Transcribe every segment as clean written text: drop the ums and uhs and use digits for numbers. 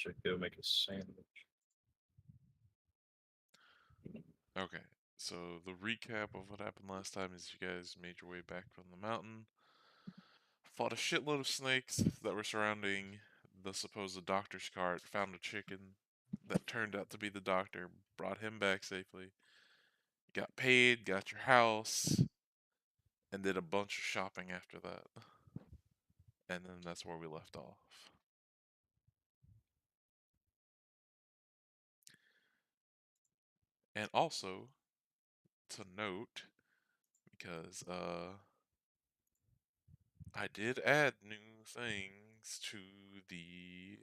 should go make a sandwich. Okay, so the recap of what happened last time is you guys made your way back from the mountain, fought a shitload of snakes that were surrounding the supposed doctor's cart, found a chicken that turned out to be the doctor, brought him back safely, got paid, got your house, and did a bunch of shopping after that. And then that's where we left off. And also, to note, because I did add new things to the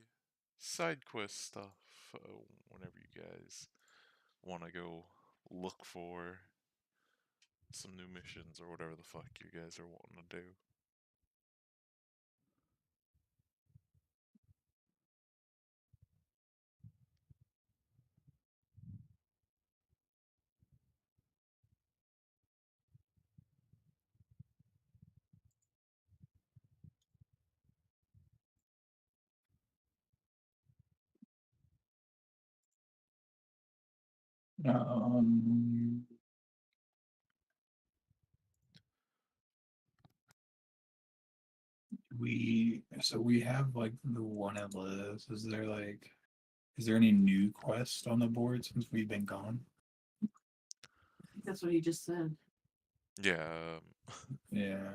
side quest stuff whenever you guys want to go look for some new missions or whatever the fuck you guys are wanting to do. We have like the one at Liz. Is there any new quest on the board since we've been gone? That's what he just said. Yeah, Yeah.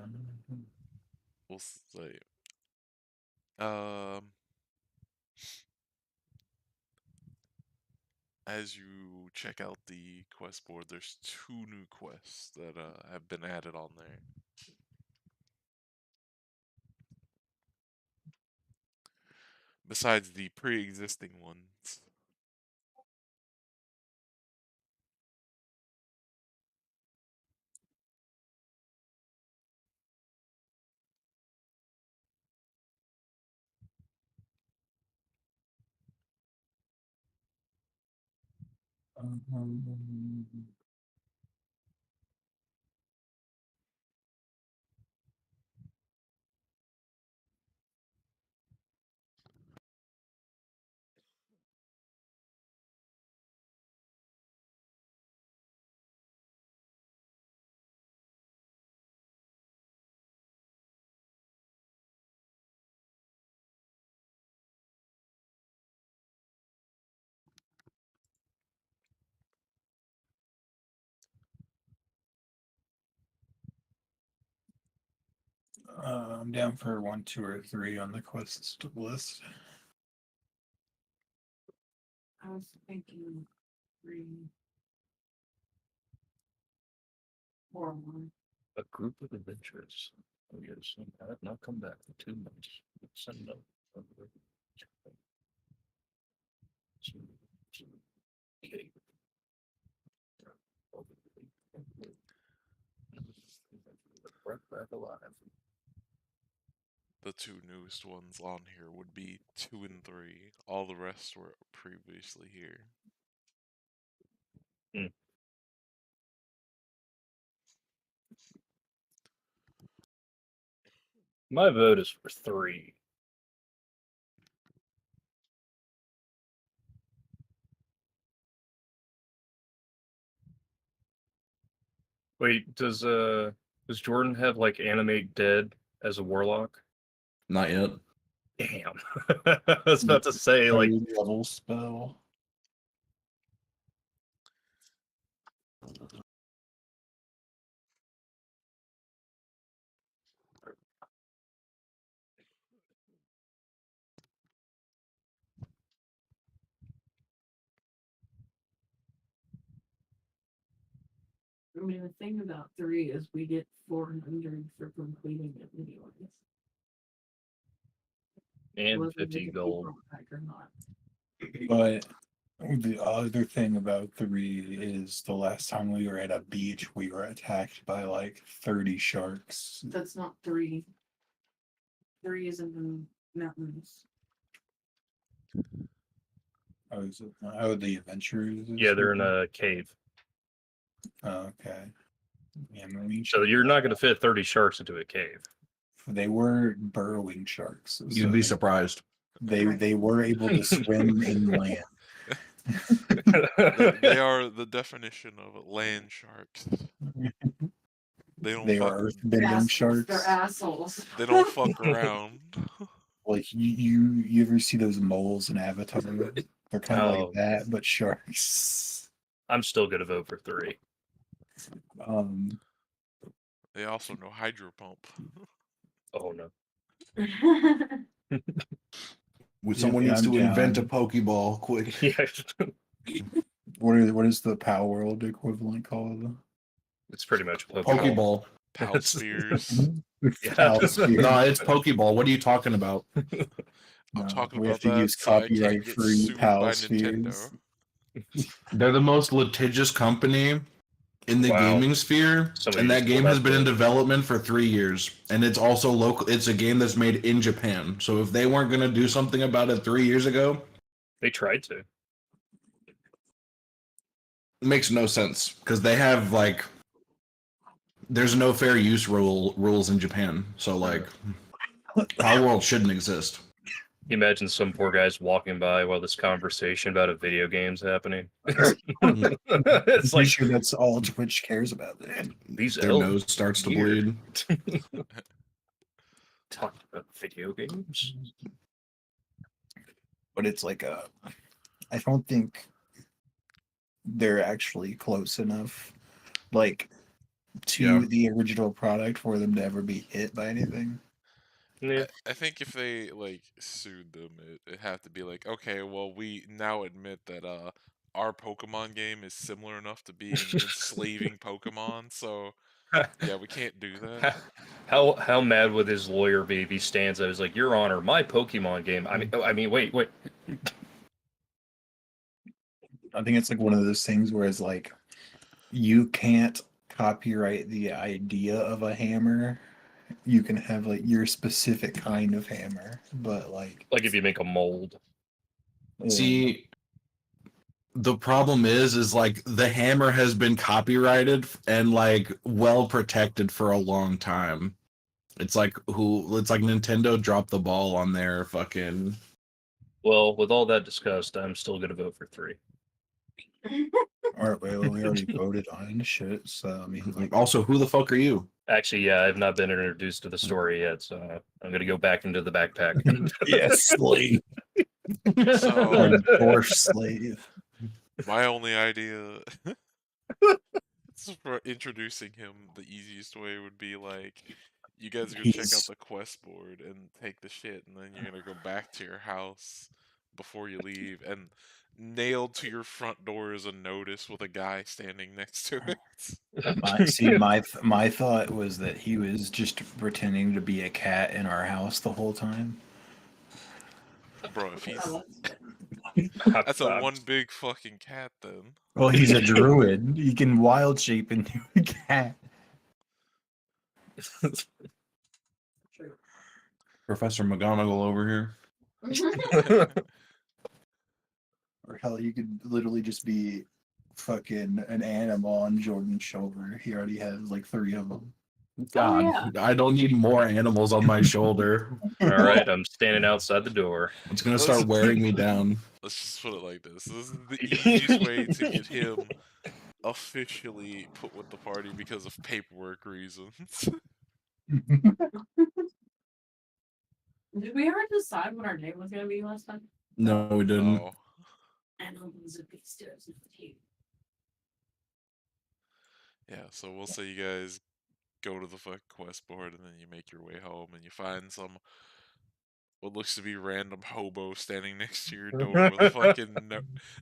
we'll say. Um, as you check out the quest board, there's 2 new quests that have been added on there. Besides the pre-existing ones. I'm down for 1, 2, or 3 on the quest list. I was thinking 3, 4, 1. A group of adventurers. Oh yes, and I have not come back for 2 months. Send them. Okay. Back alive. The 2 newest ones on here would be 2 and 3. All the rest were previously here. My vote is for 3. Wait, does Jordan have like animate dead as a warlock? Not yet. Damn. I was about to say like level spell. I mean, the thing about 3 is we get 400 for completing it anyways. and Whether 50 they get gold. back or not. But the other thing about 3 is the last time we were at a beach, we were attacked by like 30 sharks. That's not 3. 3 is in the mountains. The adventurers. Yeah, they're in a cave. Oh, okay. Yeah, I mean, So you're not going to fit 30 sharks into a cave. they were burrowing sharks. You'd be surprised. They were able to swim inland. They are the definition of land sharks. They don't They fuck. are earthbending Assholes. sharks. They're assholes. They don't fuck around. Like you ever see those moles in Avatar? They're kind of Oh. like that, but sharks. I'm still gonna vote for 3. They also know hydro pump. Oh no. Someone needs I'm to invent a down. Pokeball quick. Yeah, What is the Power World equivalent called? it's pretty much a Pokeball. Pal spheres. Yeah. Pal Sphere. No, it's Pokeball. What are you talking about? I'm No, talking we about have to that use so I can't get copyright-free sued PAL by spheres. Nintendo. They're the most litigious company in the Wow. gaming sphere, Somebody and that just game pulled has out been in the- development for 3 years. And it's also local. It's a game that's made in Japan. So if they weren't going to do something about it 3 years ago, They tried to. it makes no sense because they have like there's no fair use rules in Japan. So like, Power World shouldn't exist. You imagine some poor guys walking by while this conversation about a video game's happening. It's It's like sure that's all Twitch cares about. these Their elves nose starts to weird. bleed. talking about video games. But it's like I don't think they're actually close enough, like, to Yeah. the original product for them to ever be hit by anything. Yeah. I think if they like sued them, it'd have to be like, okay, well, we now admit that our Pokemon game is similar enough to being enslaving Pokemon, so yeah, we can't do that. How mad would his lawyer be if he stands up? He's like, "Your Honor, my Pokemon game." I mean, wait. I think it's like one of those things where it's like you can't copyright the idea of a hammer. You can have like your specific kind of hammer, but like Like if you make a mold. See, the problem is like the hammer has been copyrighted and like well protected for a long time. It's like Nintendo dropped the ball on their fucking. Well, with all that discussed, I'm still gonna vote for 3. or well, we already voted on shit. So I mean, like, Also, who the fuck are you? Actually, yeah, I've not been introduced to the story yet, so I'm gonna go back into the backpack. yes, slave So or slave. my only idea for introducing him, the easiest way would be like, you guys go check out He's- the quest board and take the shit, and then you're gonna go back to your house before you leave, and nailed to your front door is a notice with a guy standing next to it. My thought was that he was just pretending to be a cat in our house the whole time. Bro, if he's Oh, that's a one big fucking cat, then. Well, he's a druid. He can wild shape into a cat. true. Professor McGonagall over here. Or hell, you could literally just be fucking an animal on Jordan's shoulder. He already has like 3 of them. God, yeah. I don't need more animals on my shoulder. All right, I'm standing outside the door. It's gonna start wearing me down. Let's just put it like this. This is the easiest way to get him officially put with the party because of paperwork reasons. Did we ever decide what our name was gonna be last time? No, we didn't. Oh, Animals of Beasters of the Team. yeah, so we'll say you guys go to the fucking quest board and then you make your way home and you find some what looks to be random hobo standing next to your door with a fucking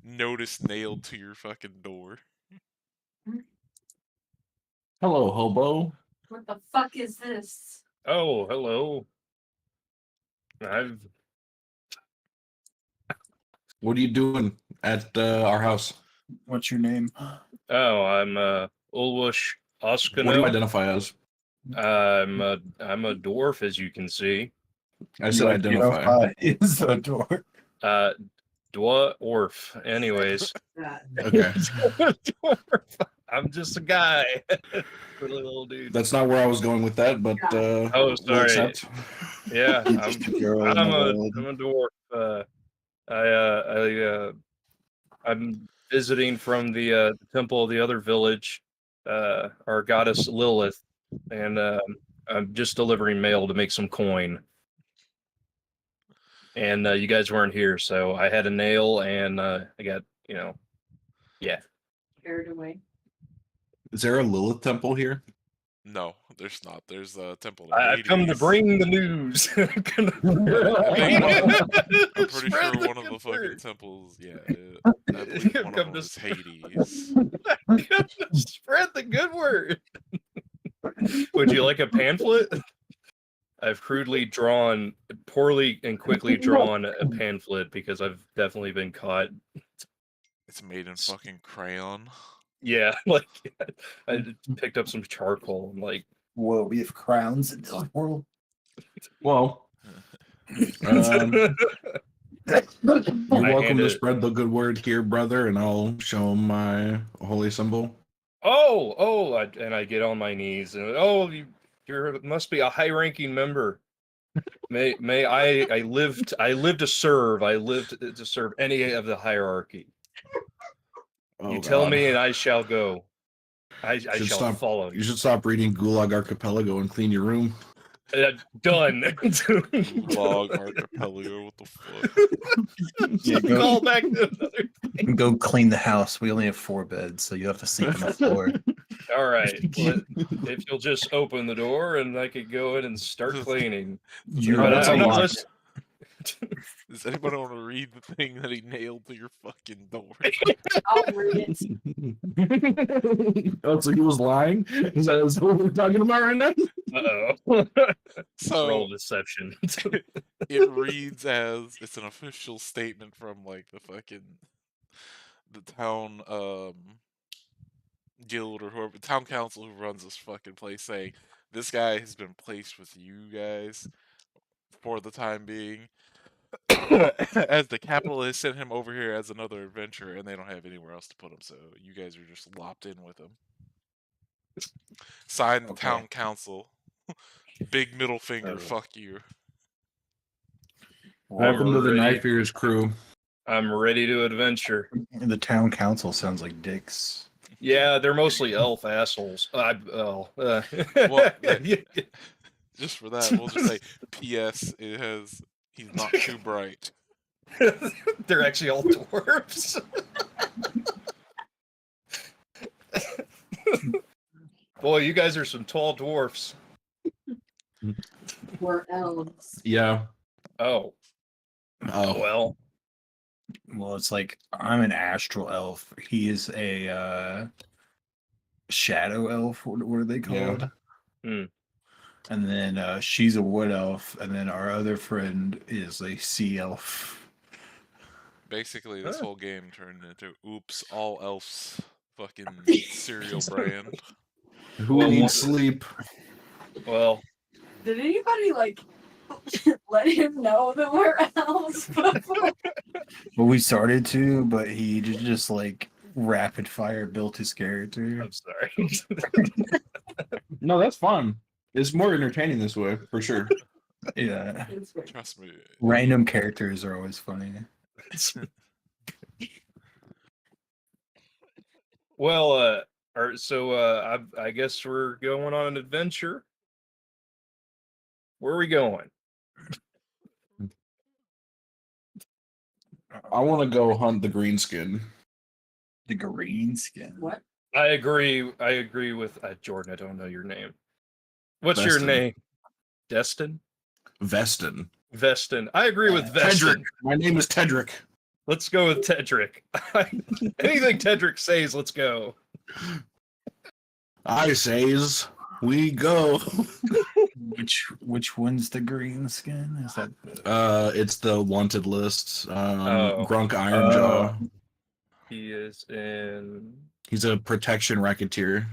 notice nailed to your fucking door. Hello, hobo. What the fuck is this? Oh, hello. What are you doing at our house? What's your name? I'm Ulwush What do you Oskano. identify as? I'm a dwarf, as you can see. I said identify. Is the door. Dwarf. Anyways. That. Okay. Dwarf. I'm just a guy. Really little dude. That's not where I was going with that, but Oh, we'll sorry. accept. Yeah, You're just a girl in I'm the a world. I'm a dwarf. I'm visiting from the temple of the other village, our goddess Lilith, and I'm just delivering mail to make some coin. And you guys weren't here, so I had a nail, and I got yeah. Carried away. Is there a Lilith temple here? No, there's not. There's a temple to I've come to Hades. bring the news. I'm pretty Spread sure the one of the good fucking word. temples, I believe I've one come of them to is Hades. Spread the good word. Would you like a pamphlet? I've poorly and quickly drawn a pamphlet because I've definitely been caught. It's made in fucking crayon. Yeah, like I picked up some charcoal and like. Whoa, we have crowns in this world. Well, you're I welcome to handed- spread the good word here, brother, and I'll show him my holy symbol. And I get on my knees and you must be a high-ranking member. May I live to serve. I lived to serve any of the hierarchy. Oh, You tell God. me, and I shall go. I Should shall follow You you. should stop reading Gulag Archipelago and clean your room. Done. Log Archipelago, what the fuck? Yeah, go- Call back to another. Go clean the house. We only have 4 beds, so you have to sleep on the floor. All right. Well, if you'll just open the door, and I could go in and start cleaning. You're But that's I'm not unlocked. listening. Does anybody want to read the thing that he nailed to your fucking door? I'll read it. Oh, so he was lying? Is that what we're talking about right now? Uh-oh. So Roll deception. it reads as it's an official statement from like the town guild or whoever, town council who runs this fucking place, saying this guy has been placed with you guys for the time being. As the capital has sent him over here as another adventurer, and they don't have anywhere else to put him, so you guys are just lopped in with him. Signed the Okay. town council. Big middle finger, Oh. fuck you. Welcome to the ready. Knife Ears crew. I'm ready to adventure. The town council sounds like dicks. Yeah, they're mostly elf assholes. Well, Just for that, we'll just say, P.S. He's not too bright. They're actually all dwarves. Boy, you guys are some tall dwarfs. We're elves. Yeah. Oh, Oh, well. Well, it's like I'm an astral elf. He is a shadow elf. What are they Yeah. called? Hmm. And then she's a wood elf, and then our other friend is a sea elf. Basically, this Huh. whole game turned into Oops, All Elves fucking cereal brand. who Well, needs sleep? Well, Did anybody like let him know that we're elves before? Well, we started to, but he just like rapid fire built his character. I'm sorry. No, that's fun. It's more entertaining this way, for sure. Yeah, It's great. Trust me. random characters are always funny. Well, I guess we're going on an adventure. Where are we going? I want to go hunt the greenskin. The green skin. What? I agree with Jordan. I don't know your name. What's your Vestin. name? Destin? Vestin. Vestin. I agree with Vestin. Tedrick. My name is Tedrick. Let's go with Tedrick. Anything Tedrick says, let's go. I says we go. Which one's the green skin? Is that the... It's the wanted list. Oh. Grunk Ironjaw. He is in. He's a protection racketeer.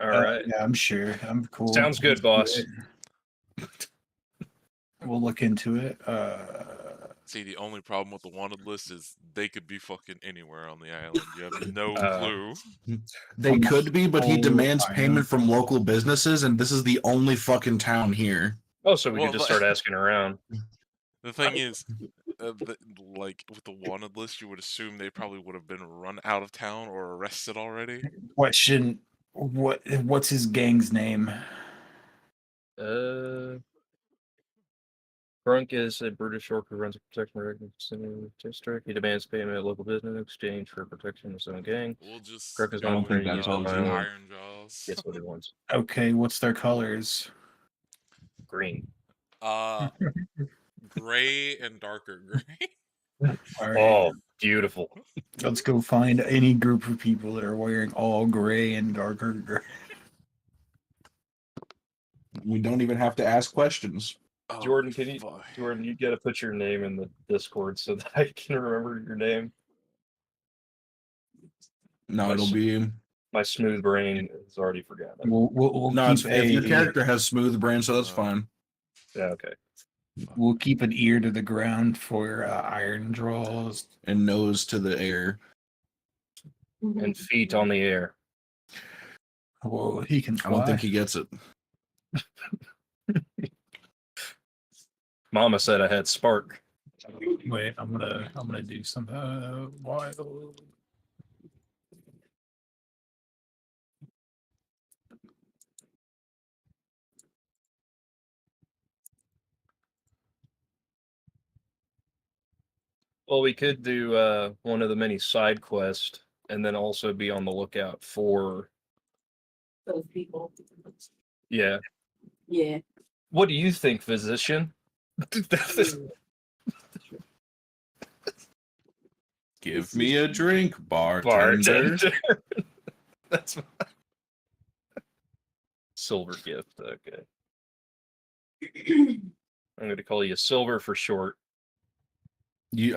All right. Yeah, I'm sure. I'm cool. Sounds good, boss. We'll look into it. See, the only problem with the wanted list is they could be fucking anywhere on the island. You have no clue. They could be, but he Oh, demands I payment know. from local businesses, and this is the only fucking town here. Oh, so we Well, could just the- start asking around. The thing is, like with the wanted list, you would assume they probably would have been run out of town or arrested already. Question: What's his gang's name? Brunk is a British orc who runs a protection district. He demands payment at local business in exchange for protection of his own gang. We'll just Grunk is go not with, think that tells you. Iron Jaws. Guess what he wants. Okay, what's their colors? Green. Gray and darker gray. All right, Oh, beautiful. let's go find any group of people that are wearing all gray and darker gray. We don't even have to ask questions. Oh, Jordan, can you? fuck. Jordan, you gotta put your name in the Discord so that I can remember your name. No, it'll be My smooth brain has already forgotten. We'll no. It's, keep if your a character has smooth brain, so that's fine. Yeah, okay. we'll keep an ear to the ground for iron draws. And nose to the air. And feet on the air. Whoa, he can I fly. don't think he gets it. Mama said I had spark. Wait, I'm gonna do something wild. Well, we could do one of the many side quests and then also be on the lookout for Those people. yeah. Yeah. What do you think, physician? Give me a drink, bartender. Bartender. That's my silver gift. Okay. I'm going to call you Silver for short. You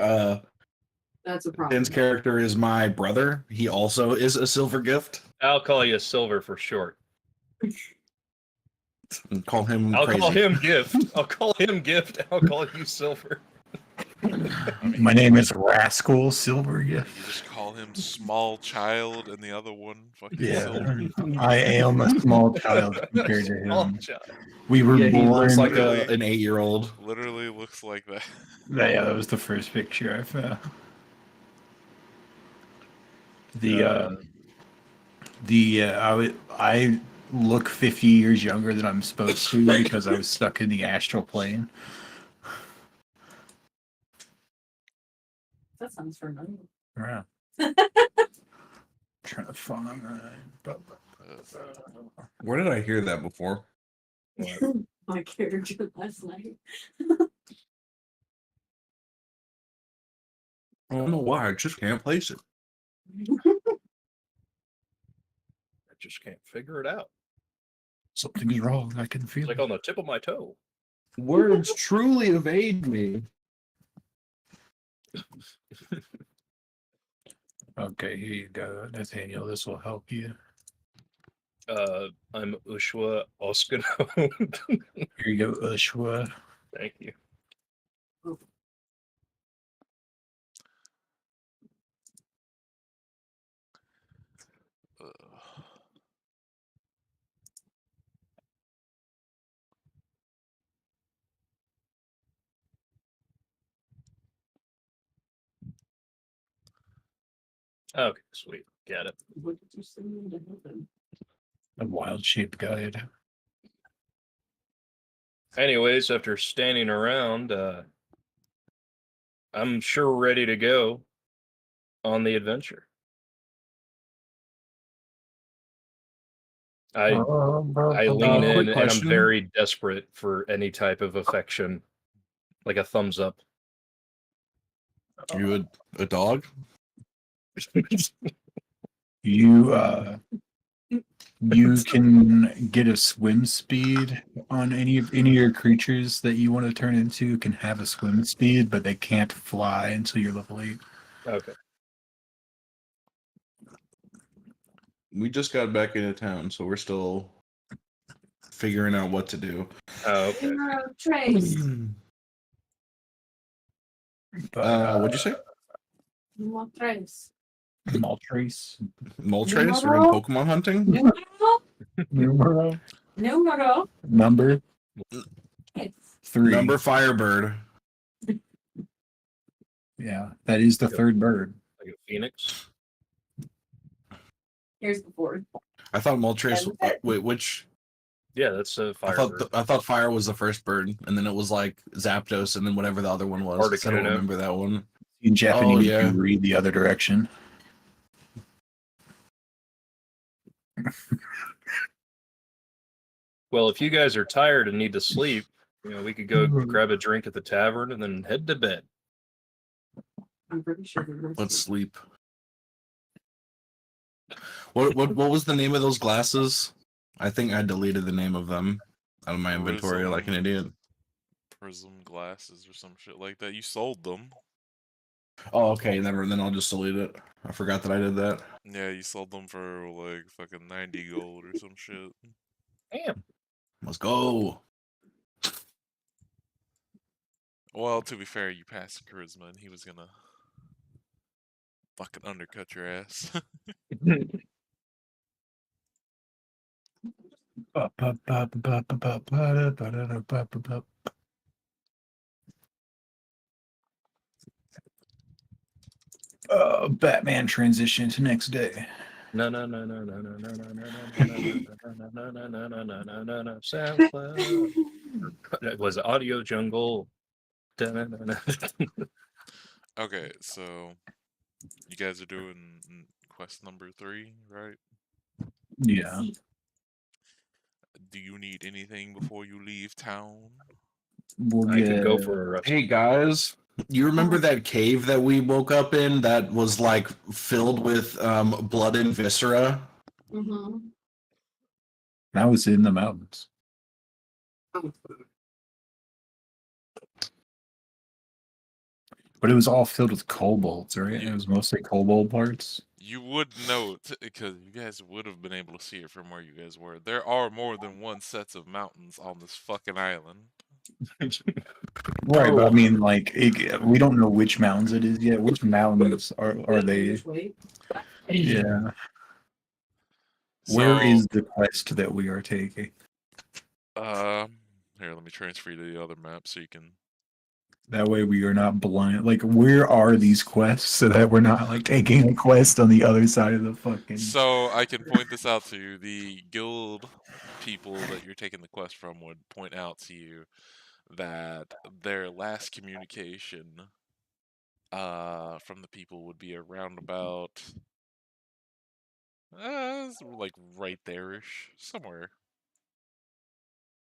That's a problem. Ben's character is my brother. He also is a silver gift. I'll call you Silver for short. And call him I'll crazy. call him Gift. I'll call him Gift. I'll call you Silver. My name is Rascal Silvergift. You just call him small child and the other one fucking Yeah, silver. I am a small child compared to Small him. child. We were Yeah, he born. looks like Really? an 8-year-old. Literally looks like that. Yeah, that was the first picture I found. I look 50 years younger than I'm supposed to because I was stuck in the astral plane. That sounds familiar. Yeah. Trying to find Where did I hear that before? My character last night. I don't know why. I just can't place it. I just can't figure it out. something's wrong. I can It's feel like it. on the tip of my toe. Words truly evade me. Okay, here you go, Nathaniel. This will help you. I'm Ushua Oskano. Here you go, Ushua. Thank you. Okay, sweet. Got it. What did you send me to heaven? A wild shape guide. Anyways, after standing around, I'm sure ready to go on the adventure. I lean quick in and I'm question. very desperate for any type of affection, like a thumbs up. Are you a dog? You you can get a swim speed on any of your creatures that you want to turn into can have a swim speed, but they can't fly until you're level 8. Okay. We just got back into town, so we're still figuring out what to do. Oh, okay. Trace. But, What'd you say? Moltres. Moltres. Moltres? Are we Numero? Pokemon hunting? Numero. Numero. Number It's 3. Number Firebird. Yeah, that is the third bird. Like a phoenix. here's the fourth. I thought Moltres. And the fifth. Wait, which? Yeah, that's a I fire. thought Fire was the first bird, and then it was like Zapdos, and then whatever the other one was. 'cause I don't Articuno. remember that one. In Japanese, yeah. you read the other direction. Well, if you guys are tired and need to sleep, we could go Mhm. grab a drink at the tavern and then head to bed. I'm pretty sure they're Let's sleep. What was the name of those glasses? I think I deleted the name of them out of my inventory like an idiot. Prism glasses or some shit like that. You sold them. Oh, okay. Then I'll just delete it. I forgot that I did that. Yeah, you sold them for like fucking 90 gold or some shit. Damn. Let's go. Well, to be fair, you passed charisma and he was gonna fucking undercut your ass. Batman transition to next day. No. SoundCloud. It was Audio Jungle. Okay, so you guys are doing quest number 3, right? Yeah. Do you need anything before you leave town? We'll I could go get- for a rest. Hey guys, you remember that cave that we woke up in that was like filled with blood and viscera? Mm-hmm. That was in the mountains. But it was all filled with kobolds, right? It was mostly kobold parts. You would note, because you guys would have been able to see it from where you guys were, there are more than one sets of mountains on this fucking island. Right, but I mean, like, we don't know which mountains it is yet. Which mountains are they? Yeah. Where So, is the quest that we are taking? here, let me transfer you to the other map so you can. That way we are not blind. Like, where are these quests so that we're not, like, taking a quest on the other side of the fucking... So, I can point this out to you. The guild people that you're taking the quest from would point out to you that their last communication from the people would be around about like right there-ish, somewhere.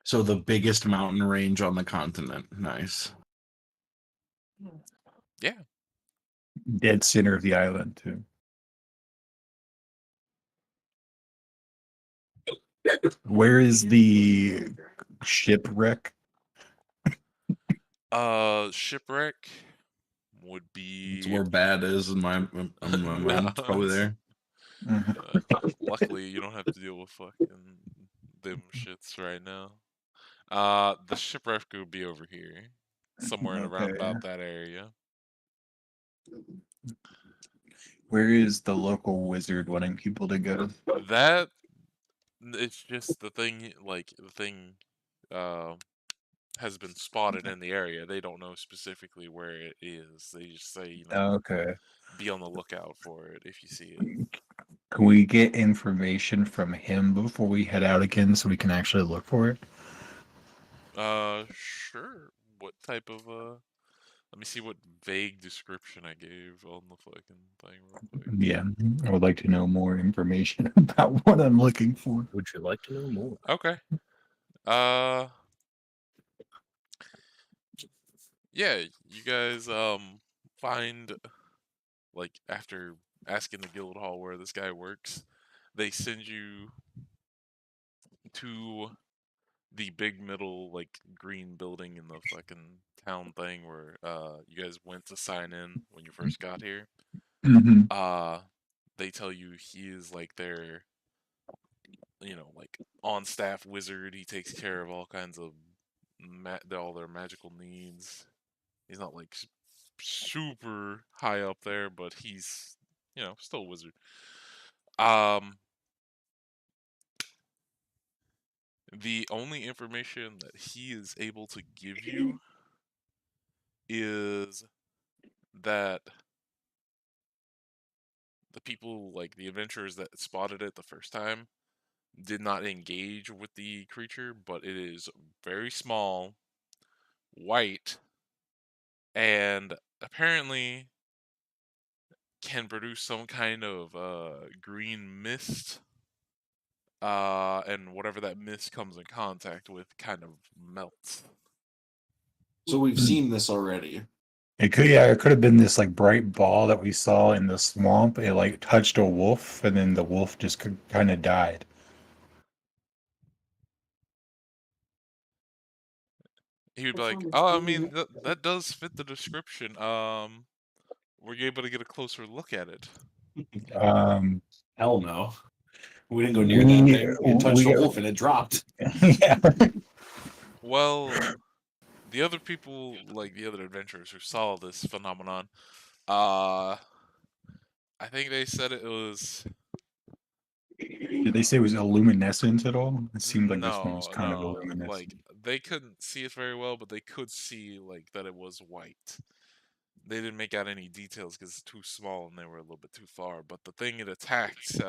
So the biggest mountain range on the continent. Nice. Yeah. Dead center of the island, too. Where is the shipwreck? Shipwreck would be It's where bad is in my mind. It's probably there. luckily you don't have to deal with fucking them shits right now. The shipwreck would be over here, somewhere in around Okay. about that area. Where is the local wizard wanting people to go? That it's just the thing. Like the thing, has been spotted in the area. They don't know specifically where it is. They just say, Okay. be on the lookout for it if you see it. Can we get information from him before we head out again so we can actually look for it? Sure. What type of let me see what vague description I gave on the fucking thing real quick. Yeah, I would like to know more information about what I'm looking for. Would you like to know more? Okay. Yeah, you guys find, like, after asking the guild hall where this guy works, they send you to the big middle, like, green building in the fucking town thing where you guys went to sign in when you first got here. Mm-hmm. They tell you he is like their, like on staff wizard. He takes care of all kinds of all their magical needs. He's not like super high up there, but he's, still a wizard. Um, the only information that he is able to give you is that the people, like the adventurers that spotted it the first time, did not engage with the creature, but it is very small, white, and apparently can produce some kind of green mist. And whatever that mist comes in contact with kind of melts. So we've seen this already. It could have been this like bright ball that we saw in the swamp. It like touched a wolf, and then the wolf just kind of died. He would be That like, sounds "Oh, I mean, weird. that does fit the description. Were you able to get a closer look at it?" Um, Hell no. We didn't go near that we thing. It touched we a wolf and it dropped. yeah. Well, the other people, like the other adventurers who saw this phenomenon, I think they said it was Did they say it was luminescent at all? It seemed like this one was no, kind of no. luminescent. Like they couldn't see it very well, but they could see like that it was white. They didn't make out any details because it's too small and they were a little bit too far. But the thing it attacked,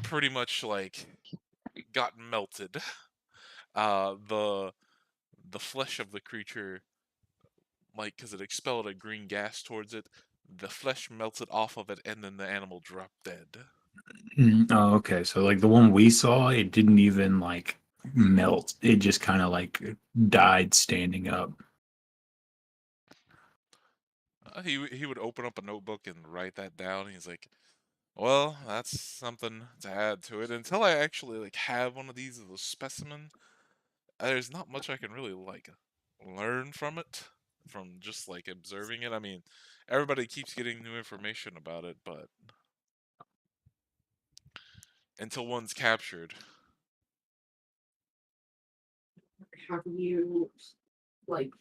pretty much like got melted. The flesh of the creature, like, because it expelled a green gas towards it, the flesh melted off of it, and then the animal dropped dead. Oh, okay. So like the one we saw, it didn't even like melt. It just kind of like died standing up. He would open up a notebook and write that down. He's like, "Well, that's something to add to it." Until I actually like have one of these as a specimen, there's not much I can really like learn from it, from just like observing it. I mean, everybody keeps getting new information about it, but until one's captured. Have you like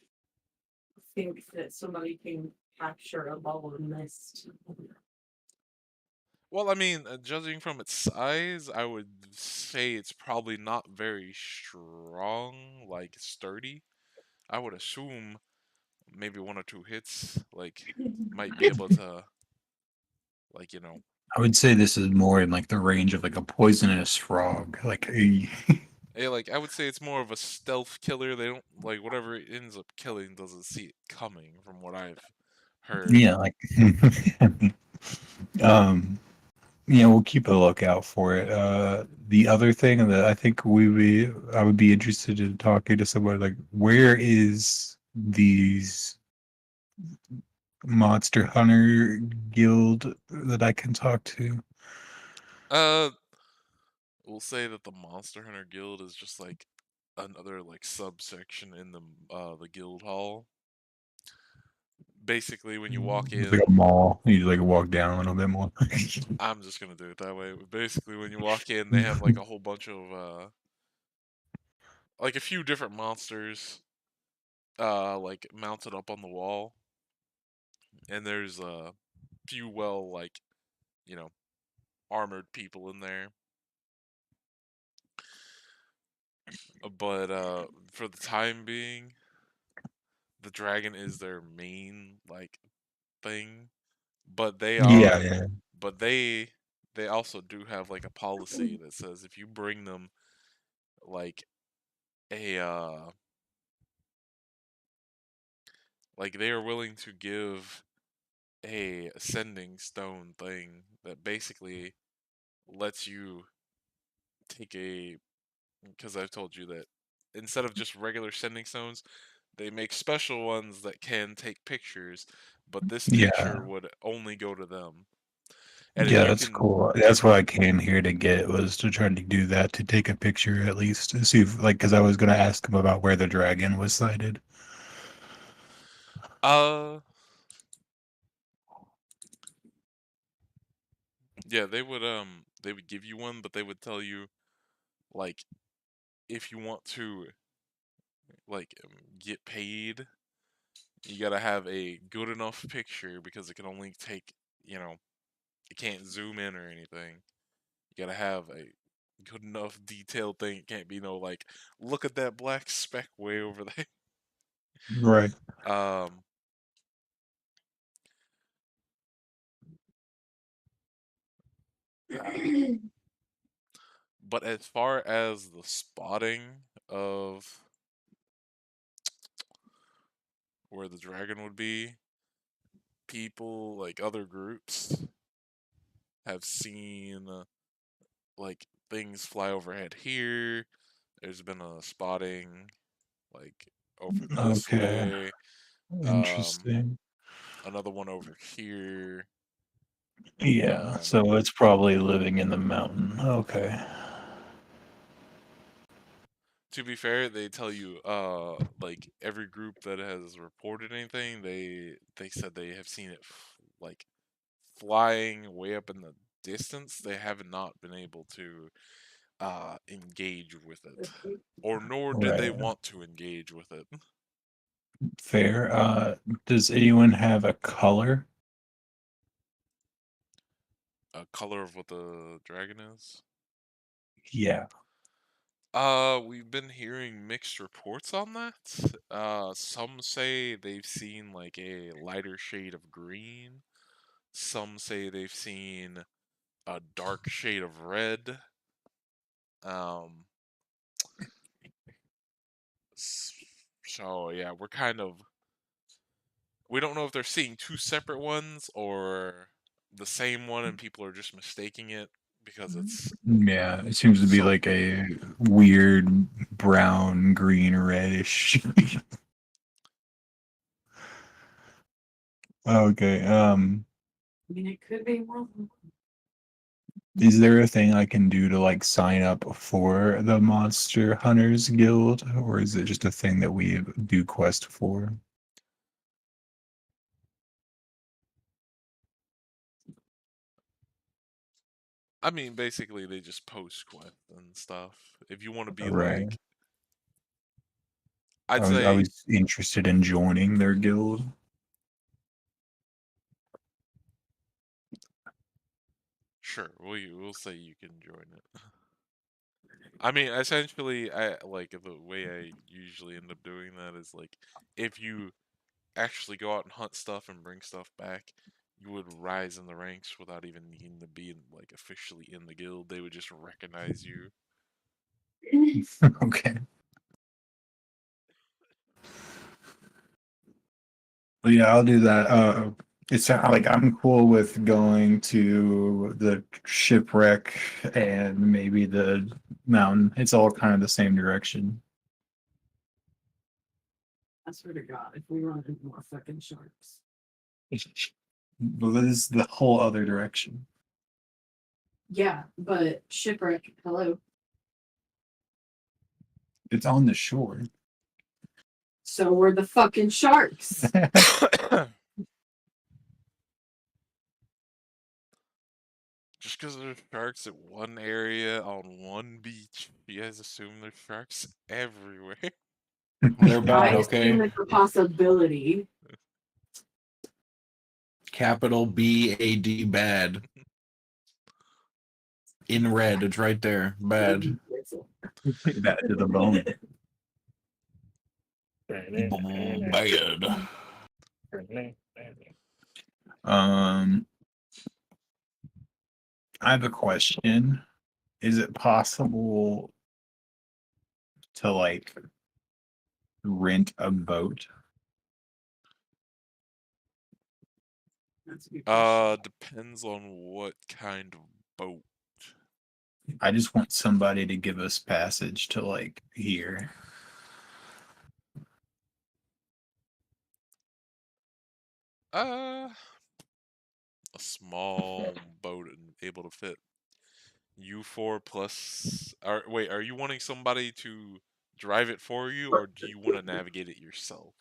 think that somebody can capture a ball of mist? Well, I mean, judging from its size, I would say it's probably not very strong, like sturdy. I would assume maybe one or two hits, like, might be able to, like, I would say this is more in like the range of like a poisonous frog. Like like I would say it's more of a stealth killer. They don't like whatever it ends up killing doesn't see it coming, from what I've heard. yeah, like um we'll keep a lookout for it. The other thing that I think I would be interested in talking to someone like, where is these Monster Hunter Guild that I can talk to? Uh, we'll say that the Monster Hunter Guild is just like another like subsection in the guild hall. Basically, when you walk It's in, like a mall. You just like walk down a little bit more. I'm just gonna do it that way. Basically, when you walk in, they have like a whole bunch of like a few different monsters like mounted up on the wall, and there's a few like you know armored people in there. But for the time being, the dragon is their main like thing. But they Yeah, are, yeah. but they also do have like a policy that says if you bring them like a like they are willing to give a ascending stone thing that basically lets you take a, because I've told you that instead of just regular sending stones, they make special ones that can take pictures, but this Yeah. picture would only go to them. And if Yeah, you that's can, cool. That's what I came here to get, was to try to do that, to take a picture at least, to see if, like, because I was gonna ask him about where the dragon was sighted. uh, yeah, they would give you one, but they would tell you like if you want to like get paid, You gotta have a good enough picture because it can only take, it can't zoom in or anything. You gotta have a good enough detailed thing. It can't be like, look at that black speck way over there. Right. Um, but as far as the spotting of where the dragon would be, people like other groups have seen like things fly overhead here. There's been a spotting like over this Okay. way. Interesting. Another one over here. Yeah, so it's probably living in the mountain. Okay. To be fair, they tell you like every group that has reported anything, they said they have seen it like flying way up in the distance. They have not been able to engage with it, or nor did they Right. want to engage with it. Fair. Does anyone have a color? A color of what the dragon is. Yeah. We've been hearing mixed reports on that. Some say they've seen like a lighter shade of green. Some say they've seen a dark shade of red. Um, so yeah, we don't know if they're seeing two separate ones or the same one and people are just mistaking it because it's Yeah, it seems to be So- like a weird brown, green, reddish. Okay. I mean, it could be wrong. Is there a thing I can do to like sign up for the Monster Hunters Guild, or is it just a thing that we do quest for? I mean, basically they just post quests and stuff. If you want to be Right. like, I'd I say was interested in joining their guild. sure, we'll say you can join it. I mean, essentially, I like the way I usually end up doing that is like if you actually go out and hunt stuff and bring stuff back, you would rise in the ranks without even needing to be like officially in the guild. They would just recognize you. Okay. Well, yeah, I'll do that. It's like I'm cool with going to the shipwreck and maybe the mountain. It's all kind of the same direction. I swear to God, if we run into more fucking sharks. But this is the whole other direction. Yeah, but shipwreck, hello. It's on the shore. So were the fucking sharks. Just because there's sharks at one area on one beach, you guys assume there's sharks everywhere. They're I bad, assume okay? it's a possibility. Capital BAD, bad. In red, it's right there. Bad. That to the bone. Bad. I have a question. Is it possible to like rent a boat? That's a good question. Depends on what kind of boat. I just want somebody to give us passage to like here. A small boat and able to fit you four plus. Wait, are you wanting somebody to drive it for you, or do you want to navigate it yourself?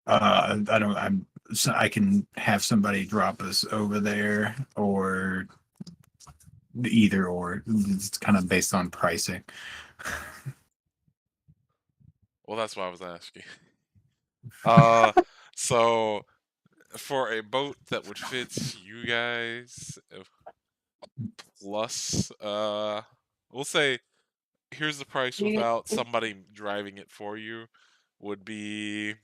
I don't. So I can have somebody drop us over there, or either or. It's kind of based on pricing. Well, that's what I was asking. So for a boat that would fit you guys, plus we'll say here's the price without somebody driving it for you, would be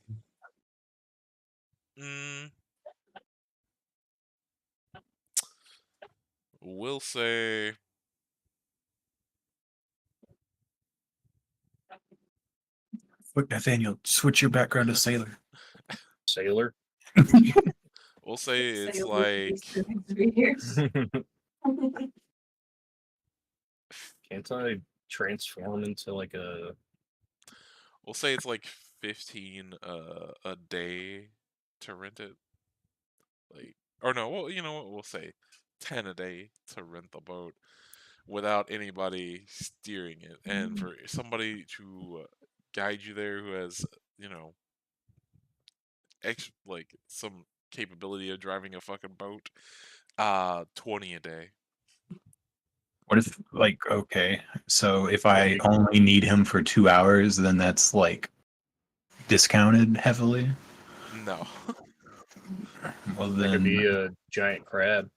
we'll say Look, Nathaniel, switch your background to sailor. Sailor. we'll say it's Sail like with these 3 years. Can't I transform into like a? we'll say it's like 15 a day to rent it. Like, or no, well, you know what, we'll say 10 a day to rent the boat without anybody steering it, and for somebody to guide you there who has, you know, like some capability of driving a fucking boat, 20 a day. What if, like, okay, so if I only need him for 2 hours, then that's like discounted heavily? No. Well, That could be then, a giant crab.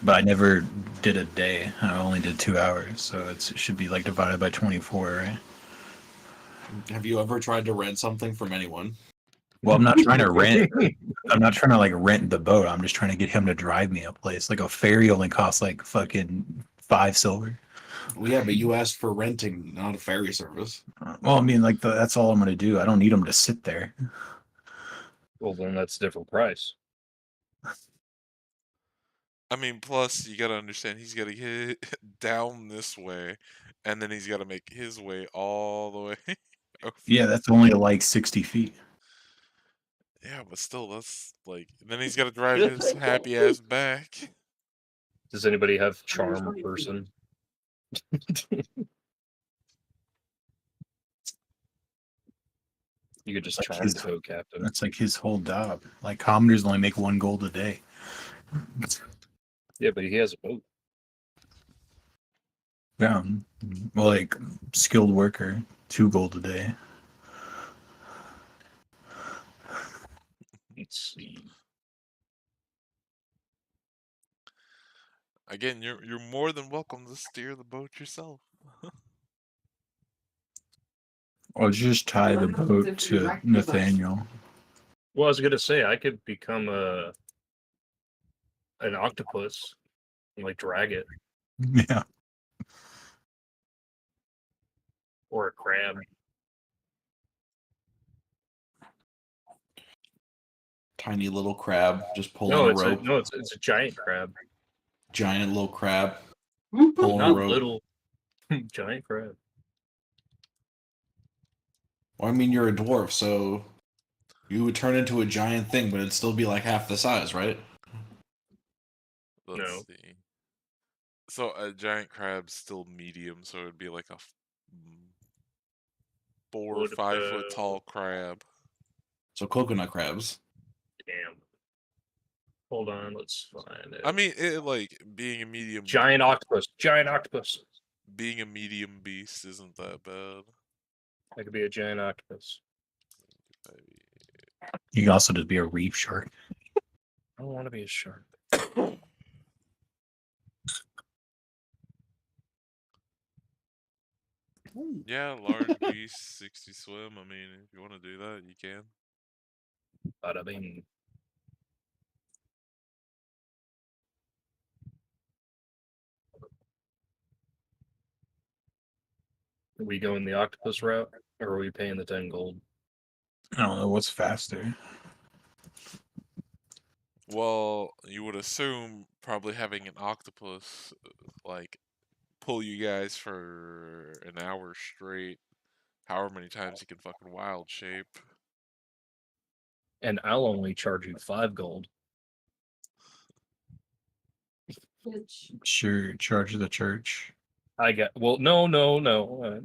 but I never did a day. I only did 2 hours, so it should be like divided by 24, right? Have you ever tried to rent something from anyone? Well, I'm not trying to rent. I'm not trying to like rent the boat. I'm just trying to get him to drive me a place. Like a ferry only costs like fucking 5 silver. Well, yeah, but you asked for renting, not a ferry service. Well, I mean, like that's all I'm gonna do. I don't need him to sit there. Well, then that's a different price. I mean, plus you gotta understand he's gotta get down this way, and then he's gotta make his way all the way. over. Yeah, that's only like 60 feet. Yeah, but still, that's like. Then he's gotta drive his happy ass back. Does anybody have charm person? You could just Like charm his- the boat captain. That's like his whole job. Like commanders only make 1 gold a day. Yeah, but he has a boat. Yeah. Well, like skilled worker, 2 gold a day. Let's see. Again, you're more than welcome to steer the boat yourself. Or just tie the What happens boat if we to wreck the boat? Nathaniel. Well, I was gonna say I could become an octopus and like drag it, Yeah. or a crab. Tiny little crab just pulling No, a it's rope. it's a giant crab, Giant little crab Mhm. pulling a not rope. little. Giant crab. Well, I mean, you're a dwarf, so you would turn into a giant thing, but it'd still be like half the size, right? Let's No. see. So a giant crab's still medium, so it'd be like a 4 or What 5 foot about- tall crab. So coconut crabs. Damn. Hold on, let's find it. I mean, it like being a medium. Giant octopus. Giant octopus. Being a medium beast isn't that bad. That could be a giant octopus. You can also just be a reef shark. I don't want to be a shark. Yeah, large beast, 60 swim. I mean, if you want to do that, you can. Bada bing. Are we going the octopus route, or are we paying the 10 gold? I don't know what's faster. Well, you would assume probably having an octopus like pull you guys for an hour straight, however many times he can fucking wild shape. And I'll only charge you 5 gold. Bitch. Sure, charge the church. I get no.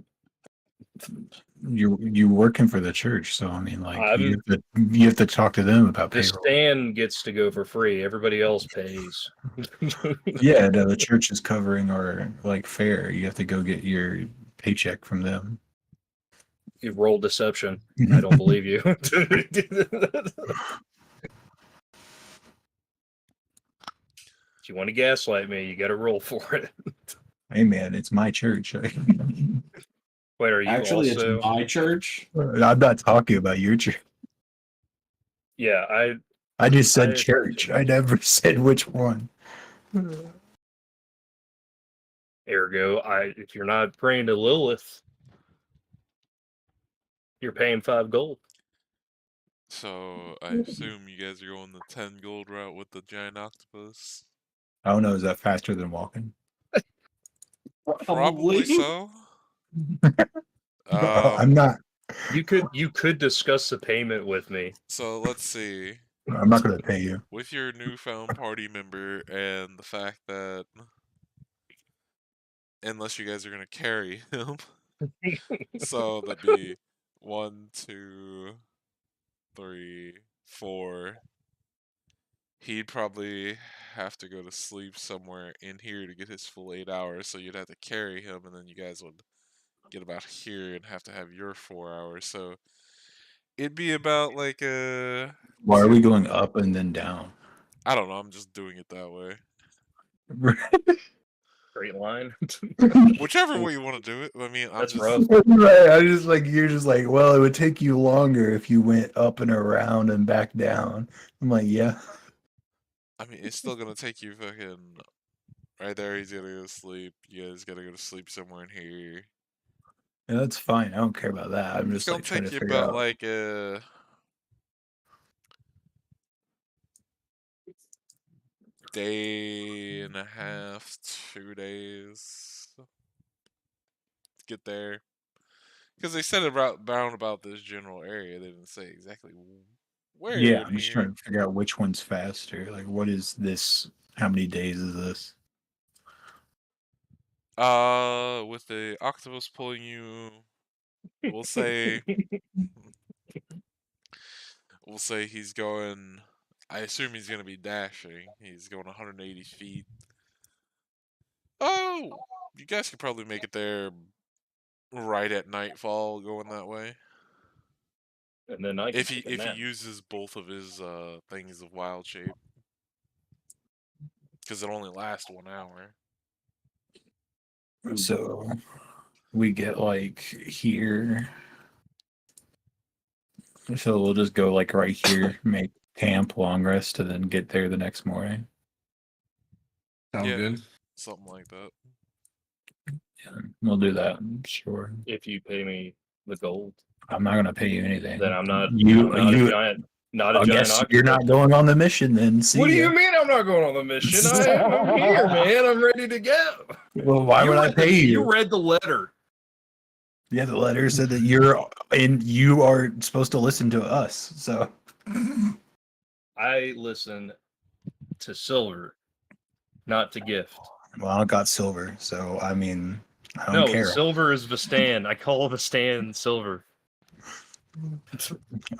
You're working for the church, so I mean, like I'm- you have to talk to them about The payroll. stand gets to go for free. Everybody else pays. Yeah, no, the church is covering our like fare. You have to go get your paycheck from them. You roll deception. I don't believe you. If you want to gaslight me, you got to roll for it. Hey man, it's my church. Wait, are you Actually, also? it's my church. I'm not talking about your church. Yeah, I just said I- church. I never said which one. ergo, if you're not praying to Lilith, you're paying 5 gold. So I assume you guys are going the 10 gold route with the giant octopus. I don't know. Is that faster than walking? Probably so. I'm not. You could discuss the payment with me. So let's see. I'm not going to pay you. With your newfound party member and the fact that unless you guys are gonna carry him, so that'd be 1, 2, 3, 4. He'd probably have to go to sleep somewhere in here to get his full 8 hours, so you'd have to carry him, and then you guys would get about here and have to have your 4 hours. So it'd be about like Why are we going up and then down? I don't know. I'm just doing it that way. Straight line. Whichever way you want to do it. I mean, I'm That's just rough. Right. I just like you're just like, well, it would take you longer if you went up and around and back down. I'm like, yeah. I mean, it's still gonna take you fucking right there. He's gonna go to sleep. You guys gotta go to sleep somewhere in here. Yeah, that's fine. I don't care about that. I'm It's just gonna like trying take to you figure about out. like a day and a half, 2 days to get there. Because they said about this general area. They didn't say exactly where. Yeah, in I'm just here. trying to figure out which one's faster. Like, what is this? How many days is this? With the octopus pulling you, we'll say he's going. I assume he's gonna be dashing. He's going 180 feet. Oh, you guys could probably make it there right at nightfall, going that way. And then I can If he take a nap. uses both of his things of wild shape, because it only lasts 1 hour. So we get like here. So we'll just go like right here, make camp, long rest, and then get there the next morning. Sound Yeah. good? Something like that. Yeah, we'll do that. Sure. If you pay me the gold, I'm not gonna pay you anything. then I'm not. You, I'm not you. a giant. Not a I giant. guess octopus. you're not going on the mission then. See What do ya. you mean I'm not going on the mission? I'm here, man. I'm ready to go. Well, why You would I read pay the- you? You read the letter. Yeah, the letter said that you are supposed to listen to us. So I listen to Silver, not to Gift. well, I got silver, so I mean, I don't No, care. Silver is Vastan. I call Vastan Silver.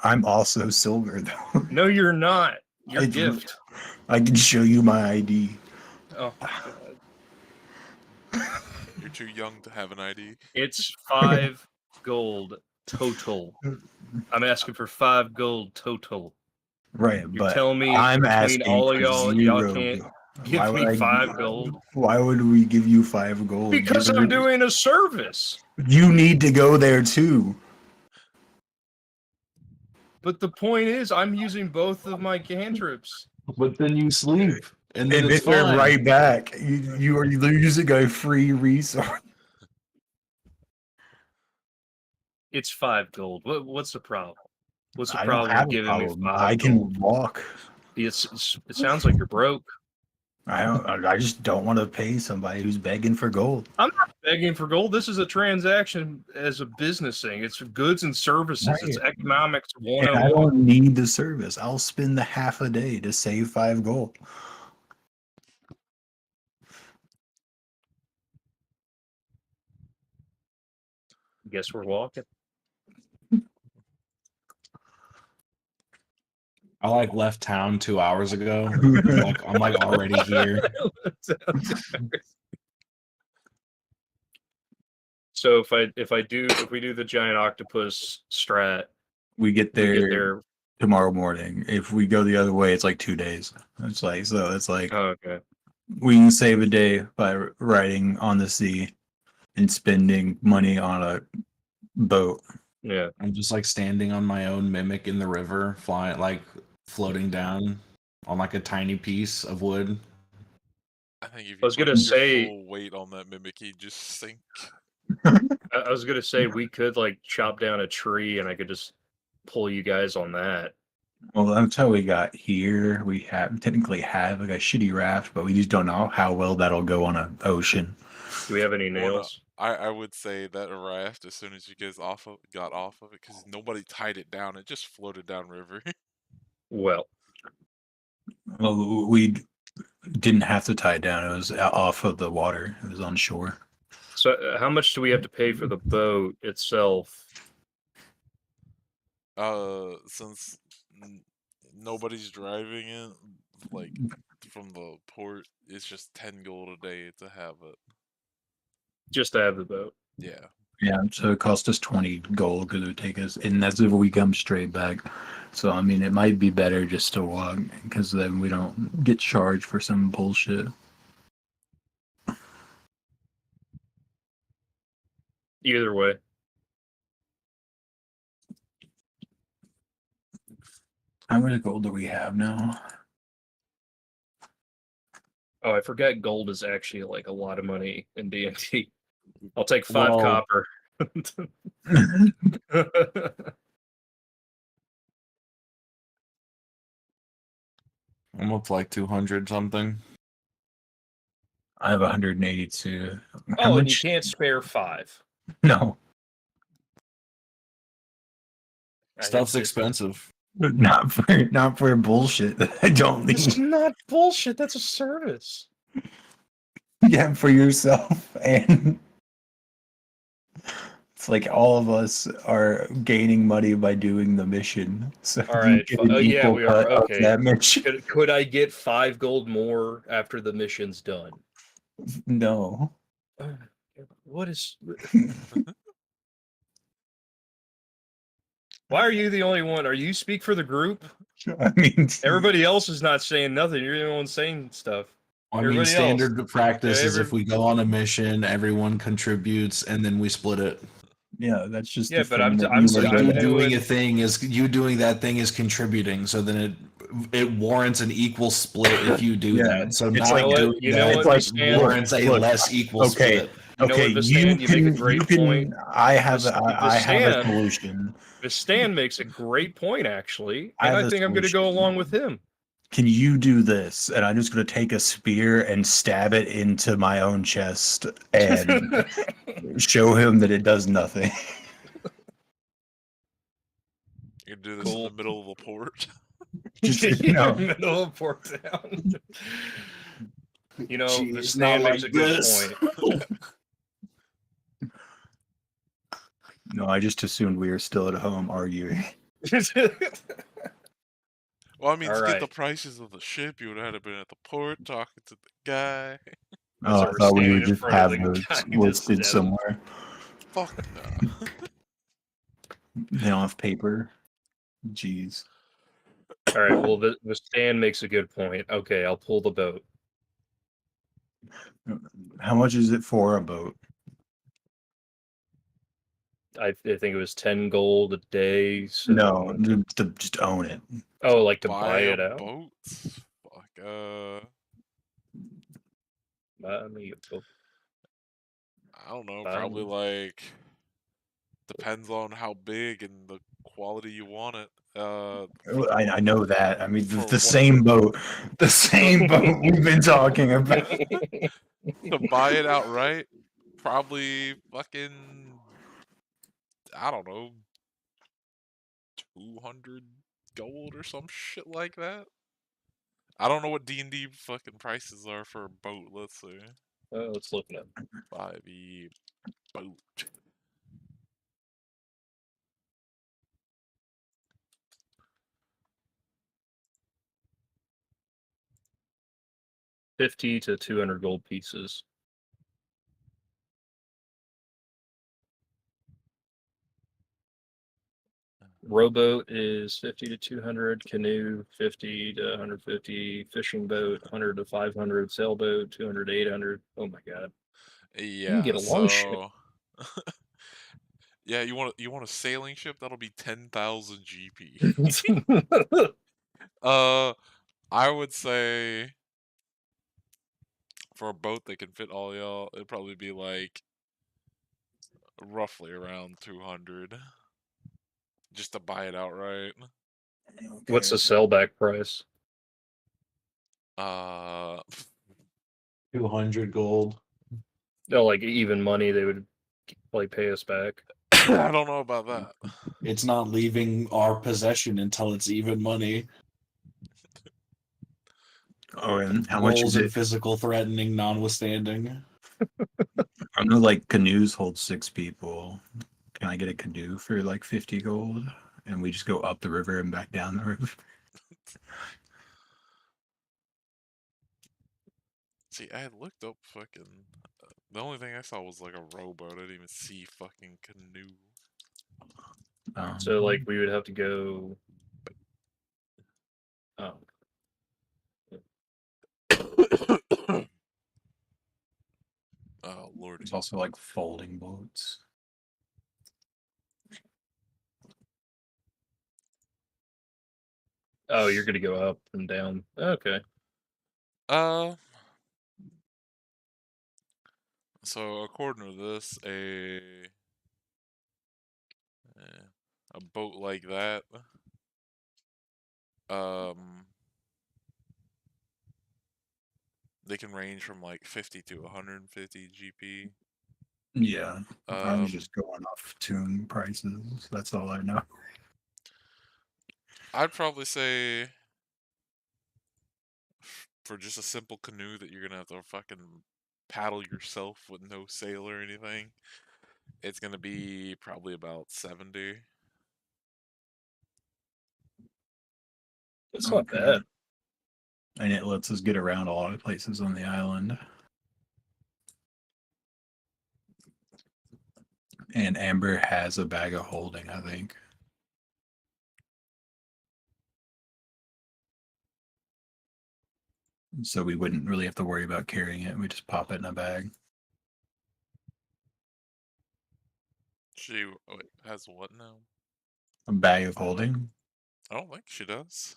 I'm also silver though. No, you're not. You're I- Gift. I can show you my ID. Oh, You're too young to have an ID. it's 5 gold total. I'm asking for 5 gold total. Right, You're but telling me I'm between asking all of for y'all, zero. y'all can't give Why would me I- 5 gold? Why would we give you 5 gold? Because You're- I'm doing a service. You need to go there too. But the point is, I'm using both of my cantrips. But then you sleep, and then And it's they're fine. right back. You are using a free resource. It's 5 gold. What's the problem? What's the I don't problem have with a giving me problem. 5 I can gold? walk. It sounds like you're broke. I just don't want to pay somebody who's begging for gold. I'm not begging for gold. This is a transaction as a business thing. It's goods and services. It's Right. economics And I 101. don't need the service. I'll spend the half a day to save 5 gold. Guess we're walking. I like left town 2 hours ago. I'm like already here. So if we do the giant octopus strat, We get we there, get there. tomorrow morning. If we go the other way, it's like 2 days. It's like Oh, okay. we can save a day by riding on the sea and spending money on a boat. Yeah. I'm just like standing on my own mimic in the river, flying like floating down on like a tiny piece of wood. I think if I you was gonna put your say- full weight on that mimic, he'd just sink. I was gonna say we could like chop down a tree and I could just pull you guys on that. Well, that's how we got here. We technically have like a shitty raft, but we just don't know how well that'll go on an ocean. Do we have any Well, no, nails? I would say that a raft, as soon as you guys got off of it, because nobody tied it down, it just floated down river. Well, Well, we didn't have to tie it down. It was off of the water. It was on shore. so how much do we have to pay for the boat itself? Since nobody's driving it, like from the port, it's just 10 gold a day to have it. Just to have the boat. Yeah. Yeah, so it cost us 20 gold because it would take us, and that's if we come straight back. So, I mean, it might be better just to walk because then we don't get charged for some bullshit. Either way. How much gold do we have now? Oh, I forgot gold is actually like a lot of money in D&D. I'll take 5 Well- copper. I'm up to like 200 something. I have 182. How Oh, and you much? can't spare 5. No, I have Stuff's 50. expensive. not for bullshit that I don't It's need. not bullshit. That's a service. Yeah, for yourself, and it's like all of us are gaining money by doing the mission. So All you right, get fi- an oh, yeah, equal we are, cut of okay. that mission. Could I get 5 gold more after the mission's done? No. What is? Why are you the only one? Are you speak for the group? I mean, Everybody else is not saying nothing. You're the only one saying stuff. I mean, Everybody standard practice is if every- we go on a mission, everyone contributes, and then we split it. yeah, that's just Yeah, the but thing I'm that I'm you saying- were You I'm doing. doing a thing is you doing that thing is contributing, so then it warrants an equal split if you do Yeah, that. So it's not like- doing you know that what, like Stan? warrants a look, less equal okay. split. You know Okay, what, you Vistan, you make a can. great You can. point. I have. I have a Vistan- solution. Stan makes a great point, actually, I and have I a think I'm going to go solution. along with him. Can you do this? And I'm just going to take a spear and stab it into my own chest and show him that it does nothing. You can do this in Cool. the middle of the port. Just, Yeah, middle of Port Town. You know, Jeez, Vistan not makes like a good this. point. No, I just assumed we were still at home arguing. Well, I mean, to get the Alright. prices of the ship, you would have had to been at the port talking to the guy. Oh, So I we're thought we standing would in just front of have the those guy just listed dead. somewhere. Fuck no. They don't have paper. Jeez. All right. Well, the stand makes a good point. Okay, I'll pull the boat. How much is it for a boat? I think it was 10 gold a day. So... No, to just own it. Oh, like to buy it a out. boat? Fuck. Buy me a boat. I don't know. Buy Probably me- like depends on how big and the quality you want it. I know that. I mean, For the what? same boat. The same boat we've been talking about. To buy it outright, probably fucking, I don't know, 200 gold or some shit like that. I don't know what D&D fucking prices are for a boat. Let's see. Let's look it up. 5e boat. $50 to 200 gold pieces. Rowboat is 50 to 200, canoe 50 to 150, fishing boat 100 to 500, sailboat 200 to 800. Oh my god. You can get Yeah, a long ship. so yeah, you want a sailing ship? That'll be 10,000 GP. I would say for a boat that can fit all y'all, it'd probably be like roughly around 200 just to buy it outright. What's the Okay. sellback price? Uh, 200 gold. No, like even money they would like pay us back. I don't know about that. It's not leaving our possession until it's even money. Oh, and how much Rolls is and it? physical threatening notwithstanding. I know like canoes hold 6 people. Can I get a canoe for like 50 gold? And we just go up the river and back down the river. See, I had looked up fucking. The only thing I saw was like a rowboat. I didn't even see fucking canoe. So like we would have to go. Oh, Oh lordy. There's also like folding boats. oh, you're gonna go up and down. Okay. Uh, so according to this, a boat like that, um, they can range from like 50 to 150 GP. Yeah. I was Um, just going off tune prices. That's all I know. I'd probably say for just a simple canoe that you're gonna have to fucking paddle yourself with no sail or anything, it's gonna be probably about 70. It's not Okay. bad. And it lets us get around a lot of places on the island. And Amber has a bag of holding, I think. So we wouldn't really have to worry about carrying it. We just pop it in a bag. She has what now? A bag of holding? I don't think she does.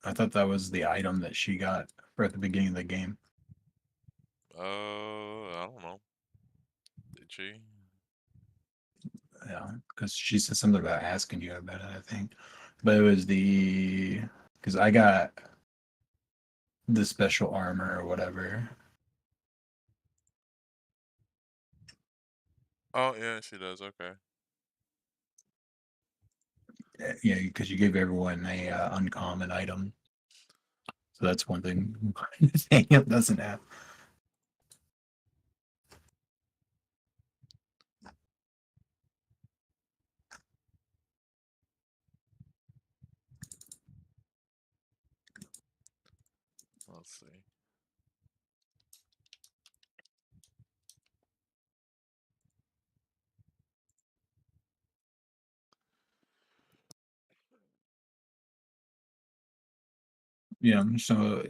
I thought that was the item that she got for at the beginning of the game. I don't know. Did she? Yeah, because she said something about asking you about it, I think. But it was because I got the special armor or whatever. Oh yeah, she does. Okay. Yeah, because you gave everyone a uncommon item. So that's one thing Daniel doesn't have. Let's see. Yeah, so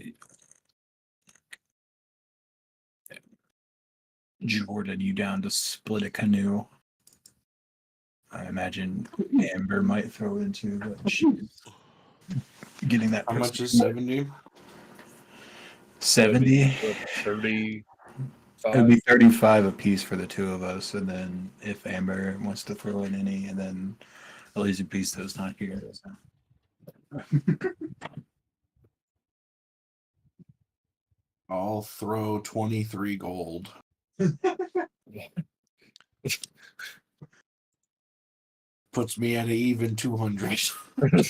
Jordan, you down to split a canoe? I imagine Amber might throw into, but she's getting that. How much is prestige. 70? 70? 35. It would be 35 a piece for the two of us, and then if Amber wants to throw in any, and then Elise Pisto's not here. So. I'll throw 23 gold. Puts me at an even 200. Let's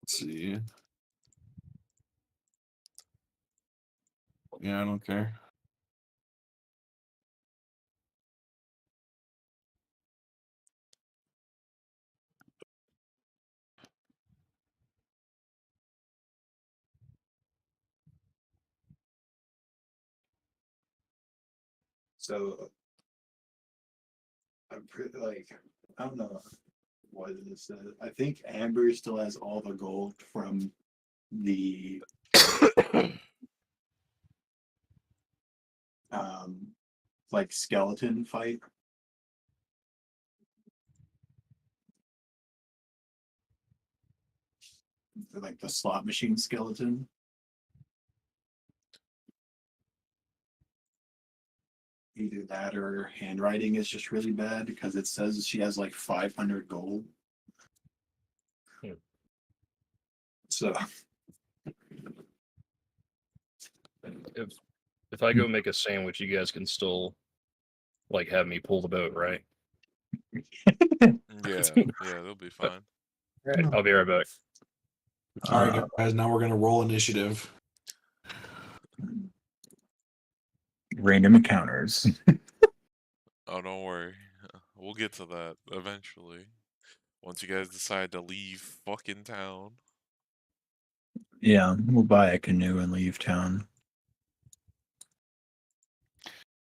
see. Yeah, I don't care. So I'm pretty like I don't know what it is. I think Amber still has all the gold from the like skeleton fight. Like the slot machine skeleton. Either that or her handwriting is just really bad because it says she has like 500 gold. Hmm. So If I go make a sandwich, you guys can still like have me pull the boat, right? Yeah, they'll be fine. Right. I'll be right back. All right, guys. Now we're gonna roll initiative. random encounters. Oh, don't worry. We'll get to that eventually. Once you guys decide to leave fucking town. Yeah, we'll buy a canoe and leave town.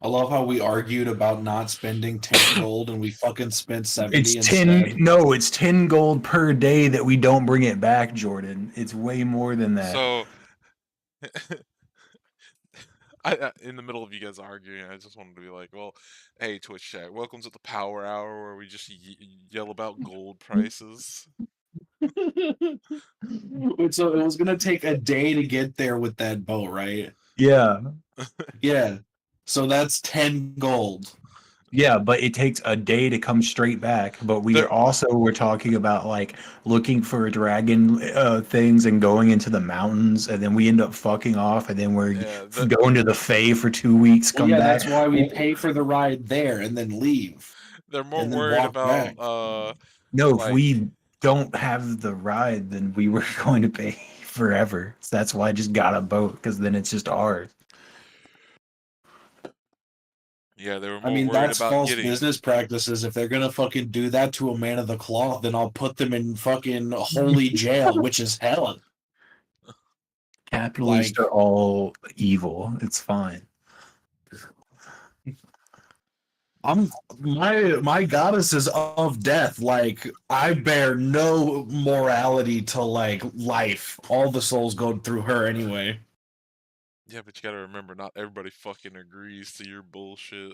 I love how we argued about not spending 10 gold and we fucking spent 70 It's instead. 10. No, it's 10 gold per day that we don't bring it back, Jordan. It's way more than that. So, in the middle of you guys arguing, I just wanted to be like, well, hey, Twitch chat, welcome to the Power Hour where we just yell about gold prices. So it was gonna take a day to get there with that boat, right? Yeah. Yeah. So that's 10 gold. Yeah, but it takes a day to come straight back. But we were talking about like looking for dragon things and going into the mountains, and then we end up fucking off, and then we're going to the Fae for 2 weeks. Come back. That's why we pay for the ride there and then leave. They're more And then worried walk about back. No, like- if we don't have the ride, then we were going to pay forever. So that's why I just got a boat, because then it's just ours. Yeah, they were more I mean, worried that's about false getting. business practices. If they're gonna fucking do that to a man of the cloth, then I'll put them in fucking holy jail, which is hell. Capitalists Like- are all evil. It's fine. My goddess is of death. Like, I bear no morality to like life. All the souls go through her anyway. Yeah, but you gotta remember, not everybody fucking agrees to your bullshit.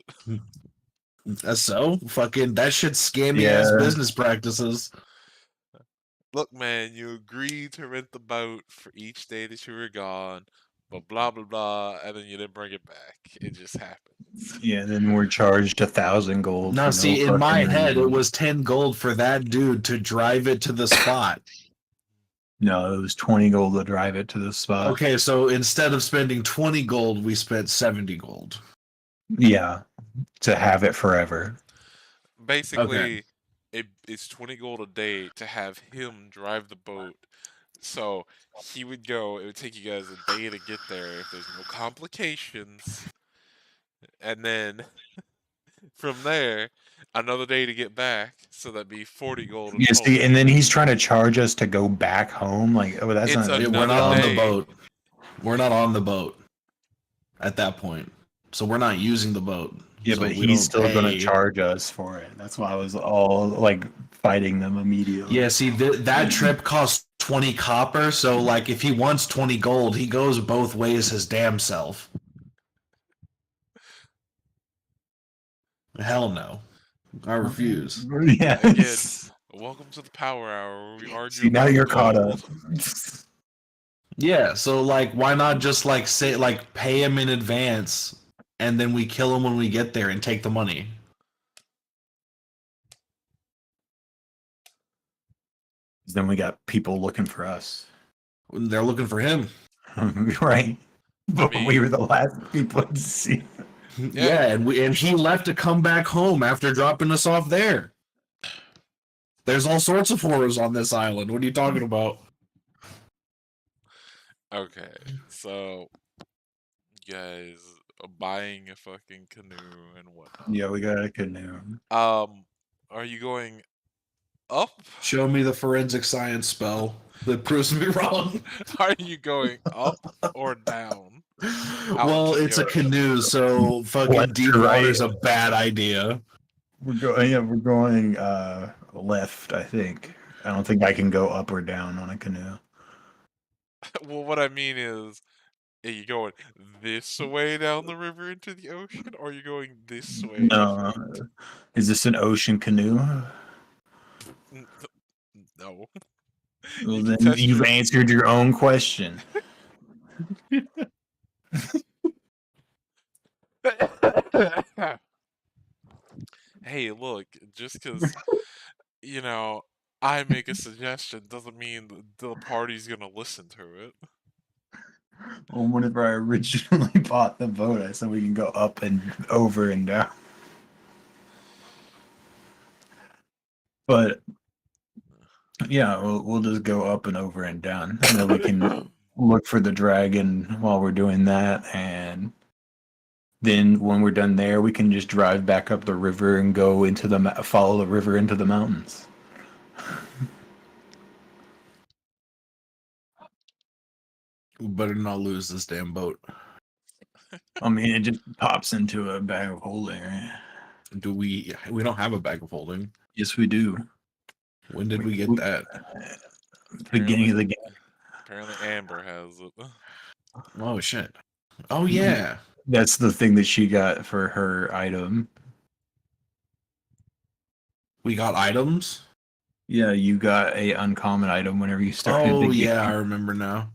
So fucking that shit scammy ass Yeah. business practices. Look, man, you agreed to rent the boat for each day that you were gone, but blah blah blah, and then you didn't bring it back. It just happens. Yeah, then we're charged 1,000 gold. Now, for see, no in my fucking head, it reason. was 10 gold for that dude to drive it to the spot. No, it was 20 gold to drive it to the spot. Okay, so instead of spending 20 gold, we spent 70 gold. Yeah, to have it forever. Basically, it's 20 gold a day to have him drive the boat. So he would go. It would take you guys a day to get there if there's no complications, and then from there, another day to get back. So that'd be 40 gold. in Yeah, see, total. and then he's trying to charge us to go back home. Like, oh, that's It's not. a- We're not Another on day. the boat. We're not on the boat at that point. So we're not using the boat. Yeah, So but we he's don't still going to pay. charge us for it. That's why I was all like fighting them immediately. Yeah, see, that trip costs 20 copper. So, like, if he wants 20 gold, he goes both ways his damn self. Hell no. I refuse. Yes. Welcome to the Power Hour where we argue. See, now about you're caught up. gold. Yeah, so, like, why not just, like, say, like, pay him in advance and then we kill him when we get there and take the money? Then we got people looking for us. They're looking for him. Right. But mean- we were the last people to see. Yeah, and he left to come back home after dropping us off there. There's all sorts of horrors on this island. What are you talking about? Okay, so you guys are buying a fucking canoe and whatnot. Yeah, we got a canoe. Are you going up? Show me the forensic science spell that proves me wrong. Are you going up or down? Well, into the it's a ocean. canoe, so fucking Left deep to right. water's a bad idea. We're going left, I think. I don't think I can go up or down on a canoe. Well, what I mean is, are you going this way down the river into the ocean, or are you going this way? No. Is this an ocean canoe? N- No. Well, You can then test you've your- answered your own question. Hey, look, just because, I make a suggestion doesn't mean the party's gonna listen to it. Well, whenever I originally bought the boat, I said we can go up and over and down. But yeah, we'll just go up and over and down, and then we can look for the dragon while we're doing that, and then when we're done there, we can just drive back up the river and go into follow the river into the mountains. We better not lose this damn boat. I mean, it just pops into a bag of holding. Right? Do we? We don't have a bag of holding. Yes, we do. When did we get that? Beginning of the game. Apparently Amber has it. Oh shit. Oh yeah. That's the thing that she got for her item. We got items. Yeah, you got a uncommon item whenever you started Oh the game. yeah, I remember now.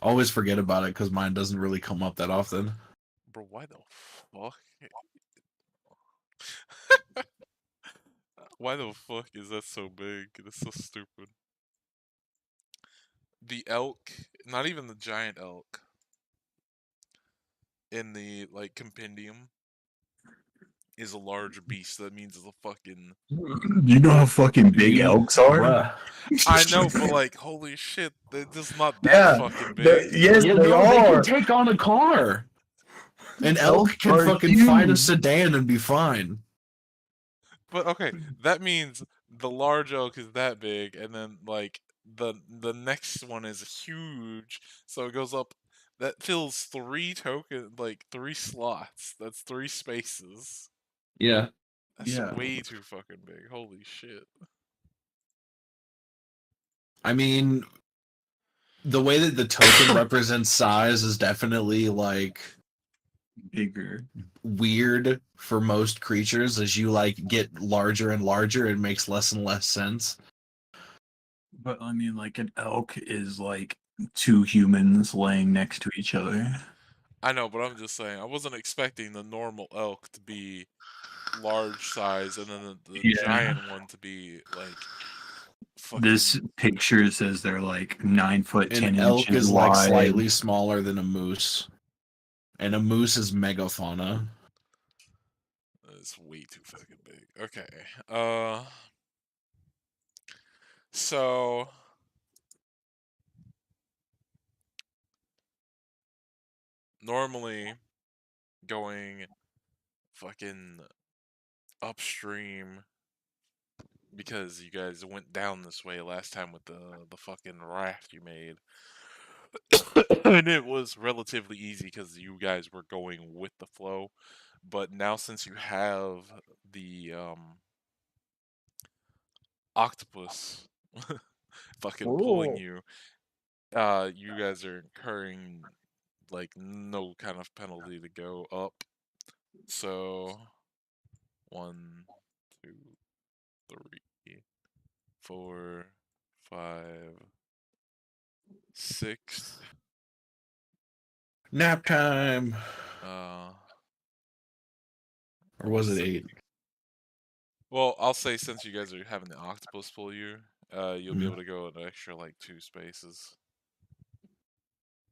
Always forget about it because mine doesn't really come up that often. Bro, why the fuck? Why the fuck is that so big? It's so stupid. The elk, not even the giant elk, in the compendium is a large beast. That means it's a fucking. You know how fucking big elks are? Bruh. I know, but holy shit, they're just not that Yeah, fucking big. yes, Yeah, they no, are. they can take on a car. An elk Elks can are fucking fight a huge. sedan and be fine. But okay, that means the large elk is that big, and then the next one is huge, so it goes up. That fills 3 slots. That's 3 spaces. Yeah. That's Yeah. way too fucking big. Holy shit. I mean, the way that the token represents size is definitely Bigger. weird for most creatures. As you get larger and larger, it makes less and less sense. But I mean, an elk is two humans laying next to each other. I know, but I'm just saying, I wasn't expecting the normal elk to be large size, and then the Yeah. giant one to be fucking. This picture says they're 9 foot 10 An elk inches is wide. slightly smaller than a moose, and a moose is megafauna. It's way too fucking big. Okay. So normally going fucking upstream, because you guys went down this way last time with the fucking raft you made. And it was relatively easy because you guys were going with the flow. But now since you have the octopus fucking pulling you, you guys are incurring no kind of penalty to go up. So 1, 2, 3, 4, 5, 6. Nap time. Or was it 8? Well, I'll say since you guys are having the octopus pull you, you'll be Mhm. able to go an extra 2 spaces.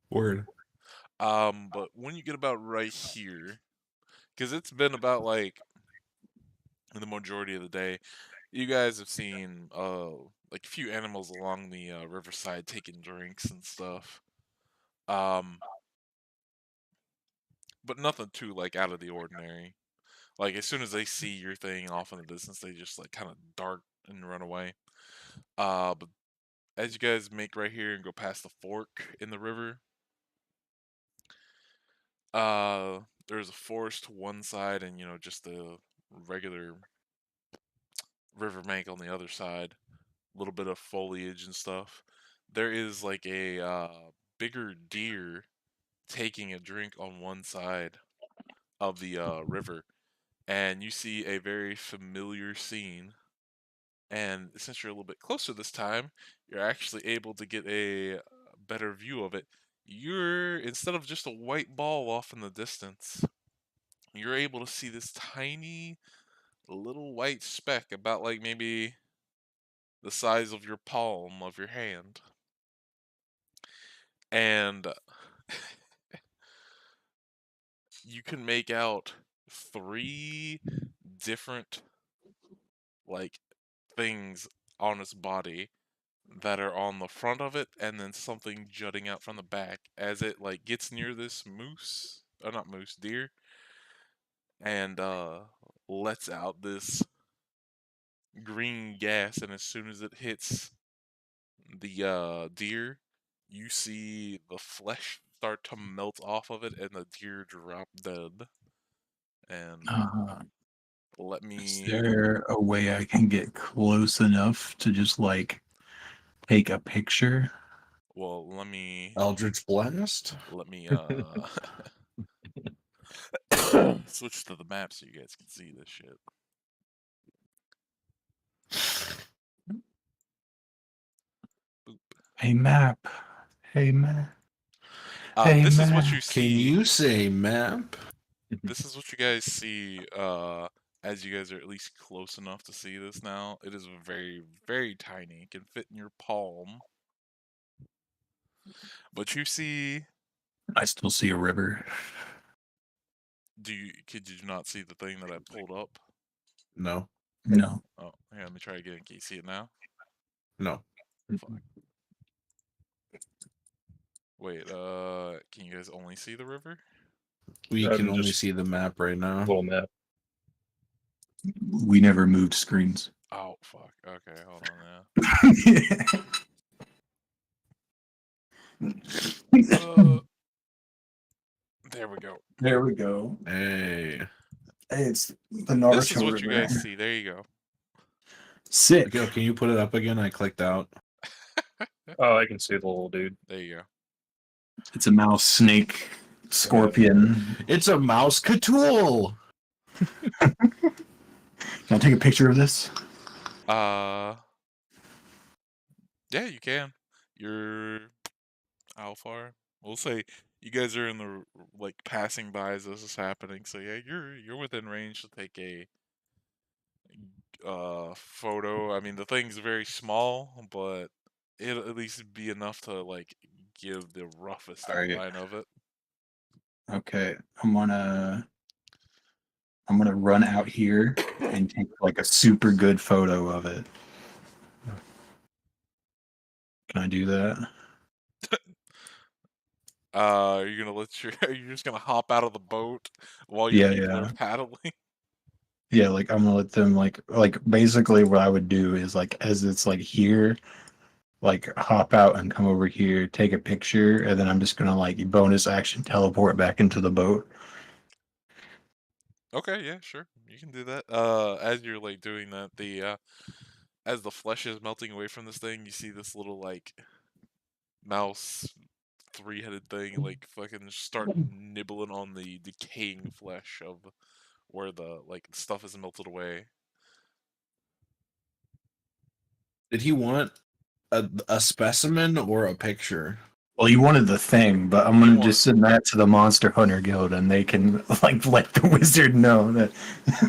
Word. But when you get about right here, because it's been about the majority of the day, you guys have seen a few animals along the riverside taking drinks and stuff. But nothing too out of the ordinary. As soon as they see your thing off in the distance, they just kind of dart and run away. But as you guys make right here and go past the fork in the river, There's a forest to one side, and just the regular riverbank on the other side. A little bit of foliage and stuff. There is like a bigger deer taking a drink on one side of the river, and you see a very familiar scene. And since you're a little bit closer this time, you're actually able to get a better view of it. You're, instead of just a white ball off in the distance, you're able to see this tiny little white speck about like maybe the size of your palm of your hand. And you can make out 3 different like things on its body that are on the front of it, and then something jutting out from the back as it like gets near this moose, or not moose, deer, and lets out this green gas. And as soon as it hits the deer, you see the flesh start to melt off of it and the deer drop dead. And let Is me there a way I can get close enough to just like take a picture? well let me Eldritch Blast. switch to the map so you guys can see this shit. Boop. Hey map. Hey map. Hey, This is what man. you Can see. you say map? This is what you guys see. As you guys are at least close enough to see this now. It is very, very tiny. It can fit in your palm. But you see. I still see a river. Could you not see the thing that I pulled up? No. No. Oh, here, let me try again. Can you see it now? No. Fuck. Wait, can you guys only see the river? We can only Just see the map right now. little map. We never moved screens. Oh, fuck. Okay, hold on now. There we go. There we go. Hey. It's the Naruto This is what you river. guys see. There you go. Sick. Miguel, can you put it up again? I clicked out. Oh, I can see the little dude. There you go. It's a mouse, snake, scorpion. It's a mouse Cthulhu. Can I take a picture of this? Yeah, you can. You're how far? We'll say you guys are in the like passing by as this is happening. So yeah, you're within range to take a photo. I mean, the thing's very small, but it'll at least be enough to like give the roughest Alright. outline of it. Okay, I'm gonna run out here and take like a super good photo of it. Can I do that? Are you gonna are you just gonna hop out of the boat while your people are paddling? Yeah, like I'm gonna let them like basically what I would do is like as it's like here, like hop out and come over here, take a picture, and then I'm just gonna like bonus action teleport back into the boat. Okay, yeah, sure. You can do that. As you're like doing that, as the flesh is melting away from this thing, you see this little like mouse 3-headed thing like fucking start nibbling on the decaying flesh of where the like stuff is melted away. Did he want a specimen or a picture? Well, you wanted the thing, but I'm You gonna want- just send that to the Monster Hunter Guild, and they can like let the wizard know that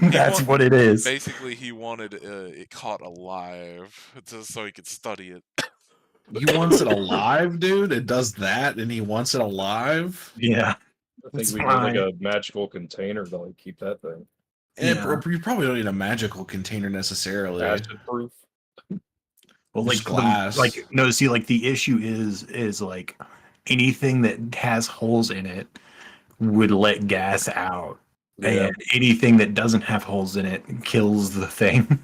that's want- what it is. Basically, he wanted it caught alive just so he could study it. He wants it alive, dude. It does that, and he wants it alive. Yeah. I think That's we need like fine. a magical container to like keep that thing And Yeah. you probably don't need a magical container necessarily. acid proof. Well, Just like glass. like no, see, like the issue is like anything that has holes in it would let gas out, Yeah. and anything that doesn't have holes in it kills the thing.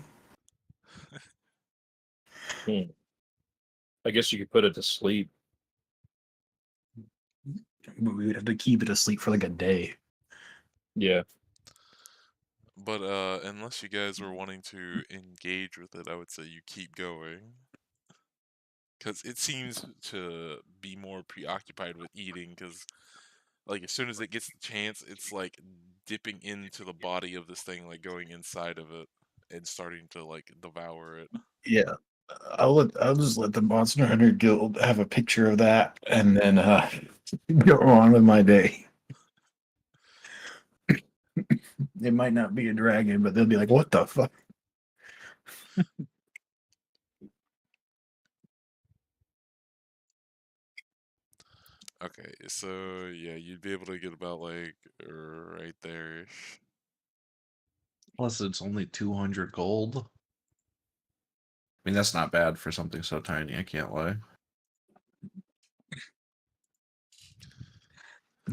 I guess you could put it to sleep. But we would have to keep it asleep for like a day. Yeah. But unless you guys were wanting to engage with it, I would say you keep going. Because it seems to be more preoccupied with eating, because like as soon as it gets the chance, it's like dipping into the body of this thing, like going inside of it and starting to like devour it. Yeah. I'll just let the Monster Hunter Guild have a picture of that and then go on with my day. It might not be a dragon, but they'll be like, what the fuck? Okay, so yeah, you'd be able to get about like right there. Plus, it's only 200 gold. I mean, that's not bad for something so tiny. I can't lie.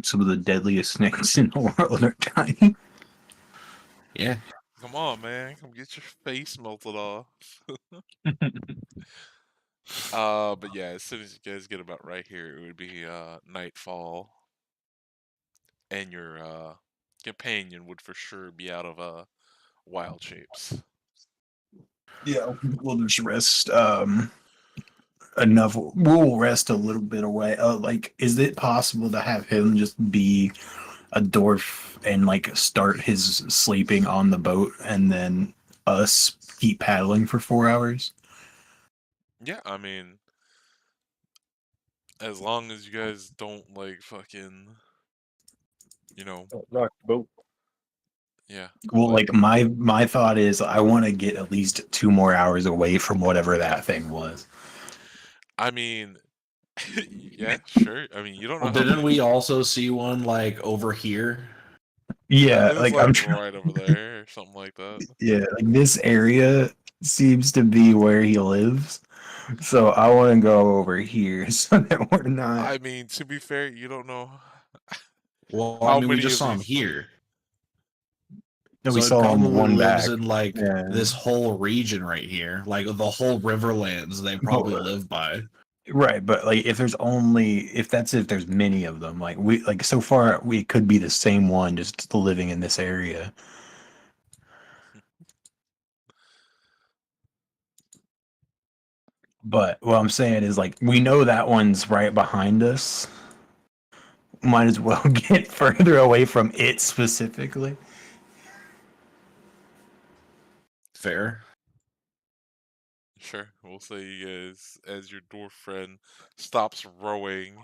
Some of the deadliest snakes in the world are tiny. Yeah. Come on, man, come get your face melted off. But yeah, as soon as you guys get about right here, it would be nightfall, and your companion would for sure be out of wild shapes. Yeah, we'll just rest enough. We'll rest a little bit away. Like, is it possible to have him just be a dwarf and like start his sleeping on the boat and then us keep paddling for 4 hours? Yeah, I mean, as long as you guys don't like fucking, you know, Rock boat. yeah. Well, but- like my thought is I want to get at least 2 more hours away from whatever that thing was. I mean, yeah, sure. I mean, you don't know. Well, how didn't many- we also see one like over here? Yeah, it was like like I'm trying. right over there or something like that. Yeah, like this area seems to be where he lives. So I want to go over here so that we're not. I mean, to be fair, you don't know. Well, How I mean, we many just of saw him these- here. No, So we it saw him probably one lives back. in like Yeah. this whole region right here, like the whole Riverlands. They probably live by. Right, but like if there's many of them, like so far we could be the same one just living in this area. But what I'm saying is like we know that one's right behind us. Might as well get further away from it specifically. Fair. Sure, we'll say you guys, as your dwarf friend stops rowing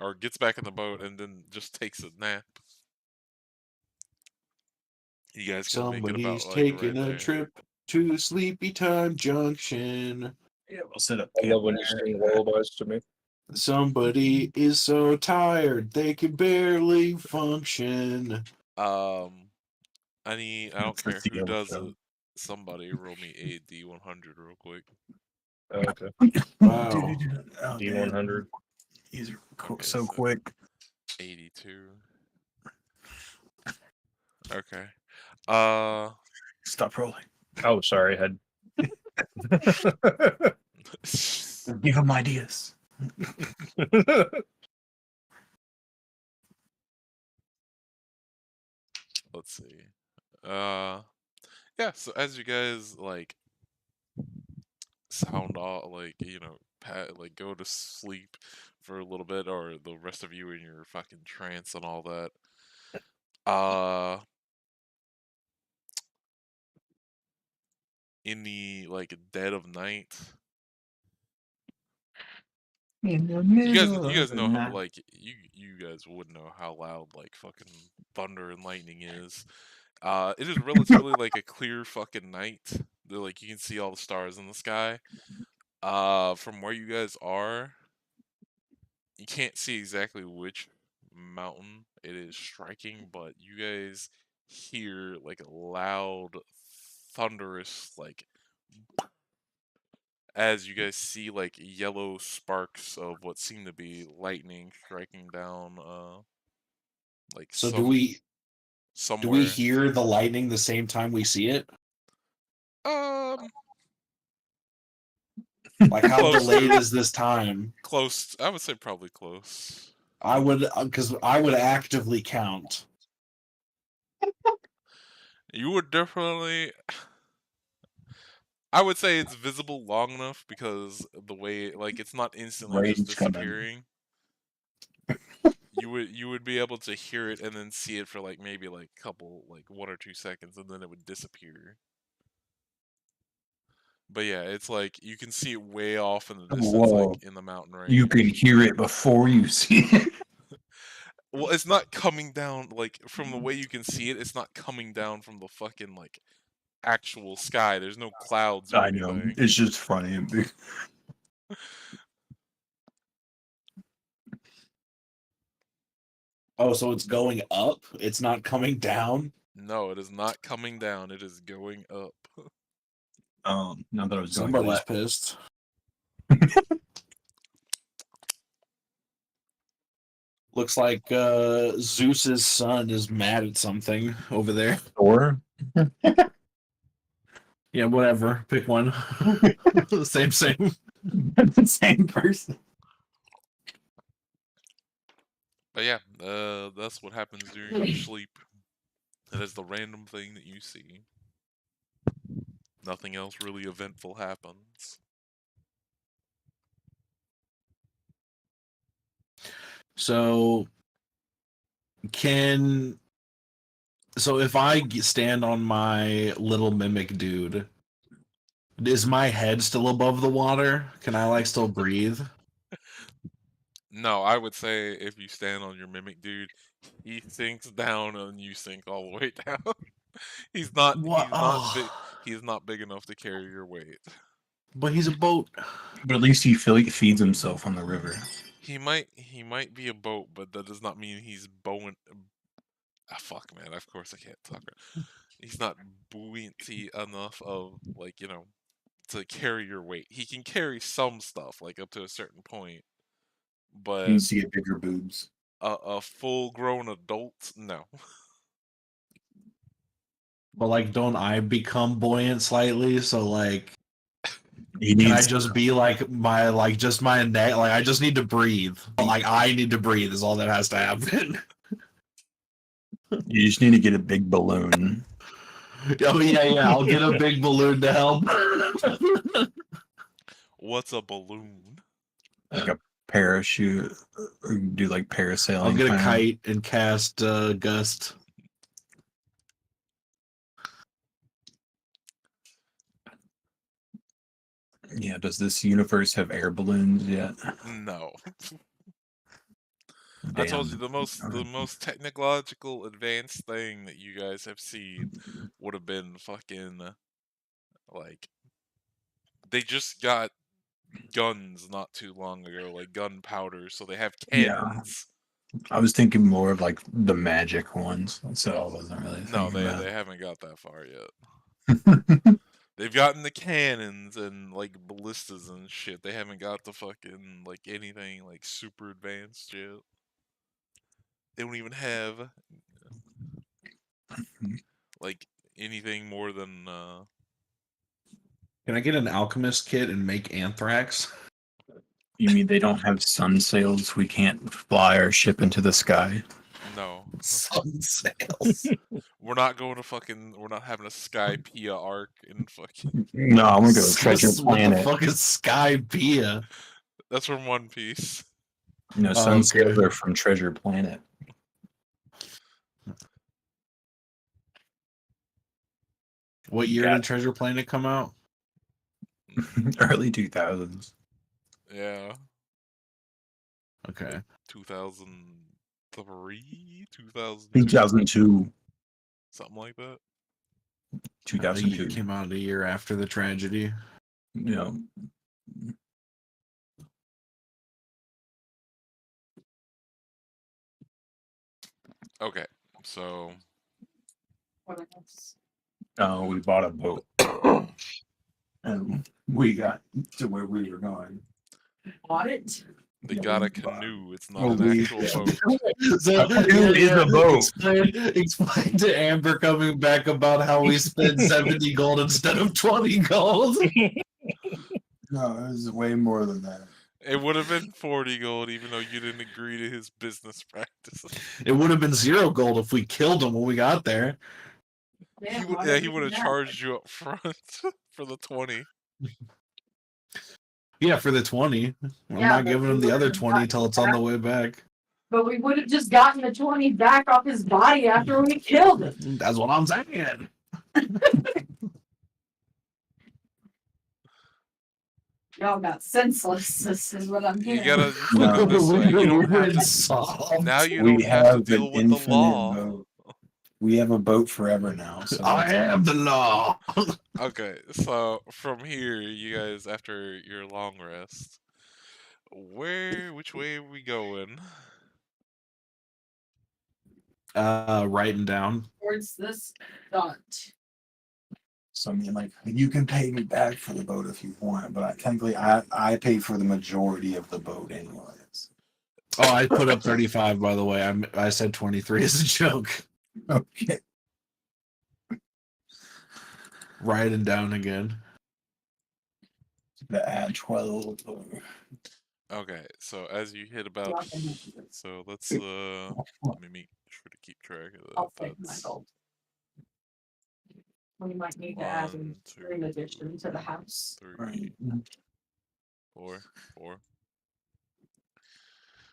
or gets back in the boat and then just takes a nap. You guys can make it about Somebody's like taking right a there. trip to Sleepy Time Junction. Yeah, we'll set up. I love when you sing lullabies to me. Somebody is so tired they can barely function. I don't It's care the who yellow does show. it. Somebody roll me a D100 real quick. Okay. Wow. Oh, D100. He's Okay, so so- quick. 82. Okay. Stop rolling. Oh, sorry. Had. Give him ideas. Let's see. Yeah, so as you guys like sound off, like, like go to sleep for a little bit, or the rest of you in your fucking trance and all that. In the like dead of night, In the you guys middle of the know how, night. like you guys would know how loud like fucking thunder and lightning is. It is relatively like a clear fucking night. Like you can see all the stars in the sky. From where you guys are, you can't see exactly which mountain it is striking, but you guys hear like a loud, thunderous, like, as you guys see like yellow sparks of what seem to be lightning striking down, like So do we somewhere. hear the lightning the same time we see it? Like how Close delayed to- is this time? Close. I would say probably close. I would, because I would actively count. You would definitely. I would say it's visible long enough because the way, like, it's not instantly just Rage coming. disappearing. You would be able to hear it and then see it for like maybe like couple, like 1 or 2 seconds, and then it would disappear. But yeah, it's like you can see it way off in the distance, Whoa. like in the mountain range. You can hear it before you see it. Well, it's not coming down like from the way you can see it. It's not coming down from the fucking like actual sky. There's no clouds or I know. anything. It's just funny. Oh, so it's going up? It's not coming down? No, it is not coming down. It is going up. Not that I was going Somebody's left. pissed. Looks like Zeus's son is mad at something over there. Or Yeah, whatever. Pick one. Same. the same person. But yeah, that's what happens during your sleep. That is the random thing that you see. Nothing else really eventful happens. So, if I stand on my little mimic dude, is my head still above the water? Can I like still breathe? No, I would say if you stand on your mimic dude, he sinks down and you sink all the way down. He's not big. He's not big enough to carry your weight. But he's a boat. But at least he feeds himself on the river. He might be a boat, but that does not mean he's buoyant. Fuck, man. Of course I can't talk. He's not buoyancy enough of like to carry your weight. He can carry some stuff like up to a certain point, but He needs to get bigger boobs. a full-grown adult, no. But like, don't I become buoyant slightly? So like, He can I needs. just be like my neck? Like, I just need to breathe. Like, I need to breathe is all that has to happen. You just need to get a big balloon. Oh yeah. I'll get a big balloon to help. What's a balloon? Like a parachute. Or do like parasailing. I'll get a kind of. kite and cast gust. Yeah, does this universe have air balloons yet? No. I told you Damn. the most technological advanced thing that you guys have seen would have been fucking like they just got guns not too long ago, like gunpowder, so they have Yeah. cannons. I was thinking more of like the magic ones, so I wasn't really. No, thinking they haven't got that far yet. that. They've gotten the cannons and like ballistas and shit. They haven't got the fucking like anything like super advanced yet. They don't even have like anything more than Can I get an alchemist kit and make anthrax? You mean they don't have sun sails? We can't fly our ship into the sky. no. Sun sails. We're not going to fucking. We're not having a Skypiea arc in fucking. No, I'm gonna go to Treasure What the Planet. fuck is Skypiea? That's from One Piece. No, sun okay. sails are from Treasure Planet. What year Got did Treasure Planet come out? Early 2000s. Yeah, Okay. 2003, 2002. something like that. I think 2002. it came out a year after the tragedy. No. Okay, so What else? Oh, we bought a boat. And we got to where we were going. Bought it? they Yeah, got a we bought- canoe. It's not Oh, an we- actual boat. So, canoe is a boat. Explain to Amber coming back about how we spent 70 gold instead of 20 gold. No, it was way more than that. It would have been 40 gold, even though you didn't agree to his business practices. It would have been 0 gold if we killed him when we got there. He would have charged you up front for the 20. Yeah, for the 20. I'm Yeah, not but giving we him the other would've 20 till it's on the way back. But we would have just gotten the 20 back off his body after we killed him. That's what I'm saying. Y'all got senseless. This is what I'm You hearing. gotta look at it this way. You don't have to. Solved. Now you We don't have to have deal an with the infinite law. boat. We have a boat forever now. So I am the law. Okay, so from here, you guys, after your long rest, which way are we going? Writing down. Towards this dot. So I mean, like, you can pay me back for the boat if you want, but technically, I pay for the majority of the boat anyways. Oh, I put up 35, by the way. I said 23 as a joke. Okay. Writing down again. To add 12. Okay, so as you hit about, so let's let me make sure to keep track of that. I'll take my That's gold. We might need to add 1, an 2, in addition to the house. 3, Right. 4.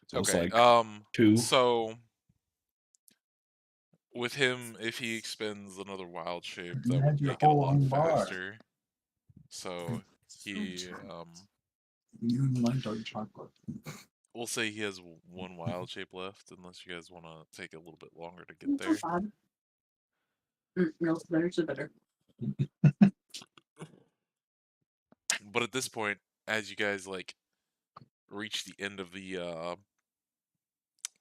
So it's Okay, like 2. so with him, if he expends another wild shape, that You had would your make it a whole lot own bar. faster. So he, You like dark chocolate. we'll say he has 1 wild shape left, unless you guys want to take a little bit longer to get there. No, there's a better. But at this point, as you guys like reach the end of the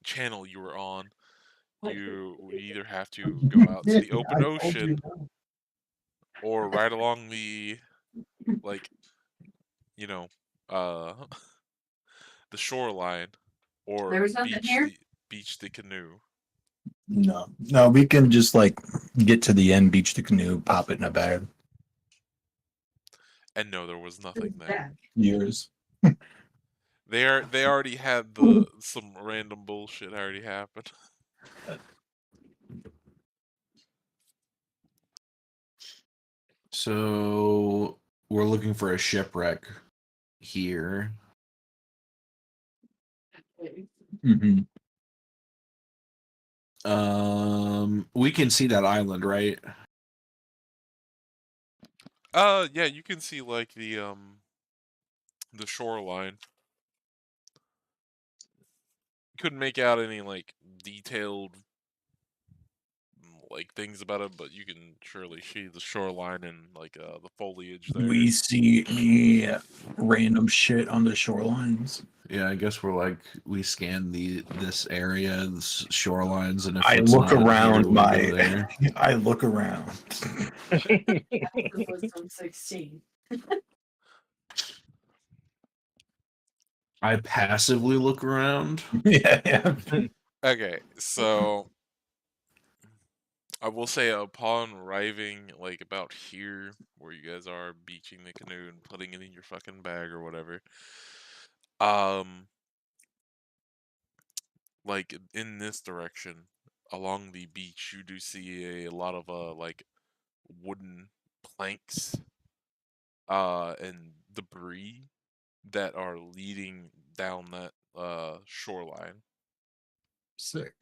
channel you were on, you would either have to go out to the open ocean or right along the like the shoreline, or There was nothing here? beach the canoe. No, we can just like get to the end, beach the canoe, pop it in a bag. And no, there was nothing there. Bad. Years. They already had some random bullshit already happened. So we're looking for a shipwreck here. Mm-hmm. We can see that island, right? Yeah, you can see like the shoreline. Couldn't make out any like detailed like things about it, but you can surely see the shoreline and like the foliage there. We see any random shit on the shorelines. Yeah, I guess we scan this area, this shorelines, and if I it's look not around here, we go there. I look around. Wisdom 16. I passively look around. Yeah. Okay, so I will say upon arriving like about here where you guys are beaching the canoe and putting it in your fucking bag or whatever, like in this direction along the beach you do see a lot of like wooden planks and debris that are leading down that shoreline. Sick.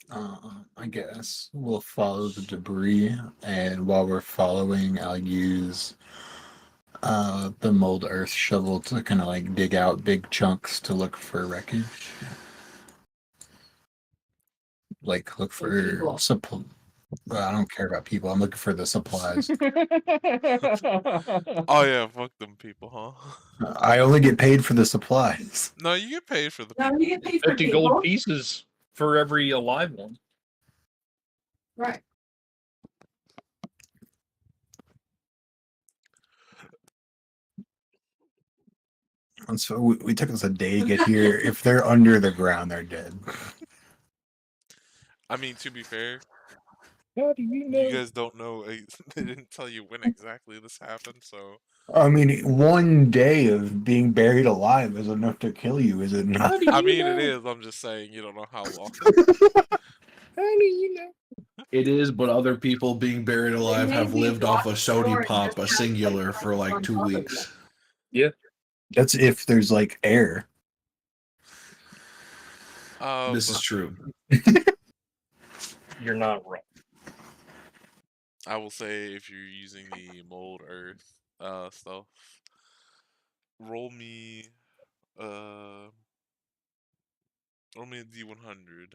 I guess we'll follow the debris, and while we're following, I'll use the mold earth shovel to kind of like dig out big chunks to look for wreckage. Like look for people. supply. Well, I don't care about people. I'm looking for the supplies. Oh yeah, fuck them people, huh? I only get paid for the supplies. No, you get paid for the No, people. you get paid for 50 people. gold pieces for every alive one. Right. And so we took us a day to get here. If they're under the ground, they're dead. I mean, to be fair, How do you know? You guys don't know. They didn't tell you when exactly this happened, so I mean, one day of being buried alive is enough to kill you, is it not? How do you I mean it know? is. I'm just saying you don't know how long. How do you know? It is, but other people being buried alive have lived off a sody pop, a singular, for like 2 weeks. That's if there's like air. This is true. You're not wrong. I will say if you're using the mold earth stuff, roll me uh roll me a D100.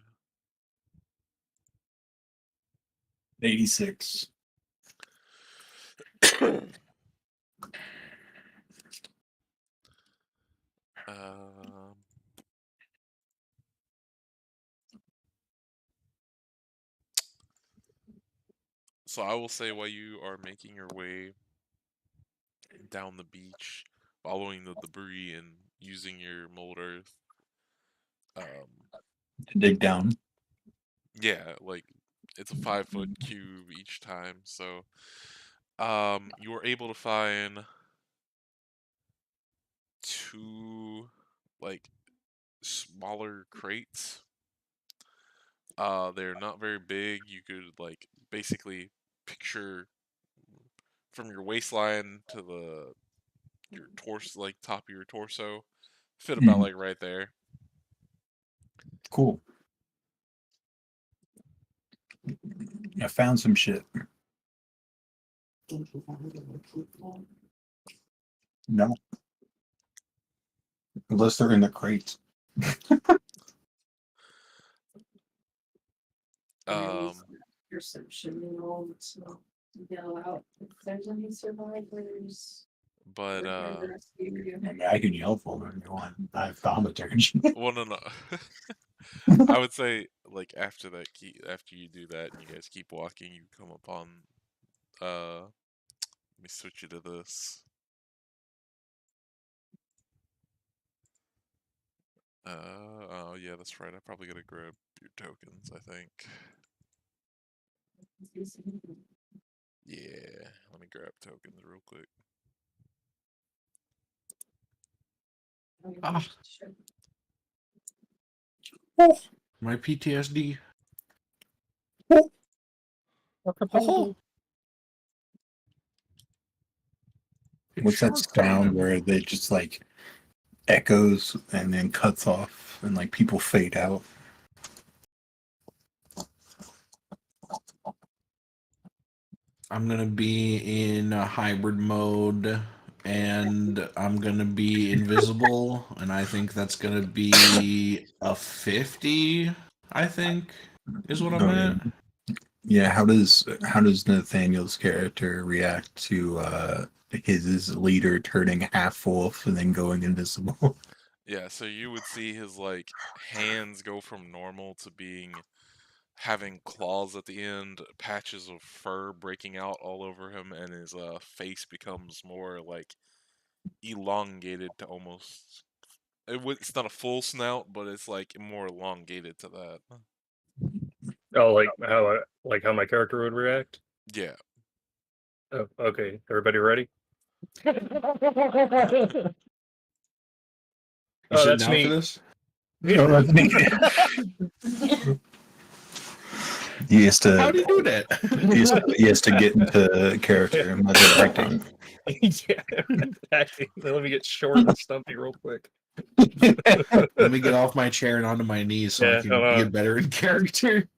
86. Um, so I will say while you are making your way down the beach, following the debris and using your mold earth, To dig down. yeah, like it's a 5-foot cube each time, so you were able to find 2 like smaller crates. They're not very big. You could like basically picture from your waistline to your torso, like top of your torso, fit about Mhm. like right there. Cool. I found some shit. No. Unless they're in the crates. Perception roll to yell out if there's any survivors. But We're trying to rescue you. I mean, I can yell for them if you want. I have thaumaturgy. well, no. I would say like after after you do that and you guys keep walking, you come upon let me switch you to this. Oh yeah, that's right. I probably gotta grab your tokens, I think. Yeah, let me grab tokens real quick. Ah. My PTSD. Oh, What's that sound where they just like echoes and then cuts off and like people fade out? I'm gonna be in a hybrid mode, and I'm gonna be invisible, and I think that's gonna be a 50. I think is what I'm at. Yeah, how does Nathaniel's character react to his leader turning half wolf and then going invisible? Yeah, so you would see his like hands go from normal to having claws at the end, patches of fur breaking out all over him, and his face becomes more like elongated to almost. It's not a full snout, but it's like more elongated to that. Oh, like how my character would react. Yeah. Oh, okay. Everybody ready? You Oh, sitting that's down neat. for this? No, that's me. He has How to do you do that? he has to get into character and method acting. Yeah. Actually, let me get short and stumpy real quick. Let me get off my chair and onto my knees so I Yeah, can hold on. get better in character.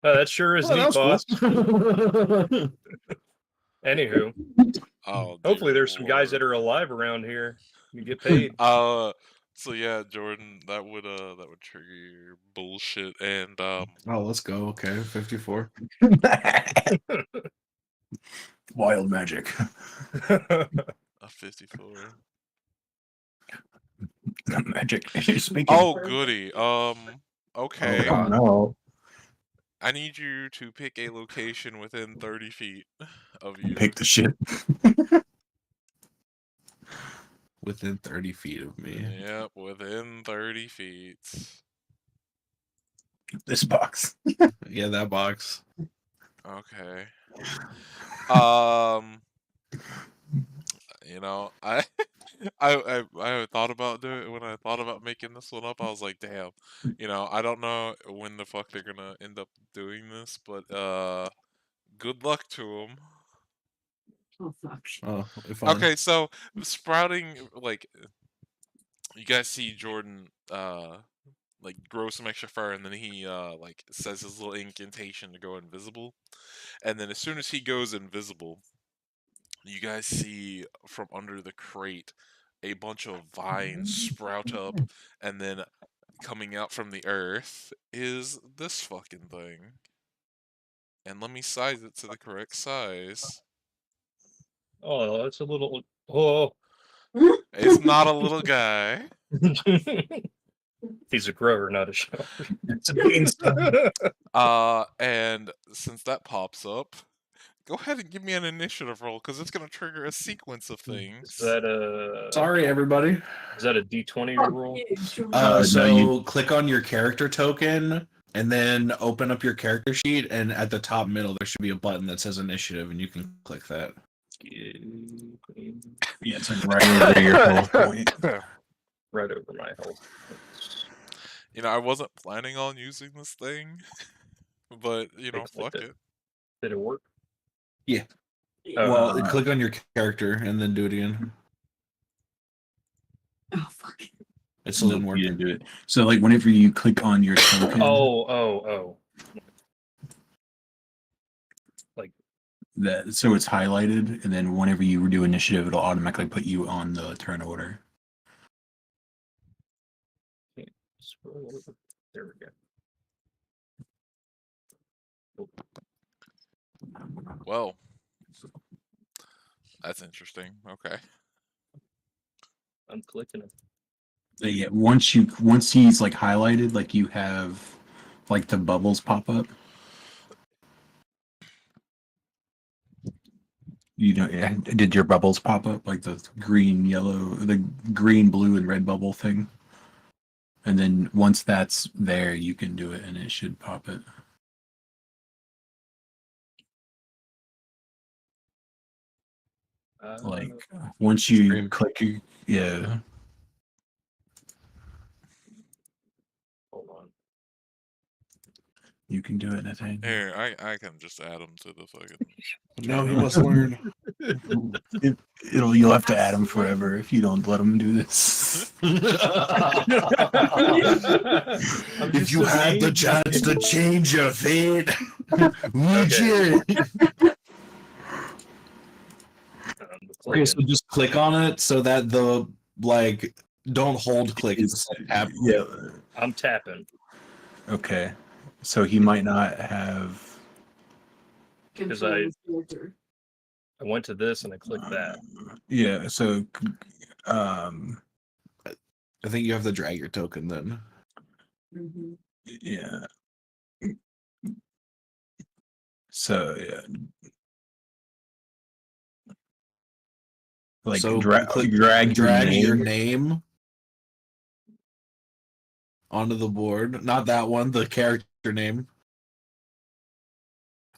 That sure is Oh, neat, that was boss. cool. Anywho, Oh. hopefully dear there's some guys that Lord. are alive around here. You get paid. So yeah, Jordan, that would trigger your bullshit, and Oh, let's go. Okay, 54. Wild magic. a 54. Magic. Speaking. Oh goody. Okay. Oh no. I need you to pick a location within 30 feet of you. Pick the shit. Within 30 feet of me. Yep, within 30 feet. This box. Yeah, that box. Okay. Um, you know, I thought about doing it when I thought about making this one up. I was like, damn, you know, I don't know when the fuck they're gonna end up doing this, but good luck to them. Oh fuck. Oh, fine. Okay, so sprouting, like, you guys see Jordan like grow some extra fur, and then he like says his little incantation to go invisible, and then as soon as he goes invisible, you guys see from under the crate a bunch of vines sprout up, and then coming out from the earth is this fucking thing. And let me size it to the correct size. Oh, that's a little. Oh. It's not a little guy. He's a grower, not a shower. It's a beanstalk. And since that pops up, go ahead and give me an initiative roll, because it's gonna trigger a sequence of Is things. that a? Sorry, everybody. Is that a D20 to roll? No, So you- click on your character token and then open up your character sheet, and at the top middle there should be a button that says initiative, and you can click that. Yeah, it's like right over your health point. Right over my health. You know, I wasn't planning on using this thing, but you know, Thanks, like fuck that. it. Did it work? Yeah. Oh, Well, Uh, click on your character and then do it again. Oh fuck. It still didn't You work. didn't do it. So like whenever you click on your token, oh. that so it's highlighted, and then whenever you do initiative, it'll automatically put you on the turn order. Scroll over. There we go. Well, that's interesting. Okay. I'm clicking it. Yeah, once he's like highlighted, like you have like the bubbles pop up. You know, did your bubbles pop up like the green, yellow, the green, blue, and red bubble thing? And then once that's there, you can do it, and it should pop it. Like once you Stream. click, yeah. Hold on. You can do it, Nathaniel. Here, I can just add them to the fucking. No, he must learn. You'll have to add him forever if you don't let him do this. If you had the chance to change your fate, would Okay. you? Okay, so just click on it so that the like don't hold click. It's tap. Yeah. I'm tapping. Okay. So he might not have. Because Control filter. I went to this and I clicked that. Yeah. So, I think you have to drag your token then. Mhm. yeah. So yeah. Like So drag drag your name. name onto the board. Not that one, the character name.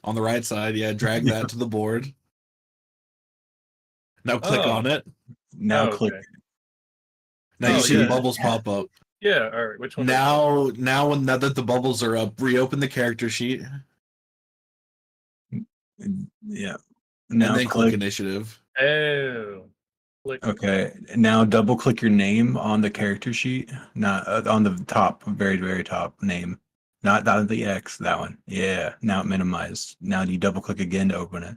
On the right side, yeah, drag that to the board. Now click Oh. on it. Now Oh, click. okay. Now you Oh, see the yeah. bubbles pop up. Yeah, all right. Which one? Now that the bubbles are up, reopen the character sheet Yeah. and Now then click initiative. Oh. Click. Okay. Now double click your name on the character sheet. Not on the top, very, very top name. Not the X, that one. Yeah. Now minimized. Now you double click again to open it.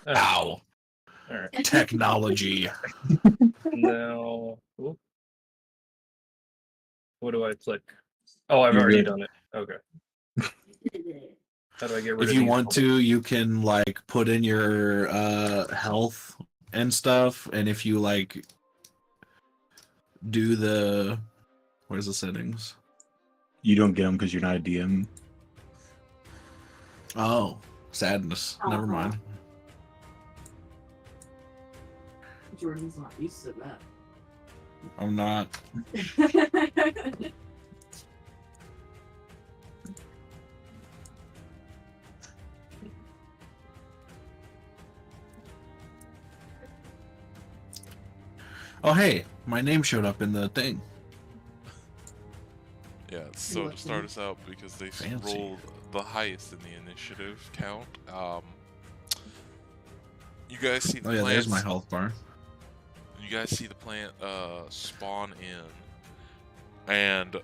Wow. All right. Technology. Now, oop. What do I click? Oh, I've You already really- done it. Okay. How do I get rid If of you these want bubbles? to, you can like put in your health and stuff, and if you like do the where's the settings? You don't get them because you're not a DM. Oh, sadness. Never mind. Jordan's not used to I'm not. that. Oh, hey, my name showed up in the thing. Yeah, so to Lucky. start us out, because they Fancy. rolled the highest in the initiative count, you guys see the Oh yeah, there's my plants. health bar. You guys see the plant spawn in, and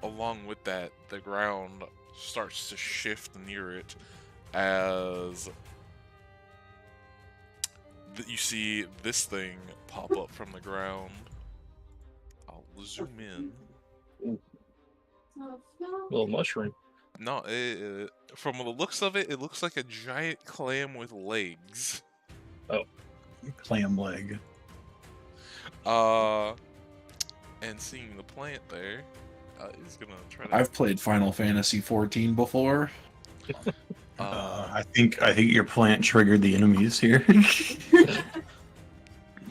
along with that, the ground starts to shift near it as you see this thing pop up from the ground. I'll zoom in. Little mushroom. No, from the looks of it, it looks like a giant clam with legs. Clam leg. And seeing the plant there, is gonna try to. I've played Final Fantasy 14 before. I think your plant triggered the enemies here.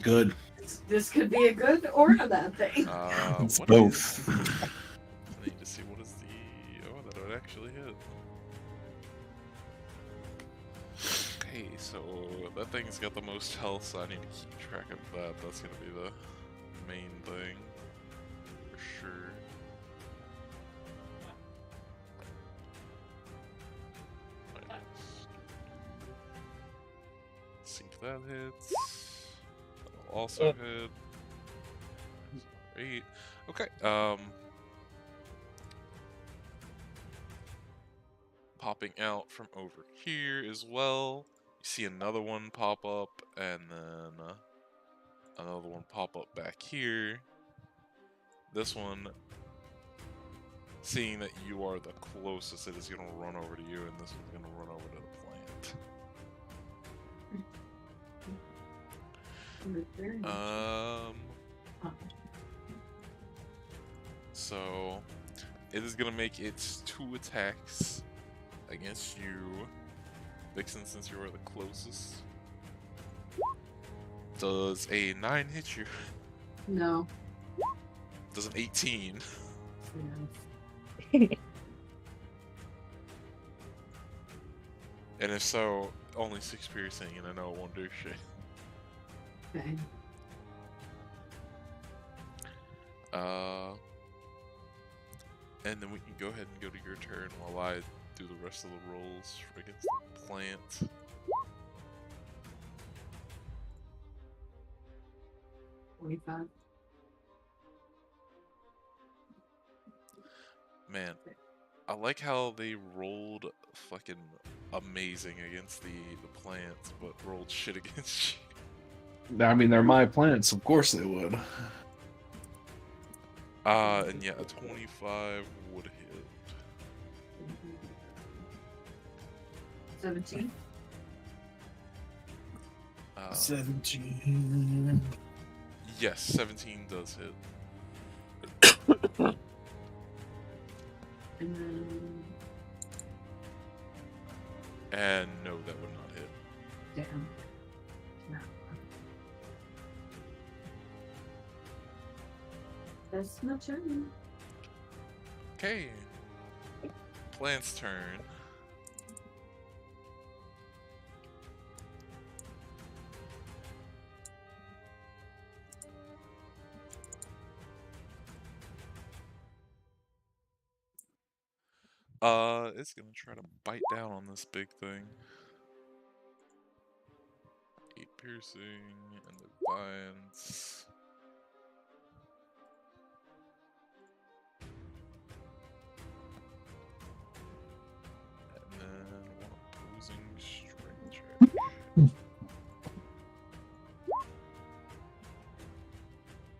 Good. This could be a good or a bad thing. It's what both. I need to see what is the. Oh, that would actually hit. Okay, so that thing's got the most health, so I need to keep track of that. That's gonna be the main thing. For sure. See if that hits. That'll also hit. 8. Okay, popping out from over here as well. You see another one pop up, and then another one pop up back here. This one, seeing that you are the closest, it is going to run over to you, and this one's going to run over to the plant. So it is gonna make its 2 attacks against you, Vixen, since you are the closest. Does a 9 hit you? No. Does an 18? And if so, only 6 piercing, and I know it won't do shit. Okay. And then we can go ahead and go to your turn while I do the rest of the rolls against the plant. $45. Man, I like how they rolled fucking amazing against the plants, but rolled shit against you. I mean, they're my plants. Of course they would. And yeah, a 25 would hit. 17. 17. Yes, 17 does hit. And then. And no, that would not hit. Damn. No. That's my turn. Okay. Plant's turn. It's gonna try to bite down on this big thing. 8 piercing and defiance. And then one opposing strength check.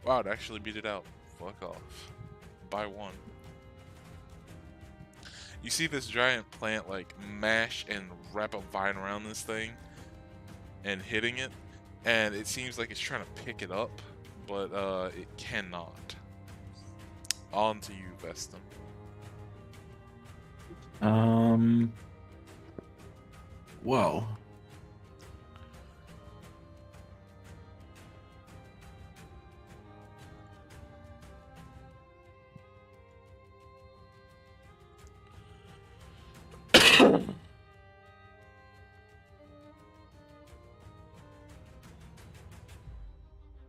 Wow, it actually beat it out. Fuck off. By 1. You see this giant plant like mash and wrap a vine around this thing and hitting it, and it seems like it's trying to pick it up, but it cannot. On to you, Veston. Well.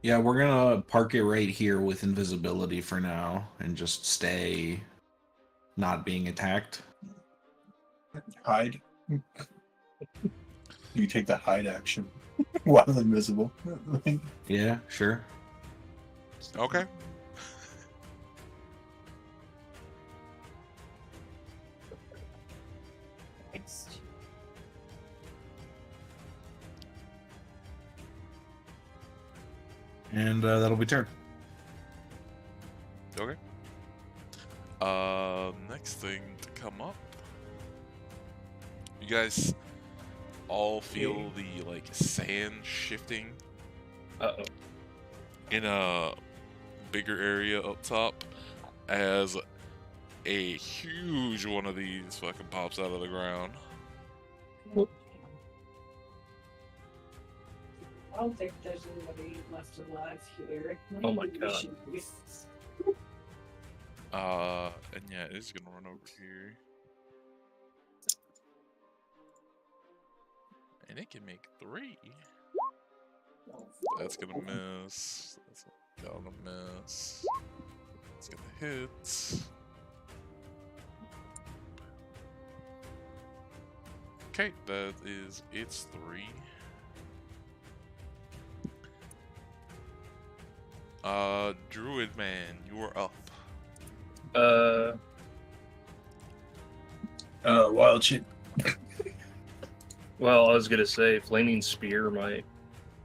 Yeah, we're gonna park it right here with invisibility for now and just stay not being attacked. Hide. You take the hide action while invisible. Yeah, sure. Okay. Next. And that'll be turn. Okay. Next thing to come up. You guys all feel the like sand shifting Uh-oh. in a bigger area up top as a huge one of these fucking pops out of the ground. I don't think there's anybody left alive here. Oh my Maybe we God. should be- And yeah, it's gonna run over here. And it can make 3. That's gonna miss. That's gonna miss. It's gonna hit. Okay, that is its 3. Druid Man, you are up. Wild shit. Well, I was gonna say flaming spear might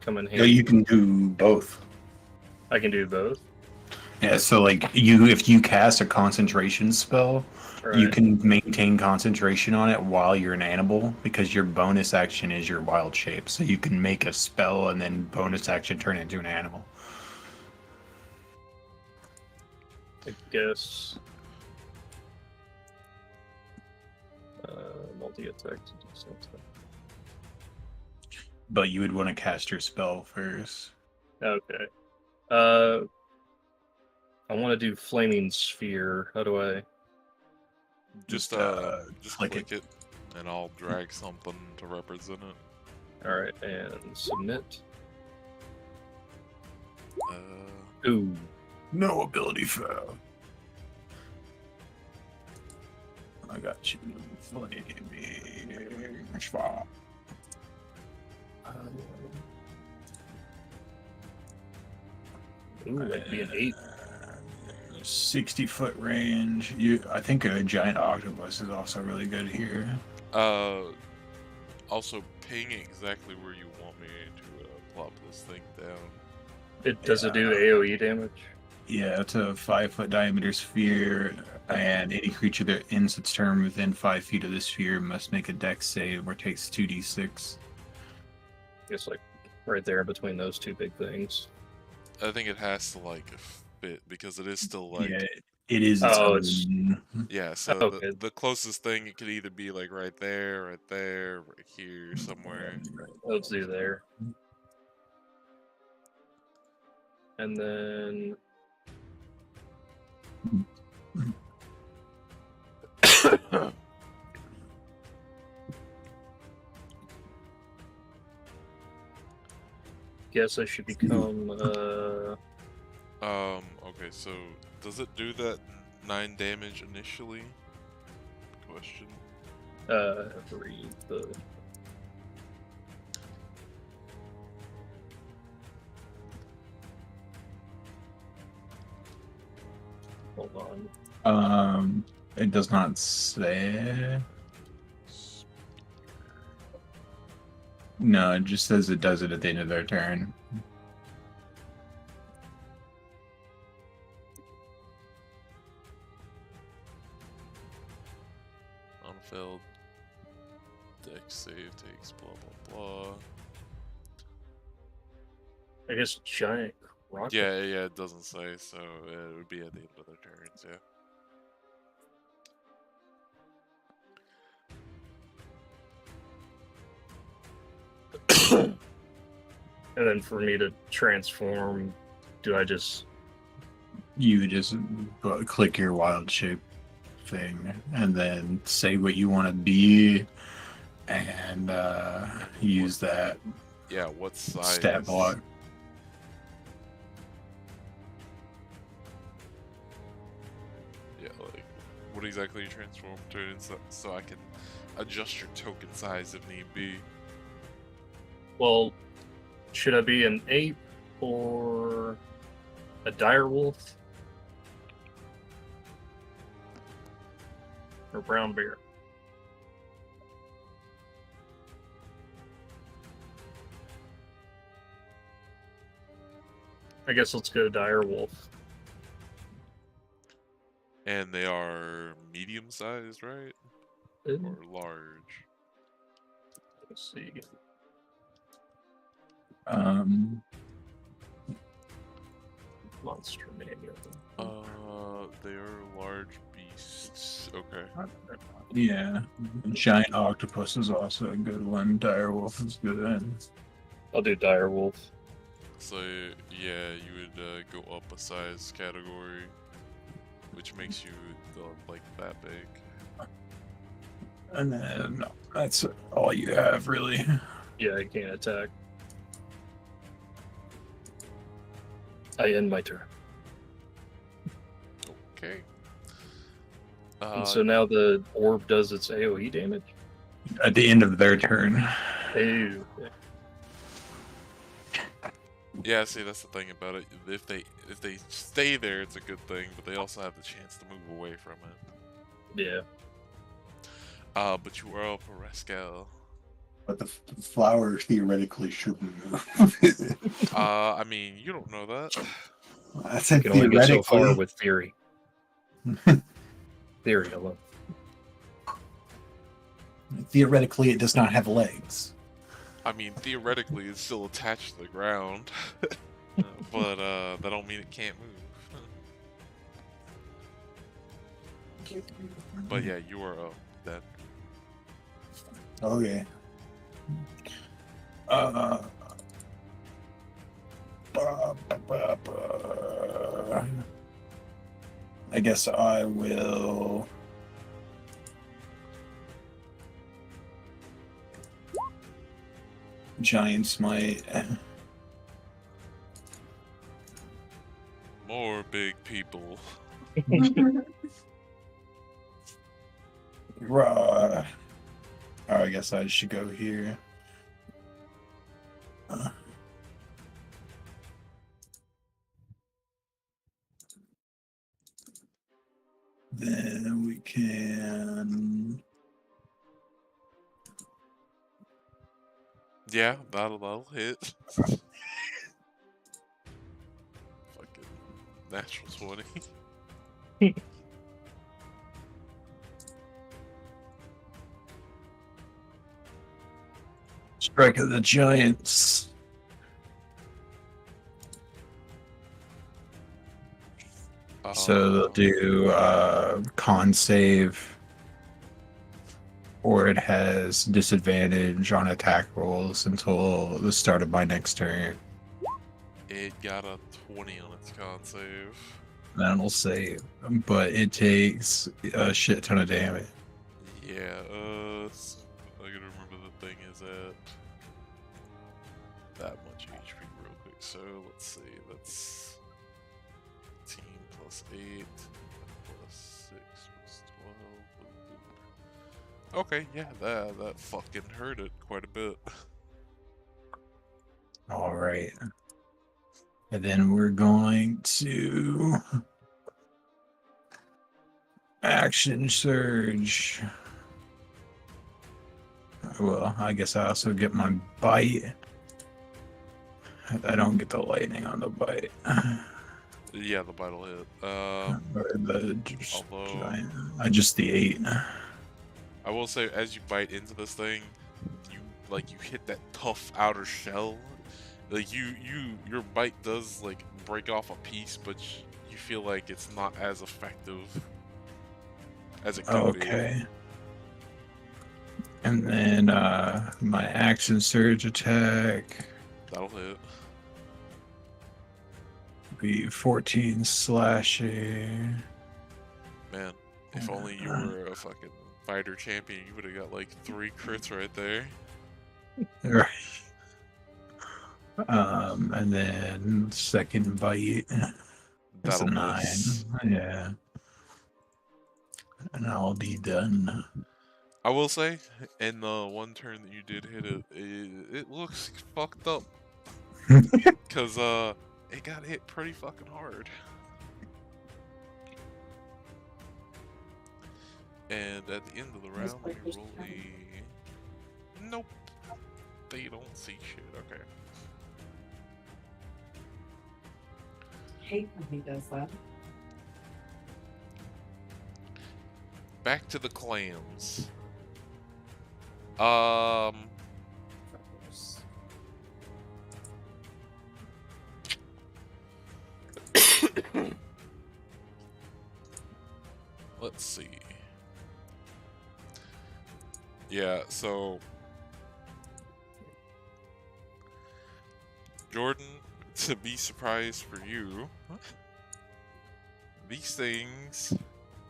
come in Yeah, handy. you can do both. I can do both. Yeah, so like if you cast a concentration spell, you Right. can maintain concentration on it while you're an animal because your bonus action is your wild shape. So you can make a spell and then bonus action turn it into an animal. I guess. Multi-attack to do something. But you would want to cast your spell first. Okay. I want to do flaming sphere. How do I? Just Just click click it, and I'll drag something to represent it. All right, and submit. Ooh, No ability fail. I got you. Flaming spell. Ooh, that'd be an 8. 60-foot range. I think a giant octopus is also really good here. also ping exactly where you want me to plop this thing down. Does it do AOE damage? Yeah, it's a 5-foot diameter sphere, and any creature that ends its turn within 5 feet of the sphere must make a dex save or takes 2d6. It's like right there between those two big things. I think it has to like fit because it is still like Yeah, it is its Oh, own. yeah. So Okay. the closest thing it could either be like right there, right here, somewhere. Let's do there. And then guess I should become Okay, so does it do that 9 damage initially? Question. have to read the hold on. It does not say. No, it just says it does it at the end of their turn. Unfailed dex save takes blah blah blah. I guess giant rocket. Yeah, it doesn't say, so it would be at the end of their turns, yeah. And then for me to transform, do I just You just click your wild shape thing and then say what you want to be and use that Yeah, what size? stat block. what exactly you transform to so I can adjust your token size if need be. Well, should I be an ape or a dire wolf or brown bear? I guess let's go dire wolf. And they are medium sized, right? Or large? Let's see. Monster manual. They are large beasts. Okay. Yeah, giant octopus is also a good one. Direwolf is good. I'll do dire wolf. So yeah, you would go up a size category, which makes you like that big. And then that's all you have, really. Yeah, I can't attack. I end my turn. Okay. And so now the orb does its AoE damage. At the end of their turn. Ew. Yeah, see, that's the thing about it. If they stay there, it's a good thing, but they also have the chance to move away from it. Yeah. But you are up, Rascal. But the flower theoretically should move. I mean, you don't know that. I said You can only get so far theoretically. with theory. Theory alone. Theoretically, it does not have legs. I mean, theoretically, it's still attached to the ground, but that don't mean it can't move. But yeah, you are up then. Okay. Ba, ba, ba, ba. I guess I will. Giant Smite. More big people. Rah. Oh, I guess I should go here. Then we can. Yeah, that'll hit. Fucking natural 20. Strike of the Giants. So they'll do con save, or it has disadvantage on attack rolls until the start of my next turn. It got a 20 on its con save. That'll save, but it takes a shit ton of damage. Yeah, I gotta remember the thing is at that much HP real quick. So let's see, that's 18 plus 8 plus 6 plus 12. Okay, yeah, that fucking hurt it quite a bit. All right. And then we're going to action surge. Well, I guess I also get my bite. I don't get the lightning on the bite. Yeah, the bite will hit. Or the Although just the 8. I will say, as you bite into this thing, you hit that tough outer shell. Like your bite does like break off a piece, but you feel like it's not as effective as it could be. Okay. And then my action surge attack That'll hit. be 14 slashing. Man, if only you were a fucking fighter champion, you would have got like 3 crits right there. Right. And then second bite. That's a That'll 9. miss. Yeah. And I'll be done. I will say, in the one turn that you did hit it, it looks fucked up. Cause it got hit pretty fucking hard. And at the end of the round, we roll a... Nope. They don't see shit. Okay. Hate when he does that. Back to the clams. Let's see. Yeah, so Jordan, to be surprised for you, these things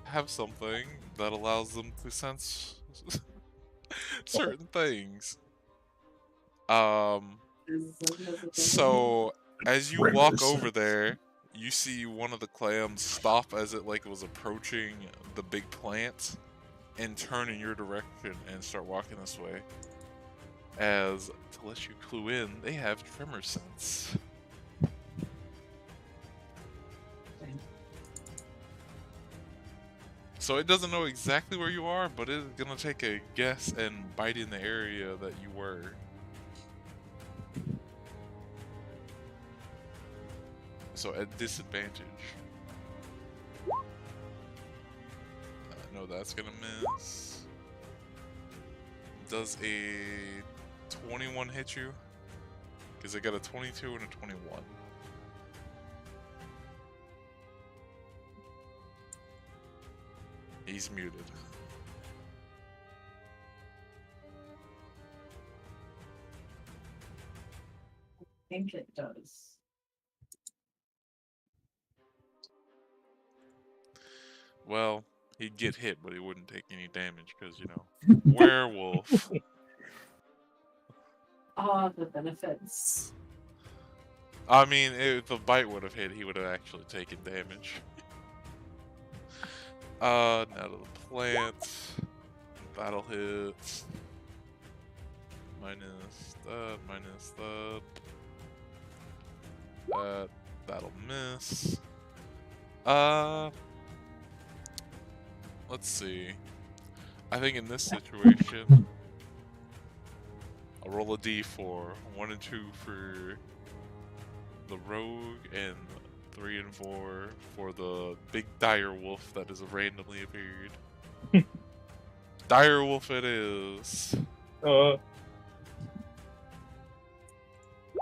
have something that allows them to sense certain things. So as you walk Tremor over sense. there, you see one of the clams stop as it like was approaching the big plant and turn in your direction and start walking this way. As to let you clue in, they have tremor sense. So it doesn't know exactly where you are, but it's gonna take a guess and bite in the area that you were. So at disadvantage. No, that's gonna miss. Does a 21 hit you? Because I got a 22 and a 21. He's muted. I think it does. Well, he'd get hit, but he wouldn't take any damage because, you know, werewolf. Ah, the benefits. I mean, if the bite would have hit, he would have actually taken damage. Now to the plant. That'll hit. Minus that. That'll miss. Let's see. I think in this situation, I'll roll a d4. 1 and 2 for the rogue, and 3 and 4 for the big dire wolf that has randomly appeared. Dire wolf it is.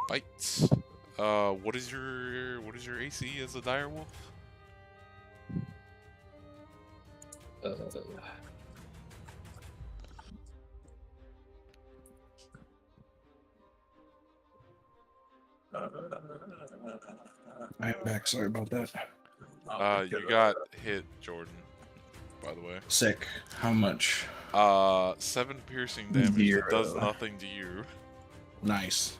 Bite. What is your AC as a dire wolf? I am back. Sorry about that. You got hit, Jordan. By the way. Sick. How much? 7 piercing damage. That does 0. nothing to you. Nice.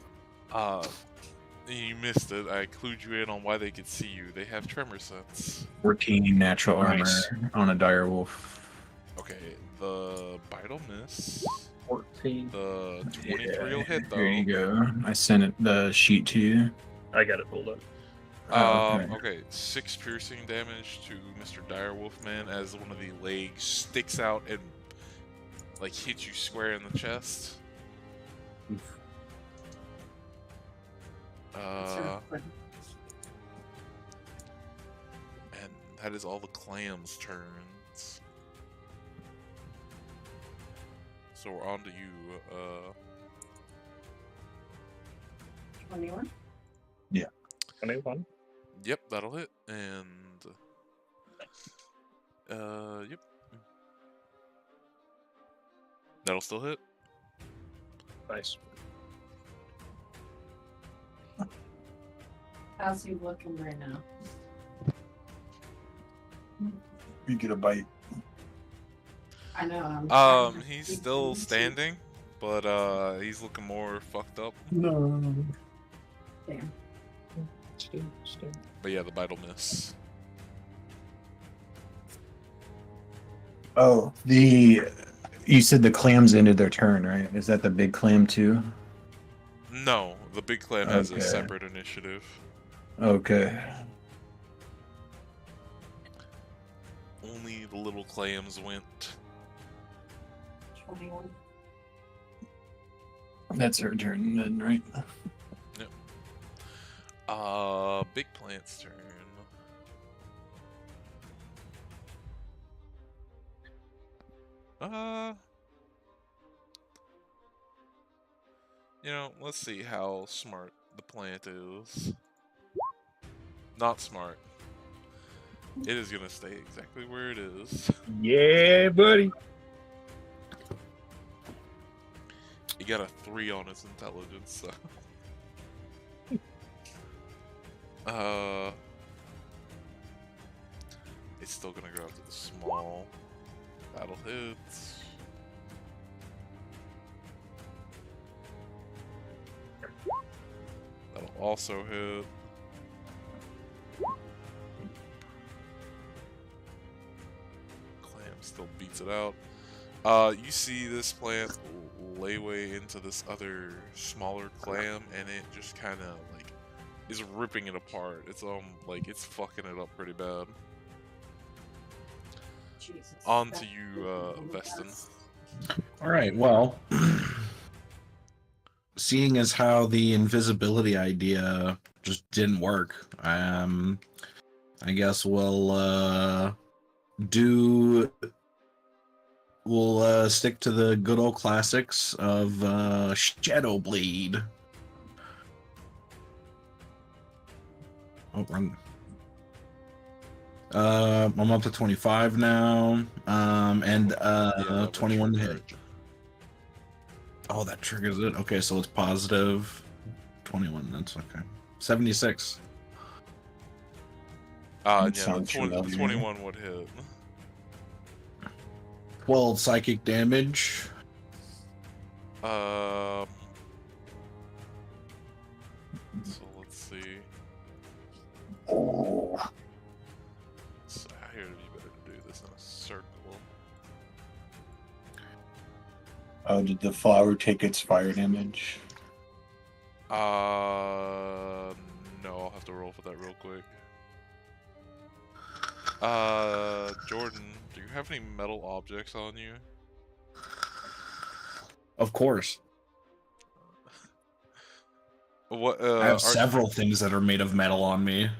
You missed it. I clued you in on why they could see you. They have tremor sense. 14 natural Nice. armor on a dire wolf. Okay, the bite will miss. 14. The 23 will hit though. There you go. I sent the sheet to you. I got it pulled up. Okay, 6 piercing damage to Mr. Direwolf Man as one of the legs sticks out and like hits you square in the chest. And that is all the clams' turns. So we're on to you, 21? 21. Yep, that'll hit, and yep, that'll still hit. Nice. How's he looking right now? You get a bite. I know. I'm trying to He's keep still him to- standing, but he's looking more fucked up. No. Damn. But yeah, the bite will miss. Oh, you said the clams ended their turn, right? Is that the big clam too? No, the big clam has a Okay. separate initiative. Okay. Only the little clams went. 21. That's her turn then, right? Big plant's turn. Let's see how smart the plant is. Not smart. It is gonna stay exactly where it is. Yeah, buddy. It got a 3 on its intelligence, so. It's still gonna go after the small. Battle hits. That'll also hit. Clam still beats it out. You see this plant lay way into this other smaller clam, and it just kind of like is ripping it apart. It's like it's fucking it up pretty bad. Jesus. On that to you, really Veston. does. All right. Well, seeing as how the invisibility idea just didn't work, I guess we'll stick to the good old classics of Shadow Bleed. Oh, wrong. I'm up to 25 now. And Yeah, 21 to hit. trigger. Oh, that triggers it. Okay, so it's positive 21. That's okay. 76. Yeah, the Sounds familiar. 21 would hit. 12 psychic damage. So let's see. Oh. So here, you better do this in a circle. Oh, did the flower take its fire damage? No, I'll have to roll for that real quick. Jordan, do you have any metal objects on you? Of course. What? I have several things that are made of metal on me.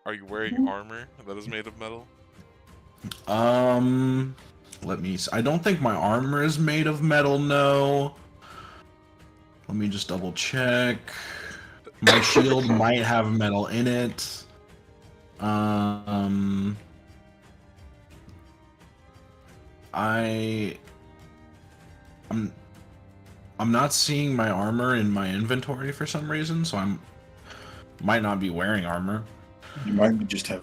Are you wearing armor that is made of metal? Let me I don't think my armor is made of metal, no. Let me just double check. My shield might have metal in it. I'm not seeing my armor in my inventory for some reason, so might not be wearing armor. You might just have.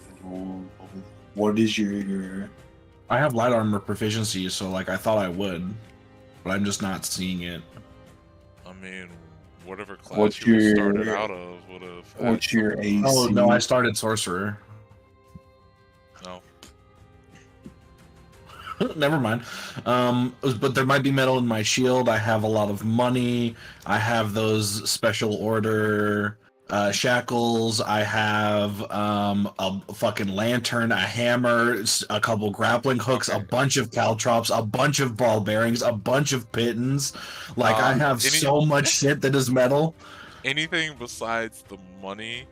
What is your? I have light armor proficiency, so like I thought I would, but I'm just not seeing it. I mean, whatever class What's you your- started out of would have. What's your AC? Oh no, I started sorcerer. No. Never mind. But there might be metal in my shield. I have a lot of money. I have those special order shackles. I have a fucking lantern, a hammer, a couple grappling hooks, a bunch of caltrops, a bunch of ball bearings, a bunch of pittons. Like I have so much shit that is metal. Anything besides the money,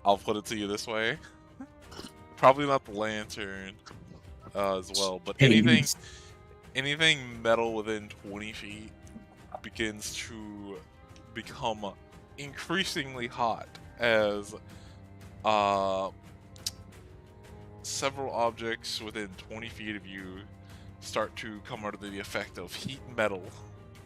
I'll put it to you this way. Probably not the lantern as well, but anything metal within 20 feet begins to become increasingly hot as several objects within 20 feet of you start to come under the effect of heat metal.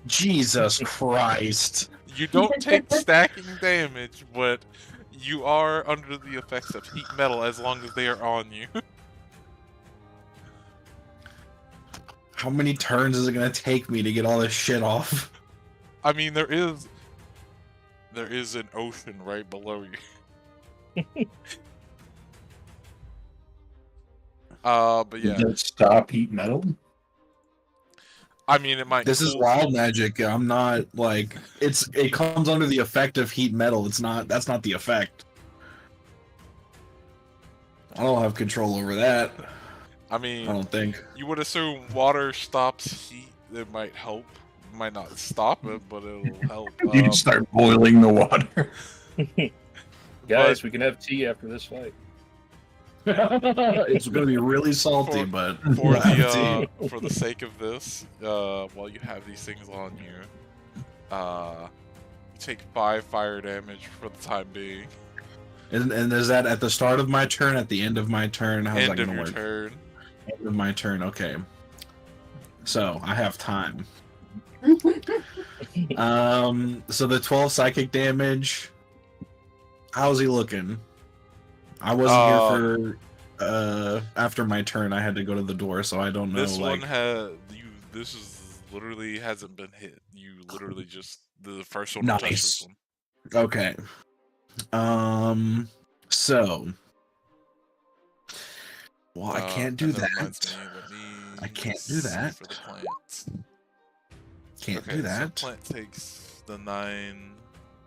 Jesus Christ. You don't take stacking damage, but you are under the effects of heat metal as long as they are on you. How many turns is it gonna take me to get all this shit off? I mean, there is an ocean right below you. But yeah, Does it stop heat metal? I mean, it might. This is cool- wild magic. I'm not like it comes under the effect of heat metal. That's not the effect. I don't have control over that. I I mean, don't think. you would assume water stops heat. It might help. Might not stop it, but it'll help. You can start boiling the water. Guys, we can have tea after this fight. It's gonna be really salty, For- but for we'll have tea. for the sake of this, while you have these things on you, you take 5 fire damage for the time being. And is that at the start of my turn? At the end of my turn? How's End that of gonna your work? turn. End of my turn. Okay. So I have time. So the 12 psychic damage. How's he looking? I wasn't here for after my turn. I had to go to the door, so I don't know. This like, one had you. This is literally hasn't been hit. You literally just the first one to touch this Nice. one. okay. So. Well, I can't do and that. reminds me, let me I can't do see that. for the plants. Can't Okay, do that. So plant takes the 9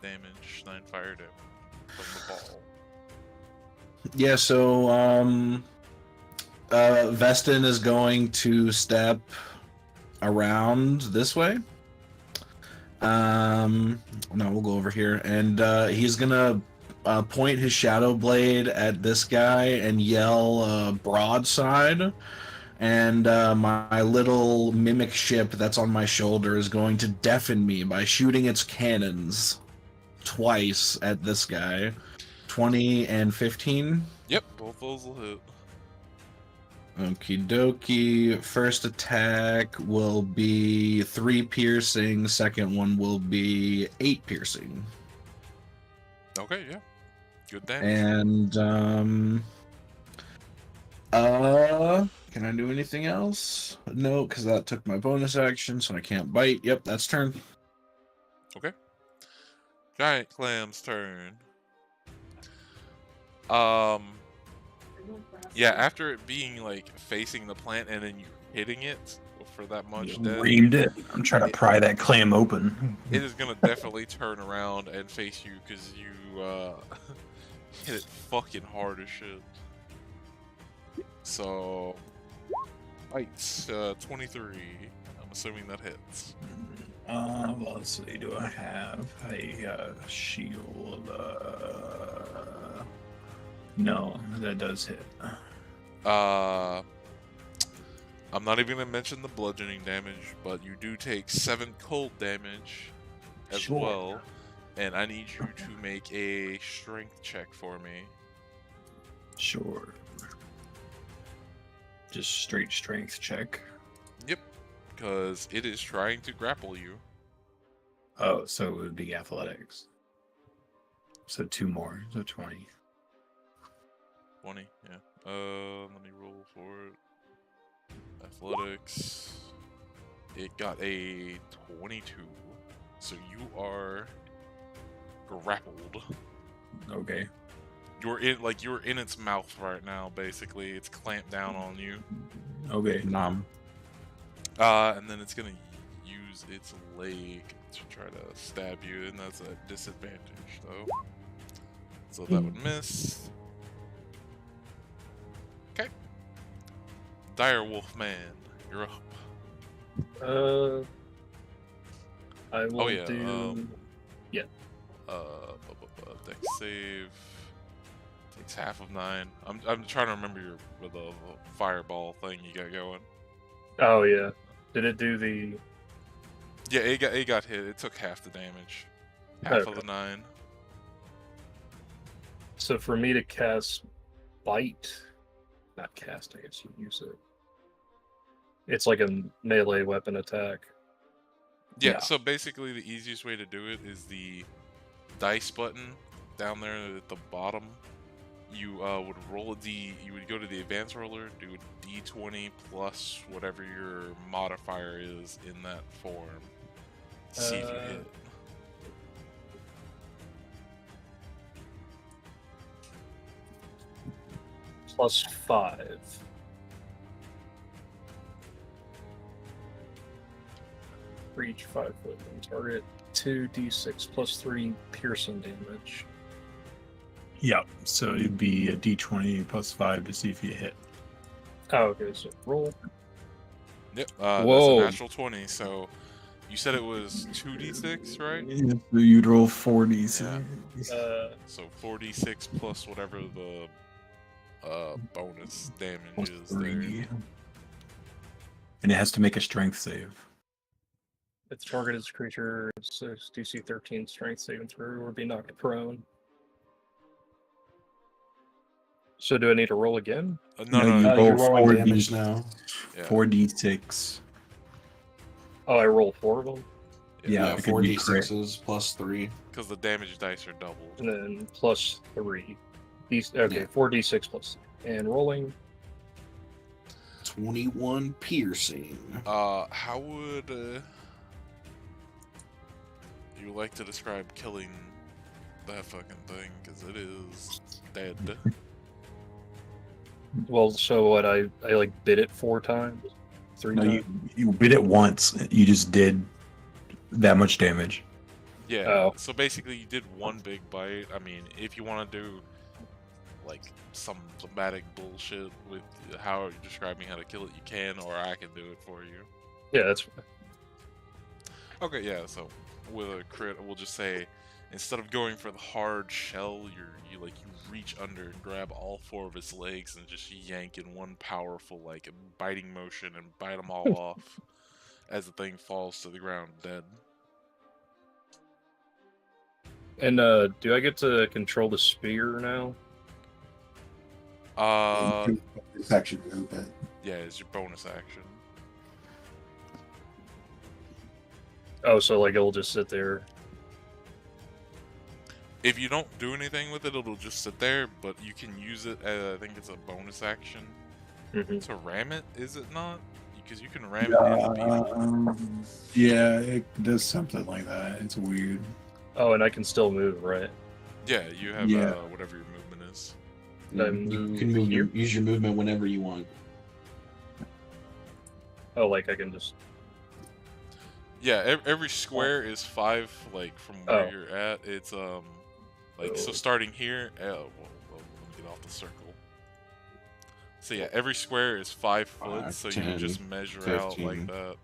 damage, 9 fire damage from the ball. Yeah, so Vestin is going to step around this way. No, we'll go over here, and he's gonna point his shadow blade at this guy and yell broadside. And my little mimic ship that's on my shoulder is going to deafen me by shooting its cannons twice at this guy. 20 and 15. Yep, both those will hit. Okie dokie. First attack will be 3 piercing. Second one will be 8 piercing. Okay, yeah, good damage. And can I do anything else? No, because that took my bonus action, so I can't bite. Yep, that's turn. Okay. Giant Clam's turn. Yeah, after it being like facing the plant and then you hitting it for that much death, Reamed it. I'm trying to pry that clam open. it is gonna definitely turn around and face you because you hit it fucking hard as shit. So, bites 23. I'm assuming that hits. Well, let's see. Do I have a shield? No, that does hit. I'm not even gonna mention the bludgeoning damage, but you do take 7 cold damage as Sure. well, and I need you to make a strength check for me. Sure. Just straight strength check. Yep, because it is trying to grapple you. Oh, so it would be athletics. So 2 more, so 20. 20, yeah. Let me roll for it. Athletics. It got a 22. So you are grappled. Okay. You're in its mouth right now, basically. It's clamped down on you. Okay. Nom. And then it's gonna use its leg to try to stab you, and that's a disadvantage though. So that would miss. Okay. Dire Wolf Man, you're up. I will Oh yeah. do. Dex save takes half of 9. I'm trying to remember the fireball thing you got going. Oh yeah. Did it do the? Yeah, it got hit. It took half the damage. Half of Okay. the 9. So for me to cast bite, not cast, I guess you use it. It's like a melee weapon attack. Yeah, Yeah. so basically the easiest way to do it is the dice button down there at the bottom. You would roll a D, you would go to the advanced roller, do a D20 plus whatever your modifier is in that form. See if you hit. +5. each 5 foot and target 2d6 plus 3 piercing damage. Yep. So it'd be a D20 plus 5 to see if you hit. Oh, okay, so roll. Yep. That's Whoa. a natural 20. So you said it was 2d6, right? Yeah, so you'd roll 40. So 4d6 plus whatever the bonus damage Plus is there. 3. And it has to make a strength save. If the target is a creature, it's DC 13 strength saving throw or be knocked prone. So do I need to roll again? No, No, no, you no. roll you're rolling 4D damage now. Yeah. 4d6. Oh, I roll 4 of them, Yeah, Yeah, it could be crit. 4d6s plus 3. Because the damage dice are doubled. and then plus 3. Okay, Yeah. 4d6 plus. And rolling. 21 piercing. How would you like to describe killing that fucking thing? Because it is dead. Well, so what? I like bit it 4 times, 3 No, times. you bit it once. You just did that much damage. Yeah. Oh. So basically, you did one big bite. I mean, if you want to do like some dramatic bullshit with how you're describing how to kill it, you can, or I can do it for you. Yeah, that's Okay, yeah. So with a crit, we'll just say instead of going for the hard shell, you reach under and grab all 4 of its legs and just yank in one powerful like biting motion and bite them all off as the thing falls to the ground dead. And do I get to control the spear now? It's actually movement. Yeah, it's your bonus action. Oh, so like it'll just sit there. If you don't do anything with it, it'll just sit there, but you can use it as, I think it's a bonus action Mhm. to ram it, is it not? Because you can ram it into people. Yeah, it does something like that. It's weird. Oh, and I can still move, right? Yeah, you have Yeah. whatever your movement is. You can use your movement whenever you want. Oh, like I can just. Yeah, every square is 5, like from where Oh. you're at. It's like so starting here. Well, let me get off the circle. So yeah, every square is 5 foot. 5, So you 10, just measure out like 15. that.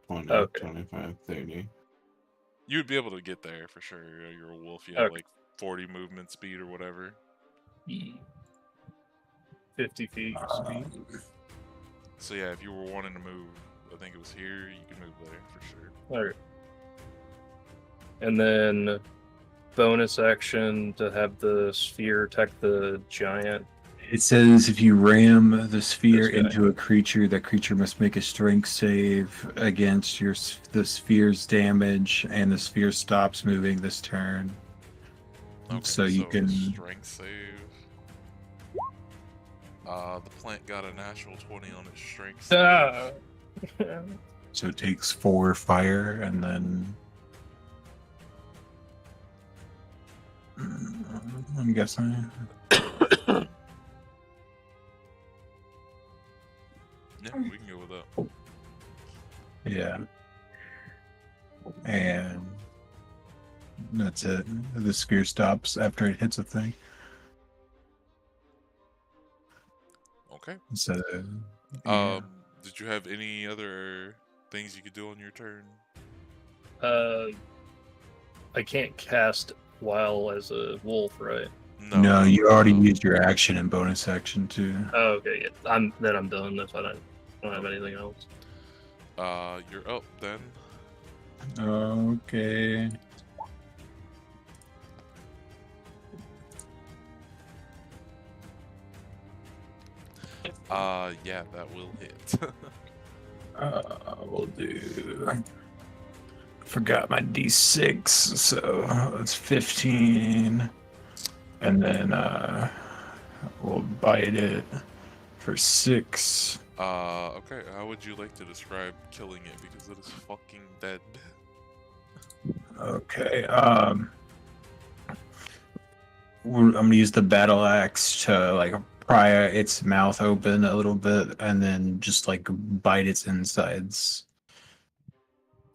20, Okay. 25, 30. You'd be able to get there for sure. You're a wolf. You have Okay. like 40 movement speed or whatever. 50 feet speed. So yeah, if you were wanting to move, I think it was here. You can move there for sure. Alright. And then bonus action to have the sphere attack the giant. It says if you ram the sphere This guy. into a creature, that creature must make a strength save against the sphere's damage, and the sphere stops moving this turn. Okay, So you can. strength save. The plant got a natural 20 on its strength save. Ah! So it takes 4 fire, and then. I'm guessing. Yeah, we can go with that. Yeah. And that's it. The sphere stops after it hits a thing. Okay. So, Did you have any other things you could do on your turn? I can't cast while as a wolf, right? no, you already used your action and bonus action too. Oh, okay, yeah. I'm done if I don't have anything else. You're up then. Okay. Yeah, that will hit. We'll do. Forgot my d6, so it's 15. And then we'll bite it for 6. Okay, how would you like to describe killing it? Because it is fucking dead. Okay. I'm gonna use the battle axe to like pry its mouth open a little bit, and then just like bite its insides.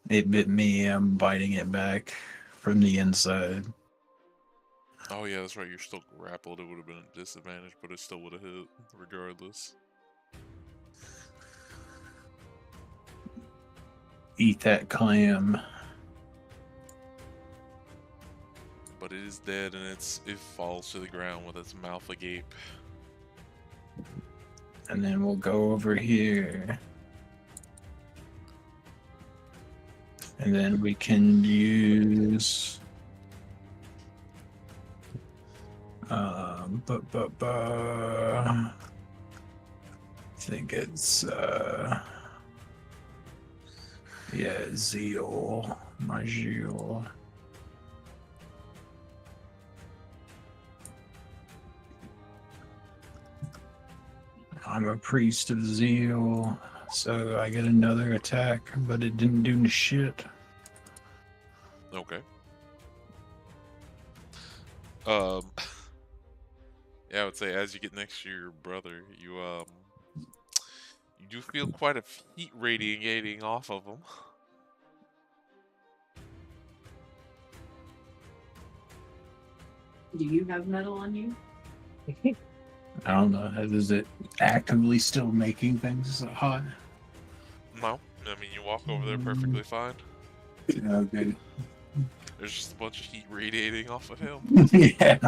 It bit me. I'm biting it back from the inside. Oh yeah, that's right. You're still grappled. It would have been a disadvantage, but it still would have hit regardless. Eat that clam. But it is dead, and it falls to the ground with its mouth agape. And then we'll go over here. And then we can use I think it's Zeal. Magil. I'm a priest of Zeal, so I get another attack, but it didn't do shit. Okay. Yeah, I would say as you get next to your brother, you do feel quite a heat radiating off of him. Do you have metal on you? I don't know. Is it actively still making things hot? No, I mean you walk over there perfectly fine. Okay. There's just a bunch of heat radiating off of him. Yeah.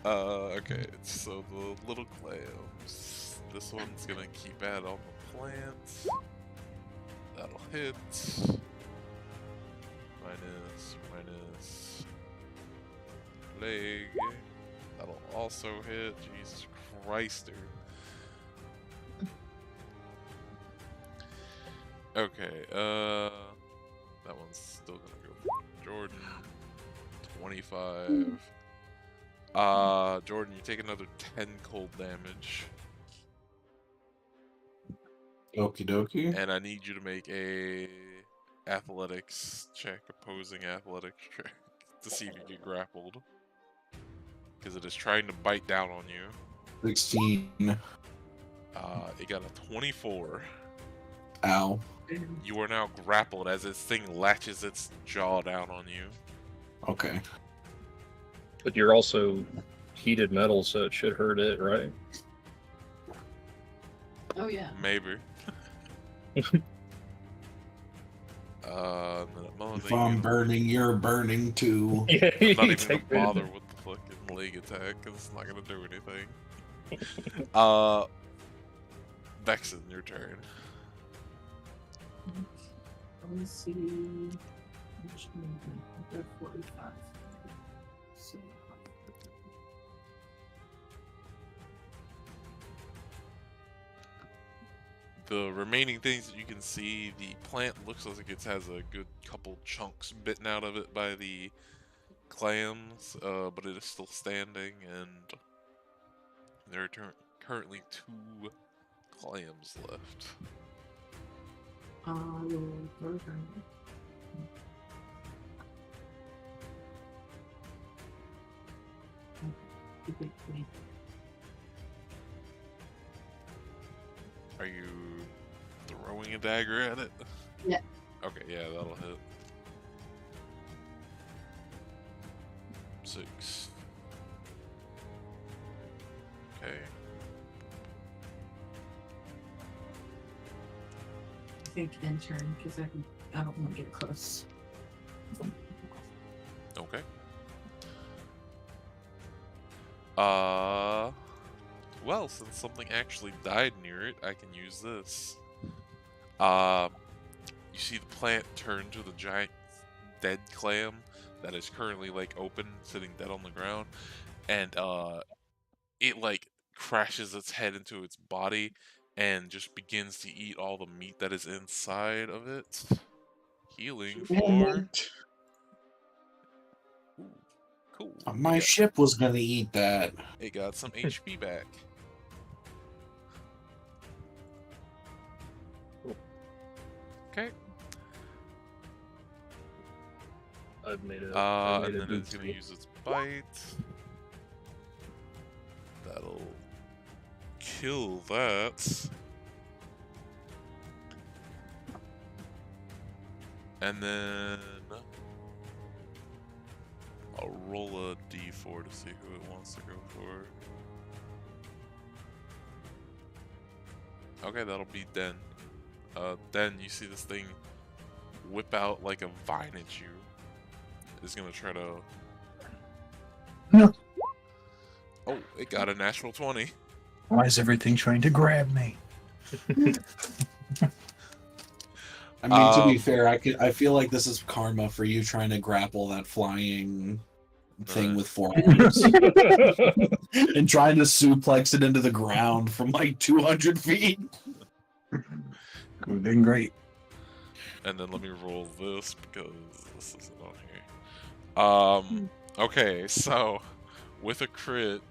Okay, so the little clams. This one's gonna keep at on the plant. That'll hit. Minus. Leg. That'll also hit. Jesus Christ, dude. Okay, that one's still gonna go for Jordan. 25. Jordan, you take another 10 cold damage. Okie dokie. And I need you to make a athletics check, opposing athletics check, to see if you get grappled. Because it is trying to bite down on you. 16. It got a 24. Ow. You are now grappled as this thing latches its jaw down on you. Okay. But you're also heated metal, so it should hurt it, right? Oh yeah. Maybe. If I'm burning, you're burning too. Yeah, I'm not you even take gonna bother it. with the fucking leg attack because it's not gonna do anything. Vexen, your turn. Let me see. Which movement? I've got 45. So, The remaining things that you can see, the plant looks like it has a good couple chunks bitten out of it by the clams, but it is still standing, and there are currently 2 clams left. I will throw them. Are you throwing a dagger at it? Yeah. Okay, yeah, that'll hit. 6. Okay. I think intern because I don't want to get close. Okay. Well, since something actually died near it, I can use this. You see the plant turn to the giant dead clam that is currently like open, sitting dead on the ground, and it like crashes its head into its body and just begins to eat all the meat that is inside of it. Healing for. Ooh, cool. My ship was gonna eat that. It got some HP back. Okay. I've made it. I've And made then it's gonna use its bite. That'll kill that. And then I'll roll a d4 to see who it wants to go for. Okay, that'll be Den. Den, you see this thing whip out like a vine at you. It's gonna try to... No. Oh, it got a natural 20. Why is everything trying to grab me? I mean, to be Um, fair, I feel like this is karma for you trying to grapple that flying thing with 4 arms and trying to suplex it into the ground from like 200 feet. Could have been great. And then let me roll this because this isn't on here. Okay, so with a crit,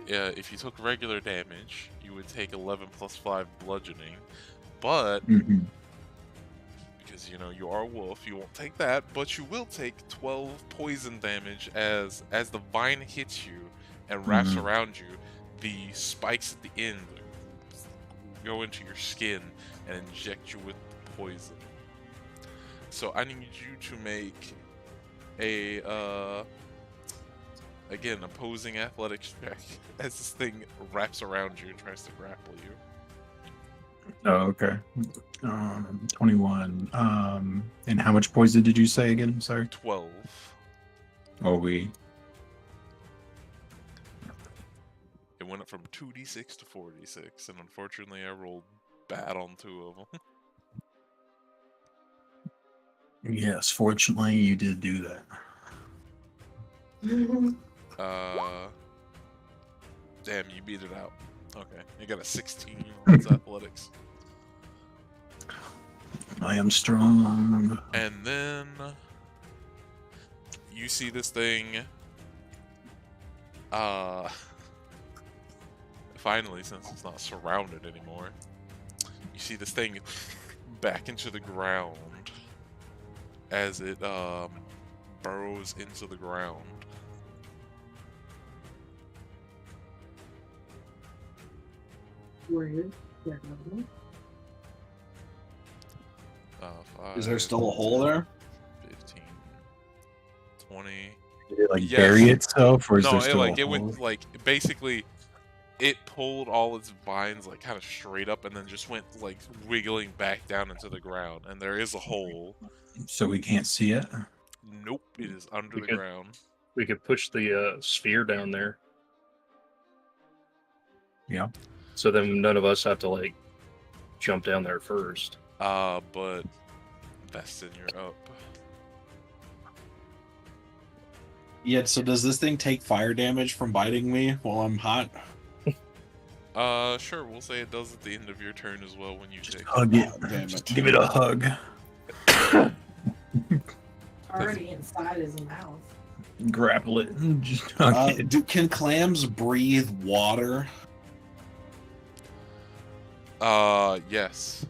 if you took regular damage, you would take 11 plus 5 bludgeoning. But Hmm. because you know you are a wolf, you won't take that, but you will take 12 poison damage as the vine hits you and wraps around you. The spikes at the end go into your skin and inject you with poison. So I need you to make a again opposing athletics check as this thing wraps around you and tries to grapple you. Oh, okay. 21. And how much poison did you say again? Sorry. 12. Oh, we. It went up from 2d6 to 4d6, and unfortunately I rolled bad on 2 of them. Yes, fortunately, you did do that. Damn, you beat it out. Okay, you got a 16 on its athletics. I am strong. And then you see this thing finally, since it's not surrounded anymore, you see this thing back into the ground as it burrows into the ground. Weird. Yeah. Is there 5, still a hole there? 15, 20. Did it like Yes. bury itself, or is No, there it still like a it hole? went like basically it pulled all its vines like kind of straight up and then just went like wiggling back down into the ground, and there is a hole. So we can't see it? Nope, it is under We the could- ground. We could push the sphere down there. Yeah. So then none of us have to like jump down there first. But Vestin, you're up. Yeah, so does this thing take fire damage from biting me while I'm hot? Sure, we'll say it does at the end of your turn as well when you take. Hug it. Oh, damn Just it. give it a hug. Already inside his mouth. Grapple it. Just hug it. Can clams breathe water? Yes.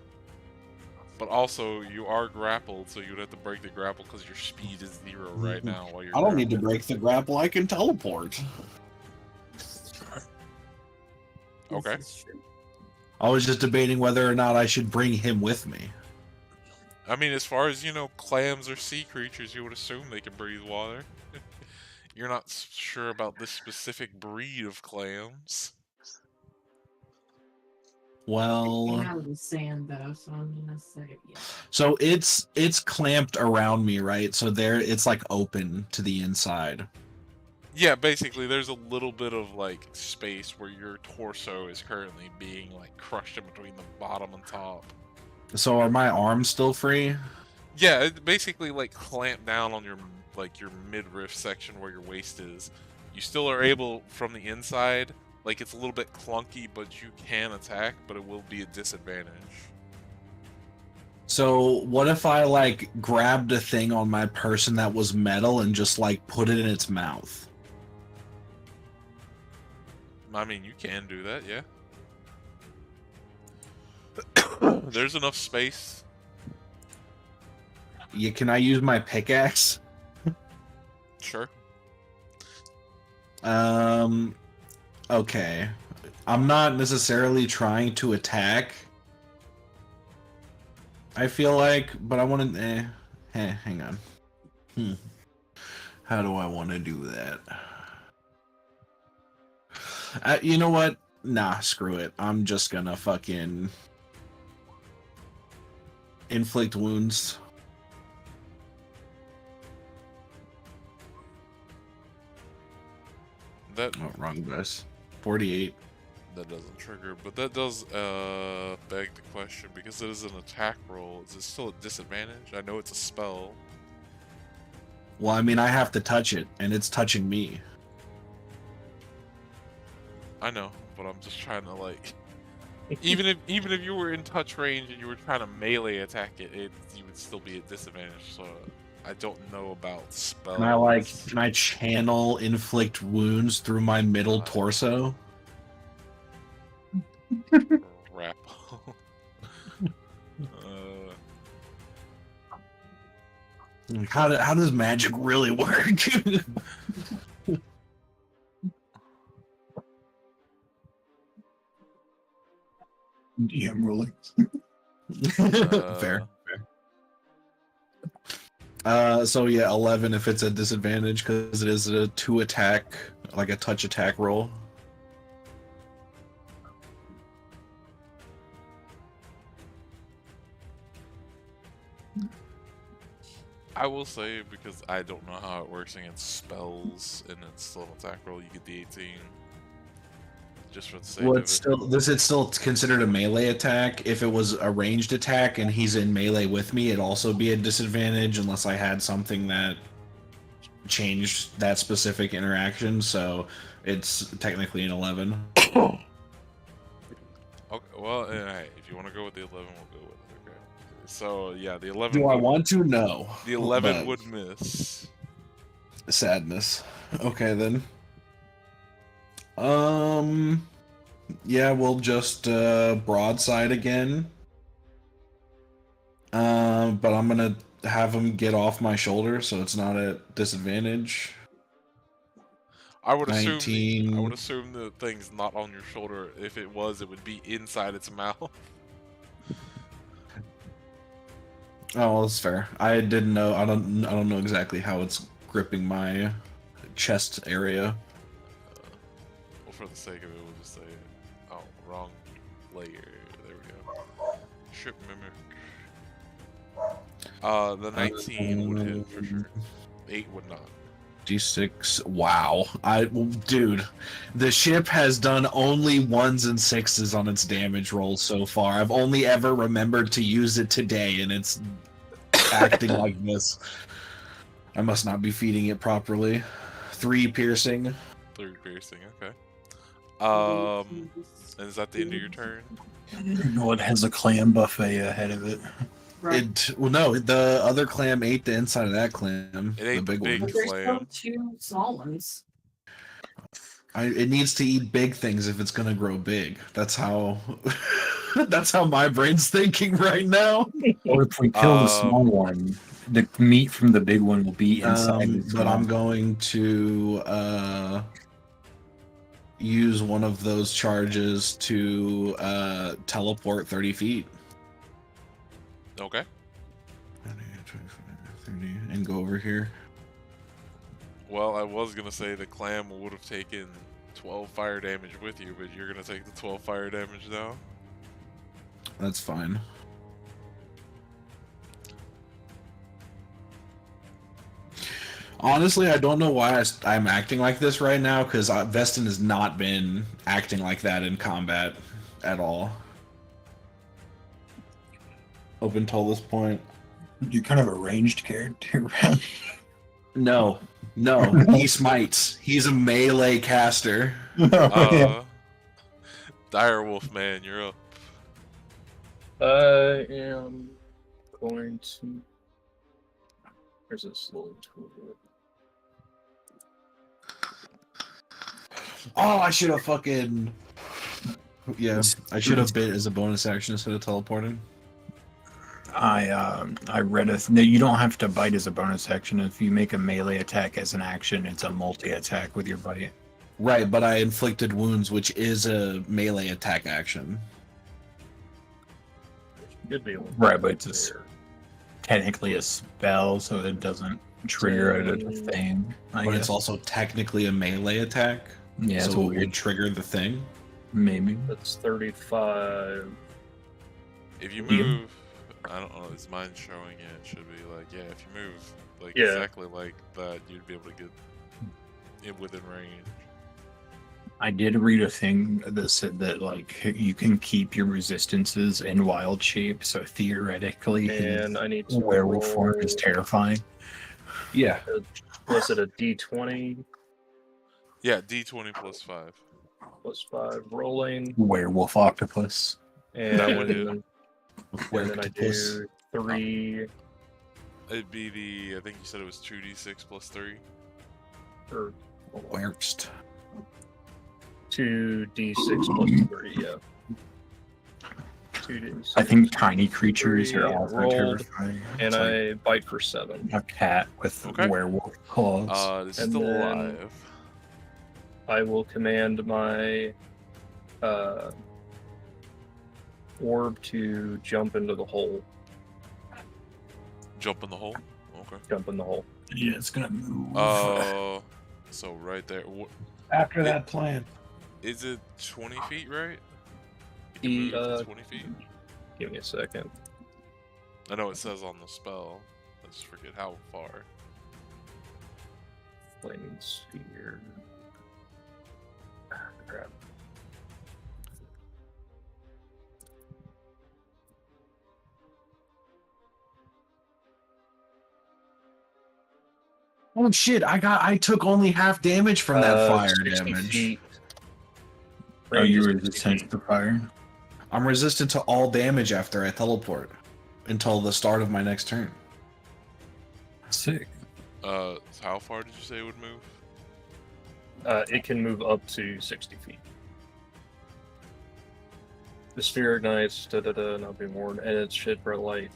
But also, you are grappled, so you'd have to break the grapple because your speed is 0 right now while you're I don't need to grappled. break the grapple, I can teleport. Okay. This is true. I was just debating whether or not I should bring him with me. I mean, as far as you know, clams are sea creatures. You would assume they can breathe water. You're not sure about this specific breed of clams. Well, Came out of the sand though, so I'm gonna say yeah. so it's clamped around me, right? So there, it's like open to the inside. Yeah, basically, there's a little bit of like space where your torso is currently being like crushed in between the bottom and top. So are my arms still free? Yeah, it basically like clamped down on your your midriff section where your waist is. You still are able from the inside. Like it's a little bit clunky, but you can attack, but it will be a disadvantage. So what if I like grabbed a thing on my person that was metal and just like put it in its mouth? I mean, you can do that, yeah. There's enough space. Yeah, can I use my pickaxe? Sure. Okay. I'm not necessarily trying to attack. I feel like, but I want to. Hang on. How do I want to do that? You know what? Nah, screw it. I'm just gonna fucking inflict wounds. That Oh, wrong dice. 48. that doesn't trigger, but that does beg the question, because it is an attack roll, is it still a disadvantage? I know it's a spell. Well, I mean, I have to touch it, and it's touching me. I know, but I'm just trying to like even if you were in touch range and you were trying to melee attack it, you would still be at disadvantage. So I don't know about spells. Can I channel inflict wounds through my middle torso? Crap. Like, how does magic really work? DM ruling. Fair. So yeah, 11 if it's a disadvantage because it is a 2 attack, like a touch attack roll. I will say, because I don't know how it works against spells and it's still an attack roll, you get the 18. Just for the sake Well, of it's it. still is it still considered a melee attack? If it was a ranged attack and he's in melee with me, it'd also be a disadvantage unless I had something that changed that specific interaction. So it's technically an 11. Okay, well, hey, if you want to go with the 11, we'll go with it. Okay. So yeah, the 11. Do I want to? No. The 11 But would miss. sadness. Okay then. Yeah, we'll just broadside again. But I'm gonna have him get off my shoulder so it's not at disadvantage. I would assume. 19. I would assume the thing's not on your shoulder. If it was, it would be inside its mouth. Oh, that's fair. I didn't know. I don't know exactly how it's gripping my chest area. Well, for the sake of it, we'll just say, oh, wrong layer. There we go. Ship mimic. The 19 would hit for sure. 8 would not. D6. Wow. Dude, the ship has done only 1s and 6s on its damage rolls so far. I've only ever remembered to use it today, and it's acting like this. I must not be feeding it properly. 3 piercing. 3 piercing. Okay. And is that the end of your turn? No, it has a clam buffet ahead of it. Right. Well, no, the other clam ate the inside of that clam. It ate the big the big one. But there's clam. still 2 small ones. It needs to eat big things if it's gonna grow big. That's how. That's how my brain's thinking right now. Or if we kill the small one, the meat from the big one will be inside. the But small I'm one. going to use one of those charges to teleport 30 feet. Okay. 30, and go over here. Well, I was gonna say the clam would have taken 12 fire damage with you, but you're gonna take the 12 fire damage now. That's fine. Honestly, I don't know why I'm acting like this right now, because Vestin has not been acting like that in combat at all. Up until this point. You're kind of a ranged character, right? No, he smites. He's a melee caster. Direwolf man, you're up. I am going to. There's a slow tool. Oh, I should have fucking. Yeah, I should have bit as a bonus action instead of teleporting. I read no, you don't have to bite as a bonus action. If you make a melee attack as an action, it's a multi-attack with your bite. Right, but I inflicted wounds, which is a melee attack action. Should be able to Right, but it's technically a spell, so it doesn't trigger it as a thing. I But guess. it's also technically a melee attack. Yeah, it's so it weird. would trigger the thing. Maybe. That's 35. If you Yeah. move, I don't know. Is mine showing it? It should be like, yeah. If you move like Yeah. exactly like that, you'd be able to get it within range. I did read a thing that said that like you can keep your resistances in wild shape, so theoretically his And I need to werewolf form is roll- terrifying. Yeah. Was it a D20 Yeah, D20 plus 5. plus 5 rolling? Werewolf octopus. And That would hit. and then I do 3 It'd be the. I think you said it was 2d6 plus 3. or Worst. 2d6 plus 3, yeah. 2d6. I think tiny creatures are Three, also rolled, terrifying. And It's like I bite for 7. a cat with Okay. werewolf claws. It's And still then- alive. I will command my orb to jump into the hole. Jump in the hole. Okay. Jump in the hole. Yeah, it's gonna move. So right there. After that plan. Is it 20 feet, right? The, You can move to 20 feet. Give me a second. I know it says on the spell. I just forget how far. Flaming sphere. Ah, crap. Oh shit! I took only half damage from that fire 60 damage. feet. Are Range you is 60 resistant feet. to fire? I'm resistant to all damage after I teleport until the start of my next turn. Sick. So how far did you say it would move? It can move up to 60 feet. The sphere ignites, not be warned, and it's shed bright light,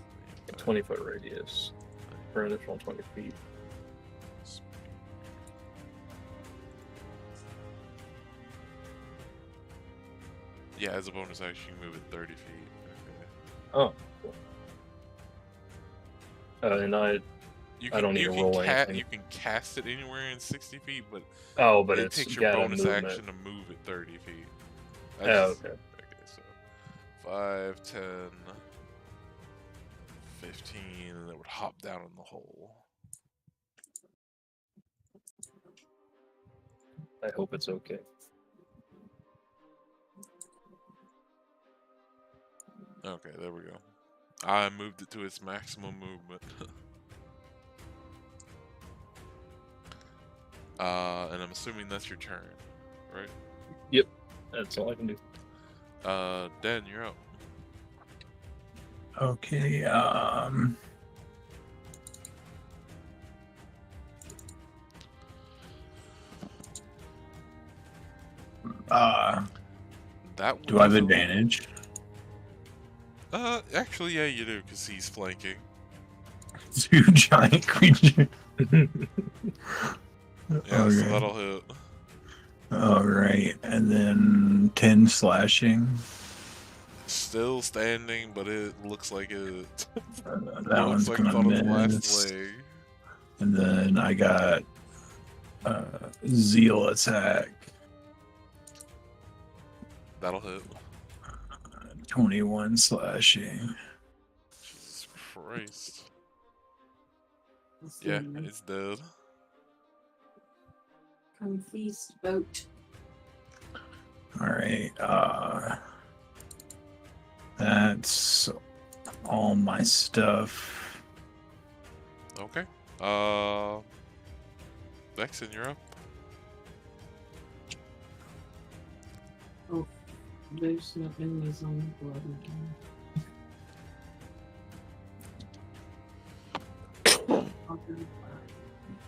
a 20-foot radius for an additional 20 feet. Yeah, as a bonus action, you can move it 30 feet. Okay. Oh. Cool. And You I don't need you to can roll anything. You can cast it anywhere in 60 feet, but but it it's takes your got a bonus movement. action to move it 30 feet. Oh, okay. Okay, so 5, 10, 15, and it would hop down in the hole. I hope it's okay. Okay, there we go. I moved it to its maximum movement. And I'm assuming that's your turn, right? That's all I can do. Dan, you're up. Okay. That Do I have was a- advantage? Actually, yeah, you do, because he's flanking. 2 giant creatures. Yeah, so that'll hit. All right, and then 10 slashing. Still standing, but it looks like it. That one's looks like gonna it's on its miss. last leg. And then I got zeal attack. That'll hit. 21 slashing. Jesus Christ. Yeah, it's dead. Come feast, boat. All right. That's all my stuff. Okay. Vexen, you're up. There's no enemies on the board again.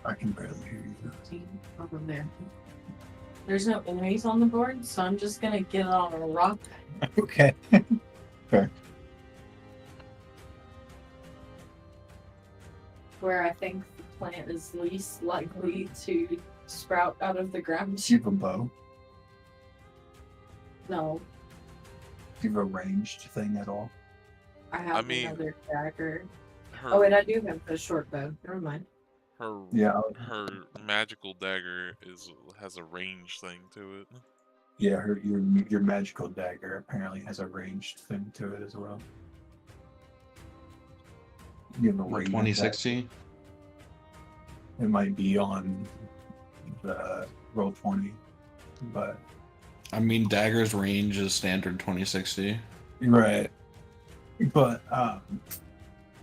I can barely hear you. Over there. There's no enemies on the board, so I'm just gonna get on a rock. Okay. Where I think the plant is least likely to sprout out of the ground. Do you have a bow? No, Do you have a ranged thing at all? I have I mean- another dagger. her Oh, and I do have a short bow. Never mind. her Yeah, her magical dagger has a range thing to it. yeah. Your magical dagger apparently has a ranged thing to it as well. You have a range. 2060. It might be on the Roll20, but I mean, dagger's range is standard 2060. right. But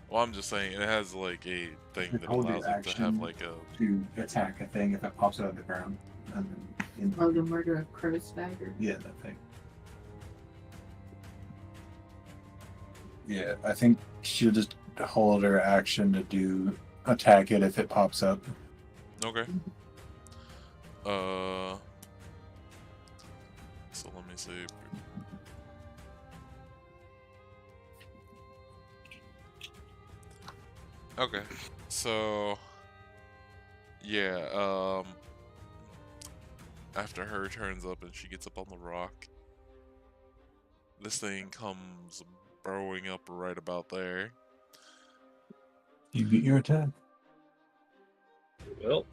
Well, I'm just saying it has like a thing You that hold your allows it to have action. like a. to attack a thing if it pops out of the ground, and then Oh, the murder of Crow's dagger. yeah, that thing. Yeah, I think she'll just hold her action to do attack it if it pops up. Okay. So let me see. Okay. So yeah, after her turns up and she gets up on the rock, this thing comes burrowing up right about there. You get your attack. Well,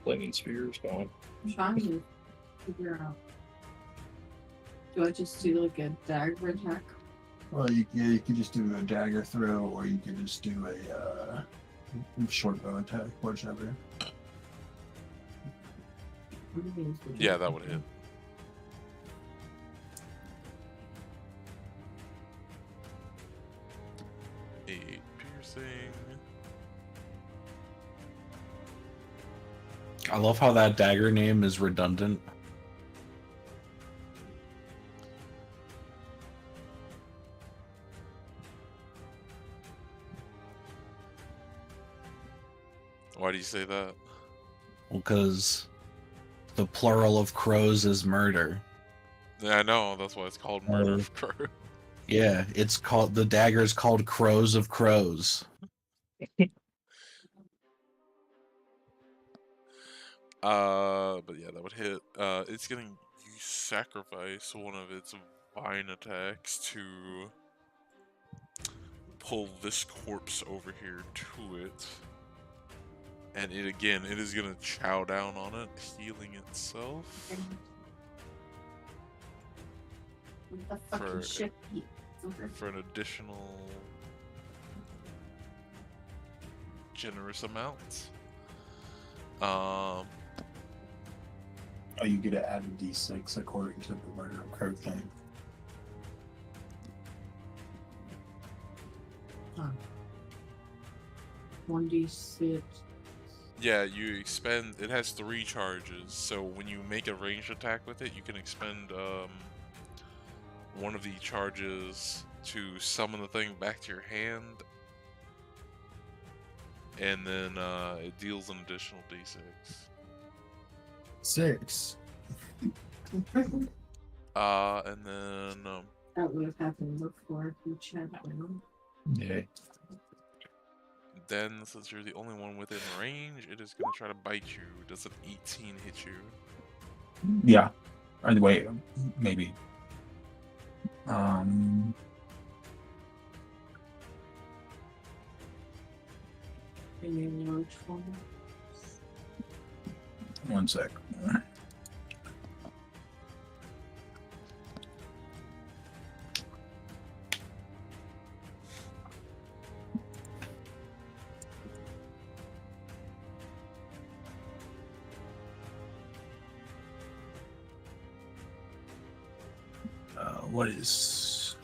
flaming sphere is gone. I'm trying to figure out. Do I just do like a dagger attack? Well, you could just do a dagger throw, or you could just do a short bow attack, whichever. Yeah, that would hit. Eight piercing. I love how that dagger name is redundant. Why do you say that? Because the plural of crows is murder. Yeah, I know. That's why it's called Murder of Crow. Yeah, it's called, the dagger is called Crows of Crows. But yeah, that would hit. It's gonna sacrifice one of its vine attacks to pull this corpse over here to it. And it is gonna chow down on it, healing itself. What the fucking For- shit? For an additional generous amount. Oh, you get to add a d6 according to the murder of crow thing. Huh. 1d6. Yeah, you expend. It has 3 charges, so when you make a ranged attack with it, you can expend one of the charges to summon the thing back to your hand, and then it deals an additional d6. 6. And then That would have happened before if you chat down. Yeah. then since you're the only one within range, it is gonna try to bite you. Does an 18 hit you? Yeah. Or wait, maybe. In your large form. One sec. What is?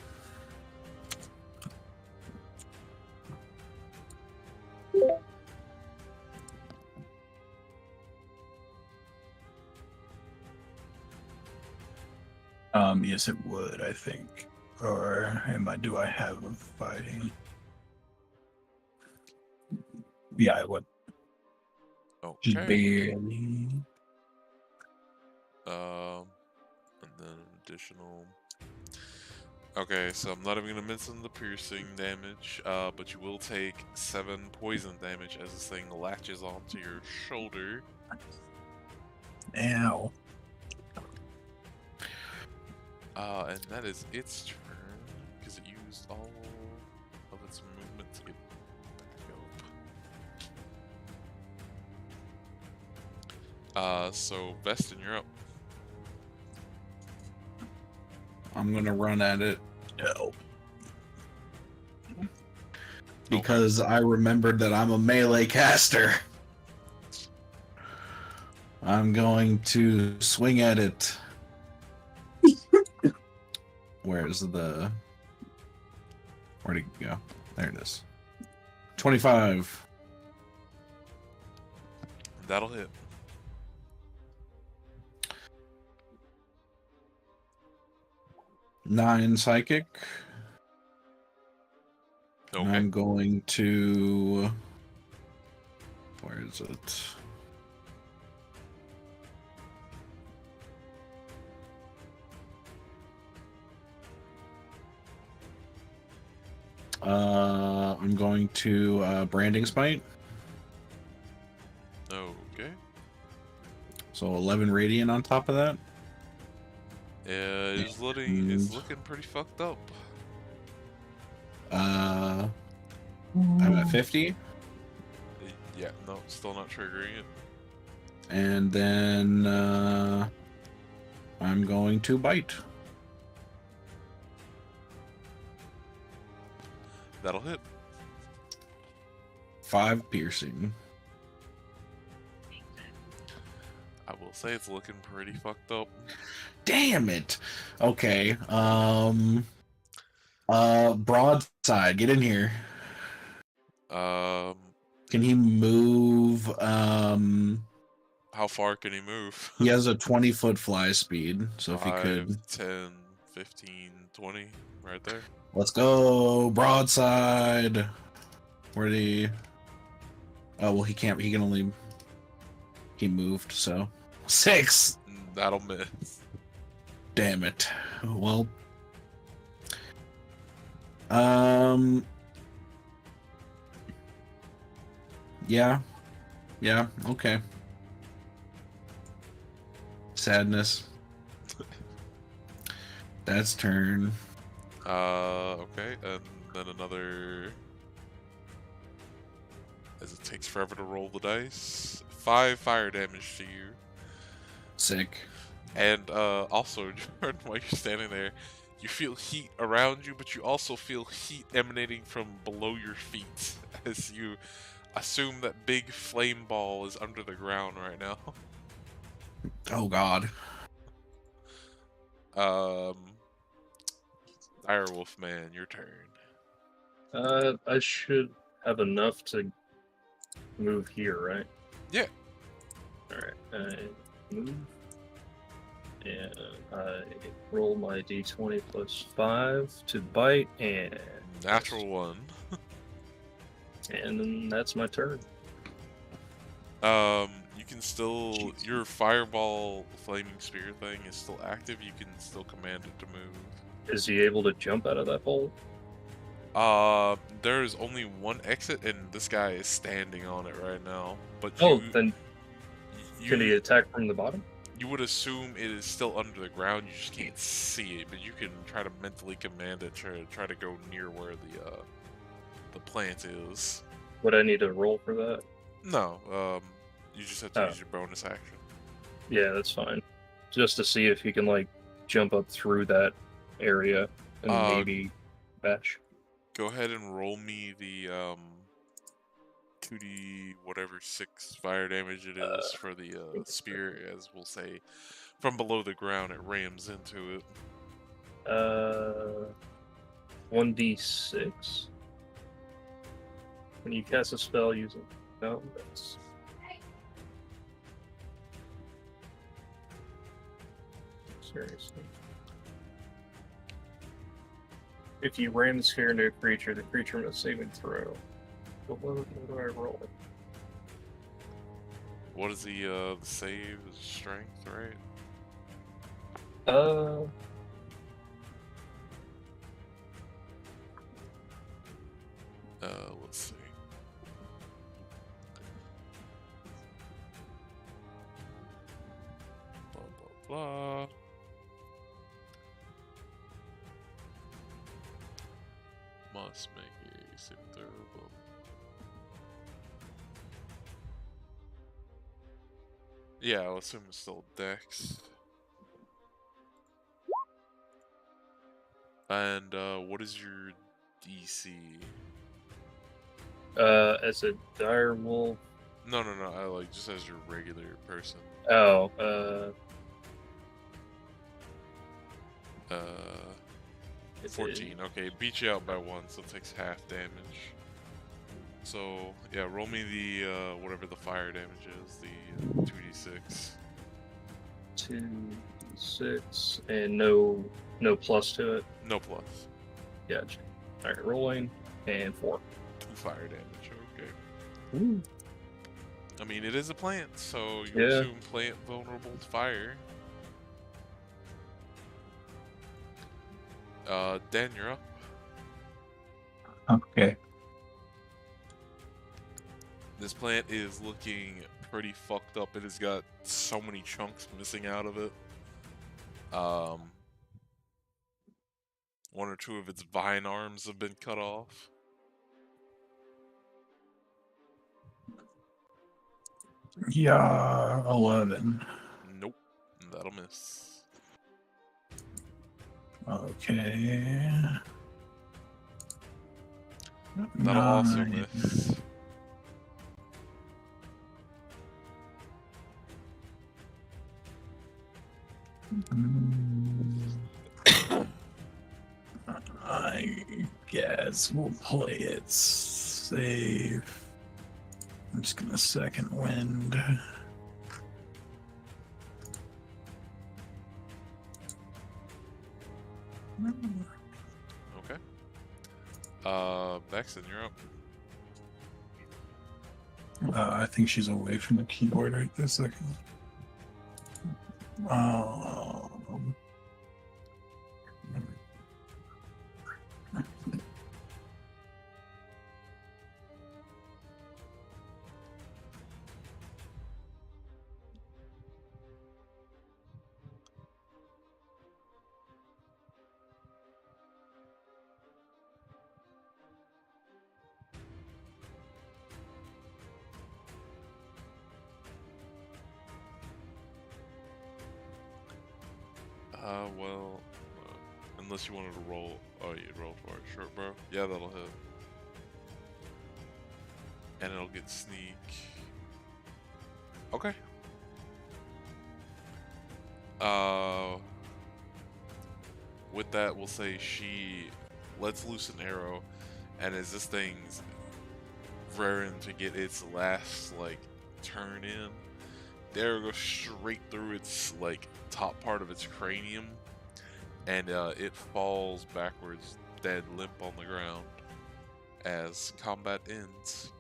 Yes, it would, I think. Or do I have a fighting? Yeah, I would. Just Okay. barely. And then additional. Okay, so I'm not even gonna mention the piercing damage, but you will take 7 poison damage as this thing latches onto your shoulder. Ow. And that is its turn because it used all of its movement to get So Vestin, you're up. I'm gonna run at it. No. Because I remembered that I'm a melee caster. I'm going to swing at it. Where'd it go? There it is. 25. That'll hit. Nine psychic. Okay. I'm going to. Where is it? I'm going to branding smite. Okay. So 11 radiant on top of that. It's looking pretty fucked up. I'm at 50. Yeah, no, still not triggering it. And then I'm going to bite. That'll hit. 5 piercing. I will say it's looking pretty fucked up. Damn it. Okay. Broadside, get in here. Um, Can he move? how far can he move? He has a 20-foot fly speed, so if he 5, could. 10, 15, 20, right there. Let's go, broadside. Where'd he? Oh well, he can't. He can only. He moved, so 6. That'll miss. Damn it. Well. Yeah. Yeah. Okay. Sadness. That's turn. Okay, and then another. As it takes forever to roll the dice. 5 fire damage to you. Sick. And also, Jordan, while you're standing there, you feel heat around you, but you also feel heat emanating from below your feet as you assume that big flame ball is under the ground right now. Oh God. Direwolf man, your turn. I should have enough to move here, right? Yeah. Alright, I move. And I roll my d20 plus 5 to bite, and Natural 1. and then that's my turn. You can still, your fireball flaming spear thing is still active. You can still command it to move. Is he able to jump out of that hole? There is only one exit, and this guy is standing on it right now. But Then can he attack from the bottom? You would assume it is still under the ground. You just can't see it, but you can try to mentally command it to try to go near where the plant is. Would I need to roll for that? No, you just have to use your bonus action. Yeah, that's fine. Just to see if he can like jump up through that area and maybe bash. Go ahead and roll me the 2d whatever 6 fire damage it is for the spear, as we'll say, from below the ground it rams into it. 1d6. When you cast a spell using that's seriously. If you ram the sphere into a creature, the creature must save and throw. But what do I roll? What is the save? Is strength, right? Let's see. Blah blah blah. Must make a save throw. Yeah, I'll assume it's still Dex. And what is your DC? As a dire wolf. No, I like just as your regular person. Oh, Uh, it's 14. Okay, beat you out by 1, so it takes half damage. So yeah, roll me the whatever the fire damage is, the 2d6. 2, 6, and no plus to it. No plus. Gotcha. All right, rolling and 4. 2 fire damage. Okay. Ooh. I mean, it is a plant, so you Yeah. assume plant vulnerable to fire. Dan, you're up. Okay. This plant is looking pretty fucked up. It has got so many chunks missing out of it. 1 or 2 of its vine arms have been cut off. Yeah, 11. Nope, that'll miss. Okay. That'll also 9. miss. I guess we'll play it safe. I'm just gonna second wind. Okay. Vexen, you're up. I think she's away from the keyboard right this second. Well, unless you wanted to roll. Oh, you rolled for it. Short bow. Yeah, that'll hit. And it'll get sneak. Okay. With that, we'll say she lets loose an arrow, and as this thing's raring to get its last like turn in, the arrow goes straight through its like top part of its cranium, and it falls backwards, dead limp on the ground, as combat ends.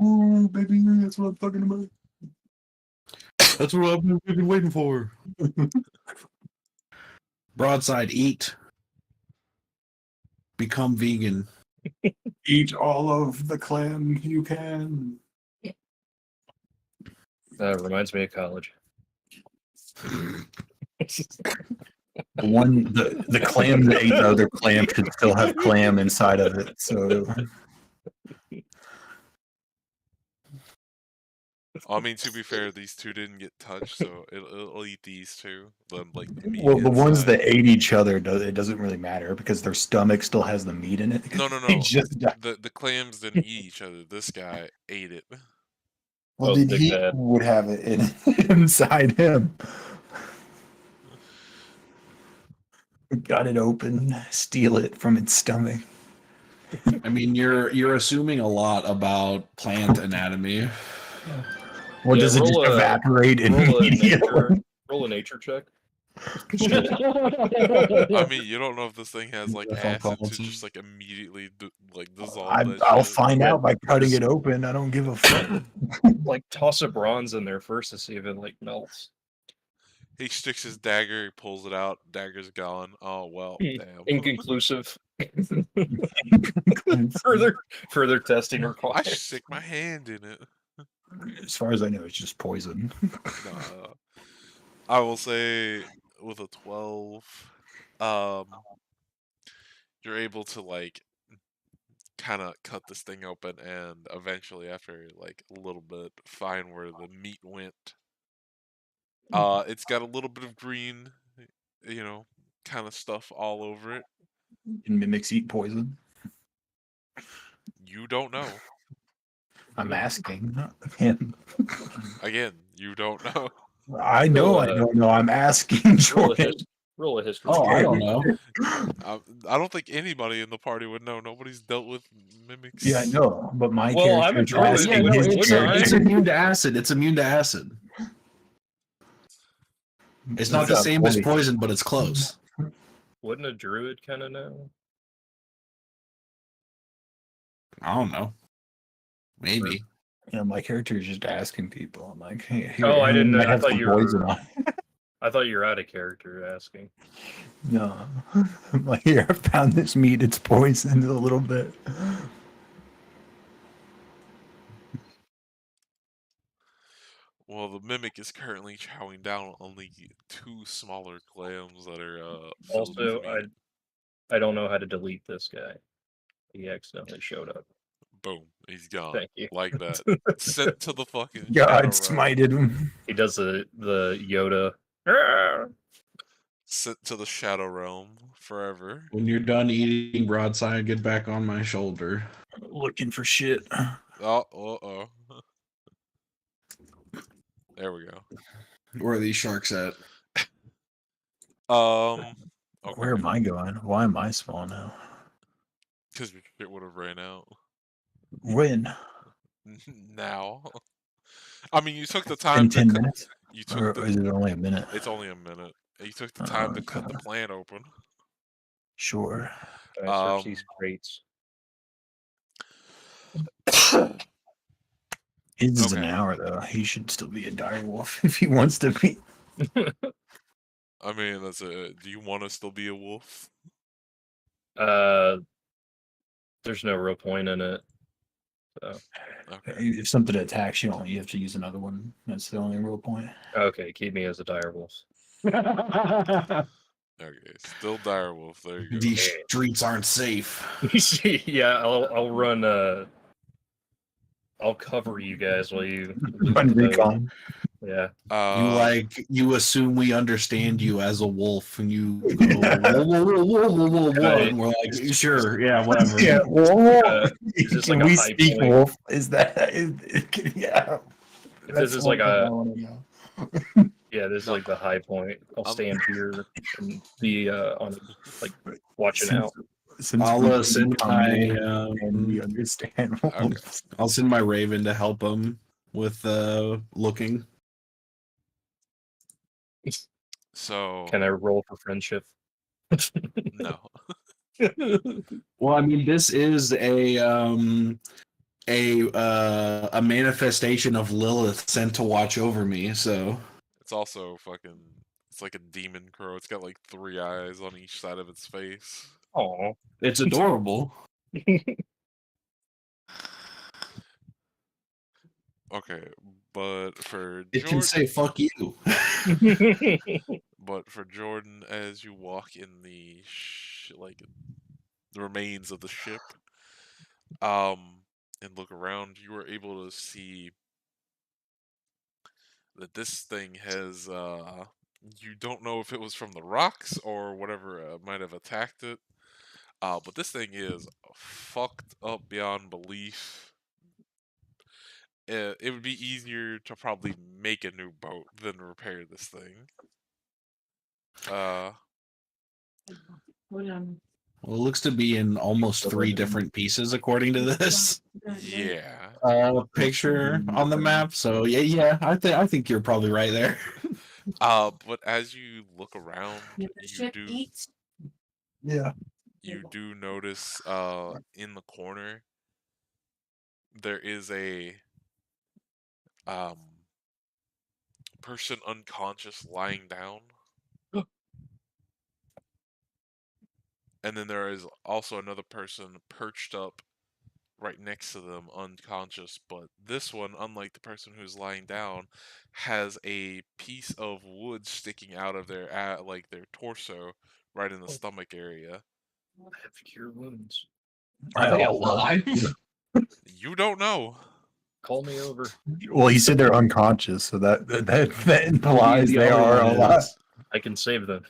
Oh, baby, that's what I'm talking about. That's what I've been waiting for. Broadside, eat. Become vegan. Eat all of the clam you can. Reminds me of college. The clam that ate the other clam should still have clam inside of it. So I mean, to be fair, these two didn't get touched, so it'll eat these two. Like the meat well, the ones inside. that ate each other, it doesn't really matter because their stomach still has the meat in it. No. They just died. The clams didn't eat each other. This guy ate it. Well, Oh, then Big he Bad. would have it inside him. Got it open, steal it from its stomach. I mean, you're assuming a lot about plant anatomy. Or Yeah, does it just roll a- evaporate Roll a immediately? nature check. I mean, you don't know if this thing has like That's all acid to policy. just like immediately like dissolve that I'll shit. find Yeah. out by cutting it open. I don't give a fuck. Like toss a bronze in there first to see if it like melts. He sticks his dagger, he pulls it out, dagger's gone. Oh well, damn. Inconclusive. further testing I required. stick my hand in it. As far as I know, it's just poison. Nah. I will say with a 12, you're able to like kind of cut this thing open and eventually after like a little bit find where the meat went. It's got a little bit of green, you know, kind of stuff all over it. Can mimics eat poison? You don't know. I'm asking. Not him. Again, you don't know. I know I don't know. I'm asking Jordan. Roll a history. Oh, I check. don't know. I don't think anybody in the party would know. Nobody's dealt with mimics. Yeah, I know, but my Well, I'm a character's druid. asking Yeah, no, his Wouldn't I? it's character. immune to acid. It's immune to acid. It's not the That's same as funny. poison, but it's close. Wouldn't a druid kind of know? I don't know. Maybe. You know, my character is just asking people. I'm like, hey, here, Oh, I didn't know. might I have thought some you were- poison on. I thought you were out of character asking. No, I'm like, here, I found this meat. It's poisoned a little bit. Well, the mimic is currently chowing down on the 2 smaller clams that are filled Also, with meat. I don't know how to delete this guy. He accidentally showed up. Boom, he's gone. Thank you. Like that. Sent to the fucking God shadow realm. smited him. He does the Yoda. "Arr!" Sent to the shadow realm forever. When you're done eating broadside, get back on my shoulder. Looking for shit. Oh, uh-oh. There we go. Where are these sharks at? Okay. Where am I going? Why am I small now? Because your shit would have ran out. When? Now. I mean, you took the time In to 10 cut- minutes? You Or took is the, it only a minute? It's only a minute. You took the time to cut the Okay. plant open. Sure. Can I search these crates? It's an Okay. hour though. He should still be a dire wolf if he wants to be. I mean, that's a. Do you want to still be a wolf? There's no real point in it. So Okay. If something attacks you, you have to use another one. That's the only real point. okay, keep me as a dire wolf. Okay. Still dire wolf. There you go. These streets aren't safe. Yeah, I'll run. I'll cover you guys while you Run recon. Yeah. You assume we understand you as a wolf, and you go, whoa, whoa, whoa, whoa, whoa, whoa, whoa, Right. and we're like, sure, yeah, whatever. Yeah. Whoa. is this Can like a we high speak point? wolf? Is that? Yeah. If this is like one thing I a wanna know. yeah, this is like the high point. I'll stand here and be on like watching out. Since I'll we send become my wolves and we understand wolves. I'll send my raven to help him with looking. So Oh. Can I roll for friendship? no. Well, I mean, this is a manifestation of Lilith sent to watch over me. So It's also fucking. It's like a demon crow. It's got like 3 eyes on each side of its face. Oh, it's adorable. Okay, but for It can Jordan, say "fuck you." but for Jordan, as you walk in the the remains of the ship, and look around, you are able to see that this thing has you don't know if it was from the rocks or whatever might have attacked it. But this thing is fucked up beyond belief. It would be easier to probably make a new boat than repair this thing. Oh, Well, it looks to be in almost 3 different pieces, according to this Yeah. picture on the map. So yeah, I think you're probably right there. But as you look around, The ship eats. Yeah. you do notice in the corner there is a person unconscious lying down. And then there is also another person perched up right next to them, unconscious. But this one, unlike the person who's lying down, has a piece of wood sticking out of their their torso, right in the stomach area. I have cure wounds. Are they alive? You don't know. Call me over. Well, he said they're unconscious, so that implies The they other are one alive. is- I can save them.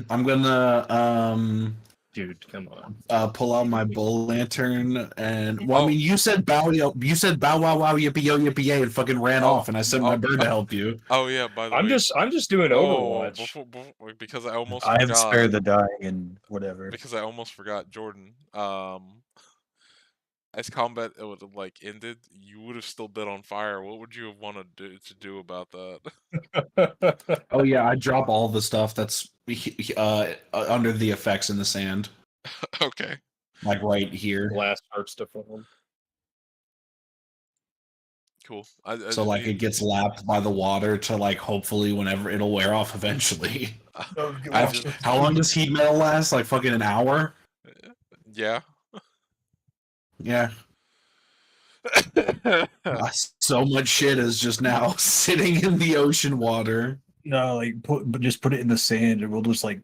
I'm gonna Dude, come on. pull out my bull lantern and well, I Oh. mean, you said bow wow wow yippee yo yippee yay and fucking ran Oh, off, and I sent my oh, bird to help you. Oh yeah, by the I'm way. just doing Overwatch. Because I almost I have forgot. spared the dying and whatever. Because I almost forgot, Jordan. As combat would have like ended, you would have still been on fire. What would you have wanted to do about that? Oh yeah, I drop all the stuff that's under the effects in the sand, Okay. like right here. Glass starts to form. Cool. So like it gets lapped by the water to like hopefully whenever it'll wear off eventually. How long does heat metal last? Like fucking an hour? Yeah. Yeah. So much shit is just now sitting in the ocean water. No, like just put it in the sand, and we'll just like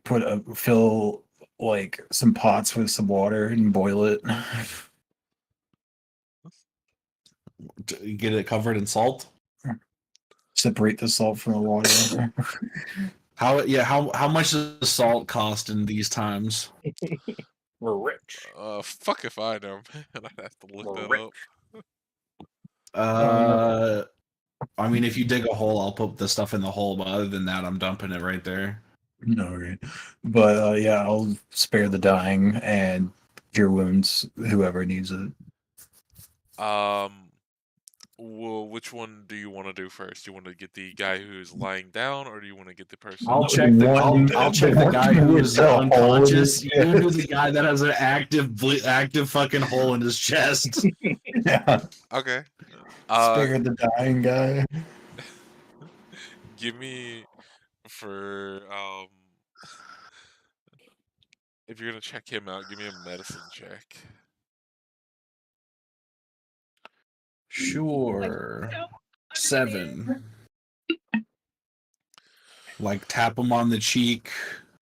fill like some pots with some water and boil it. Get it covered in salt. Separate the salt from the water. How much does the salt cost in these times? We're rich. Fuck if I know, man. I'd have to look We're that rich. up. I mean, if you dig a hole, I'll put the stuff in the hole. But other than that, I'm dumping it right there. No, okay. But yeah, I'll spare the dying and cure wounds whoever needs it. Well, which one do you want to do first? Do you want to get the guy who's lying down, or do you want to get the person? I'll check the I'll check the guy who is unconscious. You do the guy that has an active fucking hole in his chest. Yeah, Okay. spare the dying guy. Give me for if you're gonna check him out, give me a medicine check. Sure. 7. Like tap him on the cheek,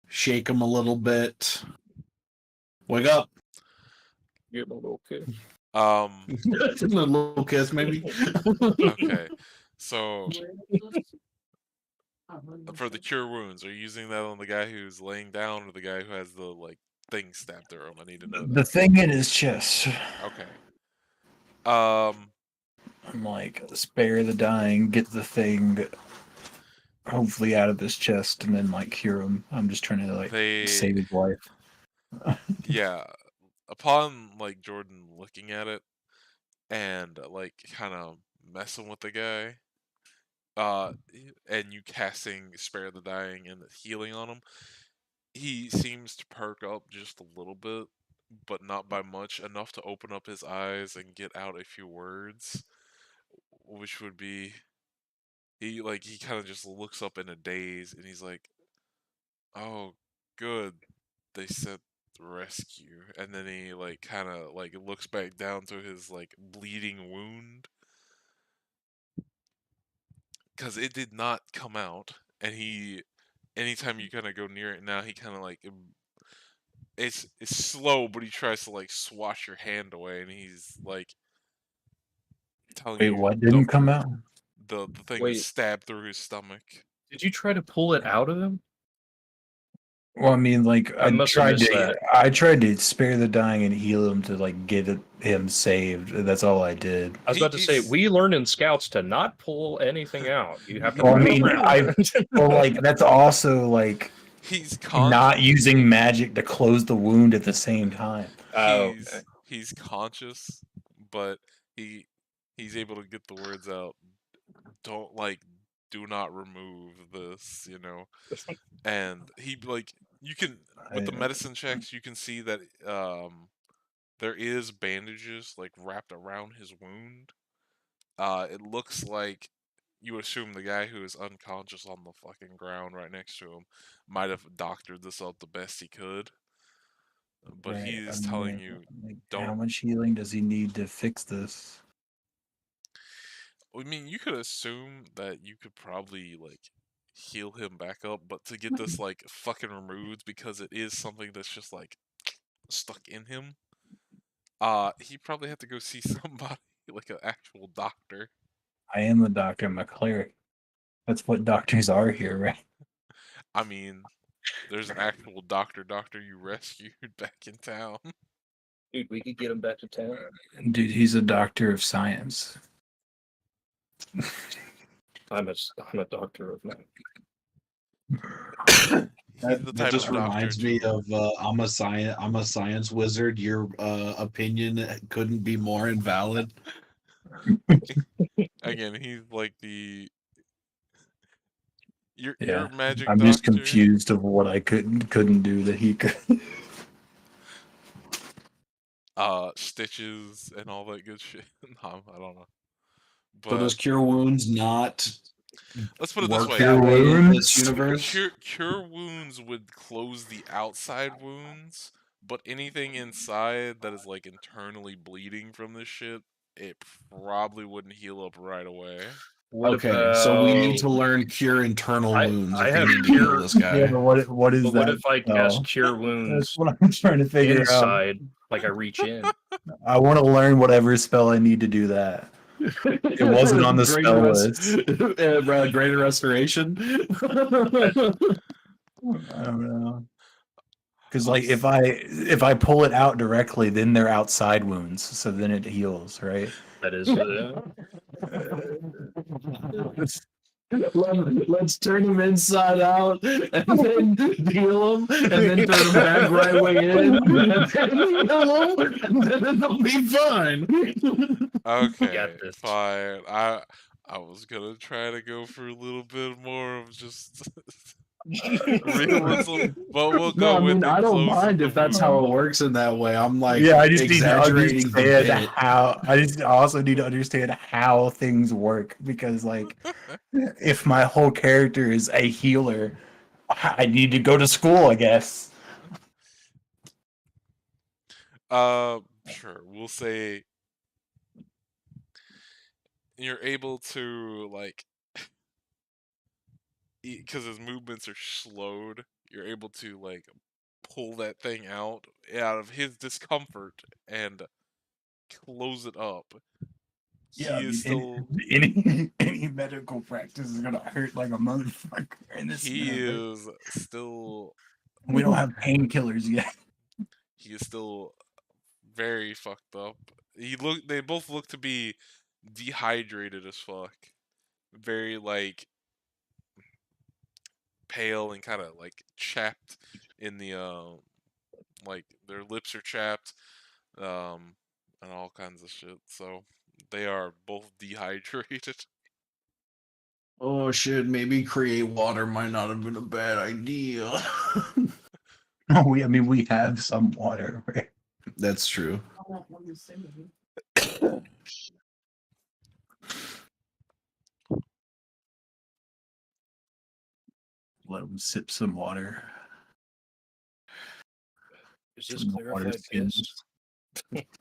shake him a little bit. Wake up. Give him a little kiss. A little kiss, maybe. Okay. So for the cure wounds, are you using that on the guy who's laying down or the guy who has the like thing stabbed through him? I need to know The that. thing in his chest. Okay. I'm like, spare the dying, get the thing hopefully out of his chest, and then like cure him. I'm just trying to like save his life. Yeah. Upon like Jordan looking at it and like kind of messing with the guy, and you casting spare the dying and the healing on him, he seems to perk up just a little bit, but not by much, enough to open up his eyes and get out a few words, which would be he kind of just looks up in a daze and he's like, "Oh, good. They said rescue." And then he like kind of like looks back down to his like bleeding wound because it did not come out, and he anytime you kind of go near it now, he kind of like it's slow, but he tries to like swash your hand away, and he's like telling Wait, you what didn't come out? the thing Wait. that stabbed through his stomach. Did you try to pull it out of him? Well, I mean, like I must have missed that. I tried to spare the dying and heal him to like get him saved. That's all I did. I was about to say, He's- we learned in Scouts to not pull anything out. You have to. Well, I run mean, around. Well, like that's also like He's not using magic to close the wound at the same time. Oh, he's conscious, but he's able to get the words out. Do not remove this, and he like you can with the medicine checks you can see that there is bandages like wrapped around his wound. It looks like you assume the guy who is unconscious on the fucking ground right next to him might have doctored this up the best he could. But Right, he's I mean, telling you, like, don't. How much healing does he need to fix this? I mean, you could assume that you could probably like heal him back up, but to get this like fucking removed because it is something that's just like stuck in him, he probably have to go see somebody like an actual doctor. I am the doctor. I'm a cleric. That's what doctors are here, right? I mean, there's an actual doctor you rescued back in town. Dude, we could get him back to town. Dude, he's a doctor of science. I'm a doctor of man. He's the That type just of doctor reminds me to- of I'm a science wizard. Your opinion couldn't be more invalid. Again, he's like the your Yeah, magic I'm doctor. just confused of what I couldn't do that he could. Stitches and all that good shit. No, I don't know. So But does cure wounds not let's put it this work way: that way in Wounds? this universe? cure wounds would close the outside wounds, but anything inside that is like internally bleeding from this shit, it probably wouldn't heal up right away. What Okay, so we need to about- learn cure internal I- wounds. I if we have need to heal cure- this guy. Yeah, but what is But that? what if I cast though? cure wounds That's what I'm trying to figure out. inside? Like I reach in. I want to learn whatever spell I need to do that. It wasn't on the spell list. Greater restoration. I don't know. Because like if I pull it out directly, then they're outside wounds, so then it heals, right? That is Let's turn him inside out and then heal him and then turn him back right way in and then heal him and then it'll be fine. Okay, this. fine. I was gonna try to go for a little bit more of just realism, but we'll go No, I with mean the I don't close mind the if that's wound. how it works in that way. I'm like Yeah, I just need to exaggerating the understand bit. how. I also need to understand how things work because, like, if my whole character is a healer, I need to go to school, I guess. Sure. We'll say you're able to like, because his movements are slowed. You're able to like pull that thing out of his discomfort and close it up. Yeah, He is still any medical practice is gonna hurt like a motherfucker in this. he universe. is still We don't have painkillers yet. he is still very fucked up. They both look to be dehydrated as fuck. Very like pale and kind of like chapped in the like their lips are chapped and all kinds of shit. So they are both dehydrated. Oh shit, maybe create water might not have been a bad idea. No, we have some water. Right? That's true. Let them sip some water. Is this Some water clarified skins.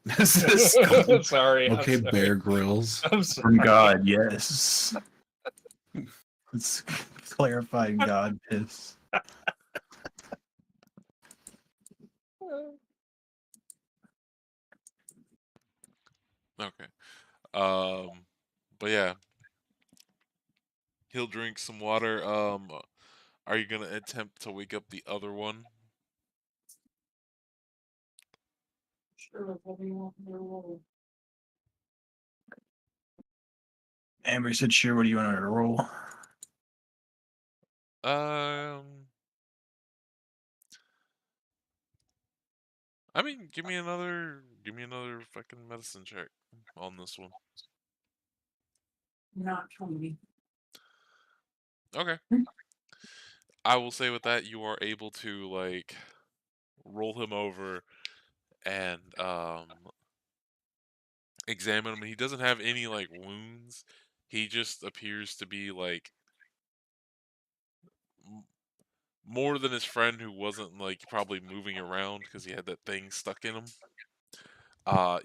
This is cool. Sorry. I'm Okay, sorry. Bear Grylls. I'm sorry. From God, yes. It's clarified God piss. Okay. But yeah. He'll drink some water. Are you gonna attempt to wake up the other one? Sure, what do you want me to roll? Amber said, "Sure, what do you want to roll?" I mean, give me another fucking medicine check on this one. Not 20. Okay. I will say with that, you are able to like roll him over and examine him. He doesn't have any like wounds. He just appears to be like more than his friend who wasn't like probably moving around because he had that thing stuck in him.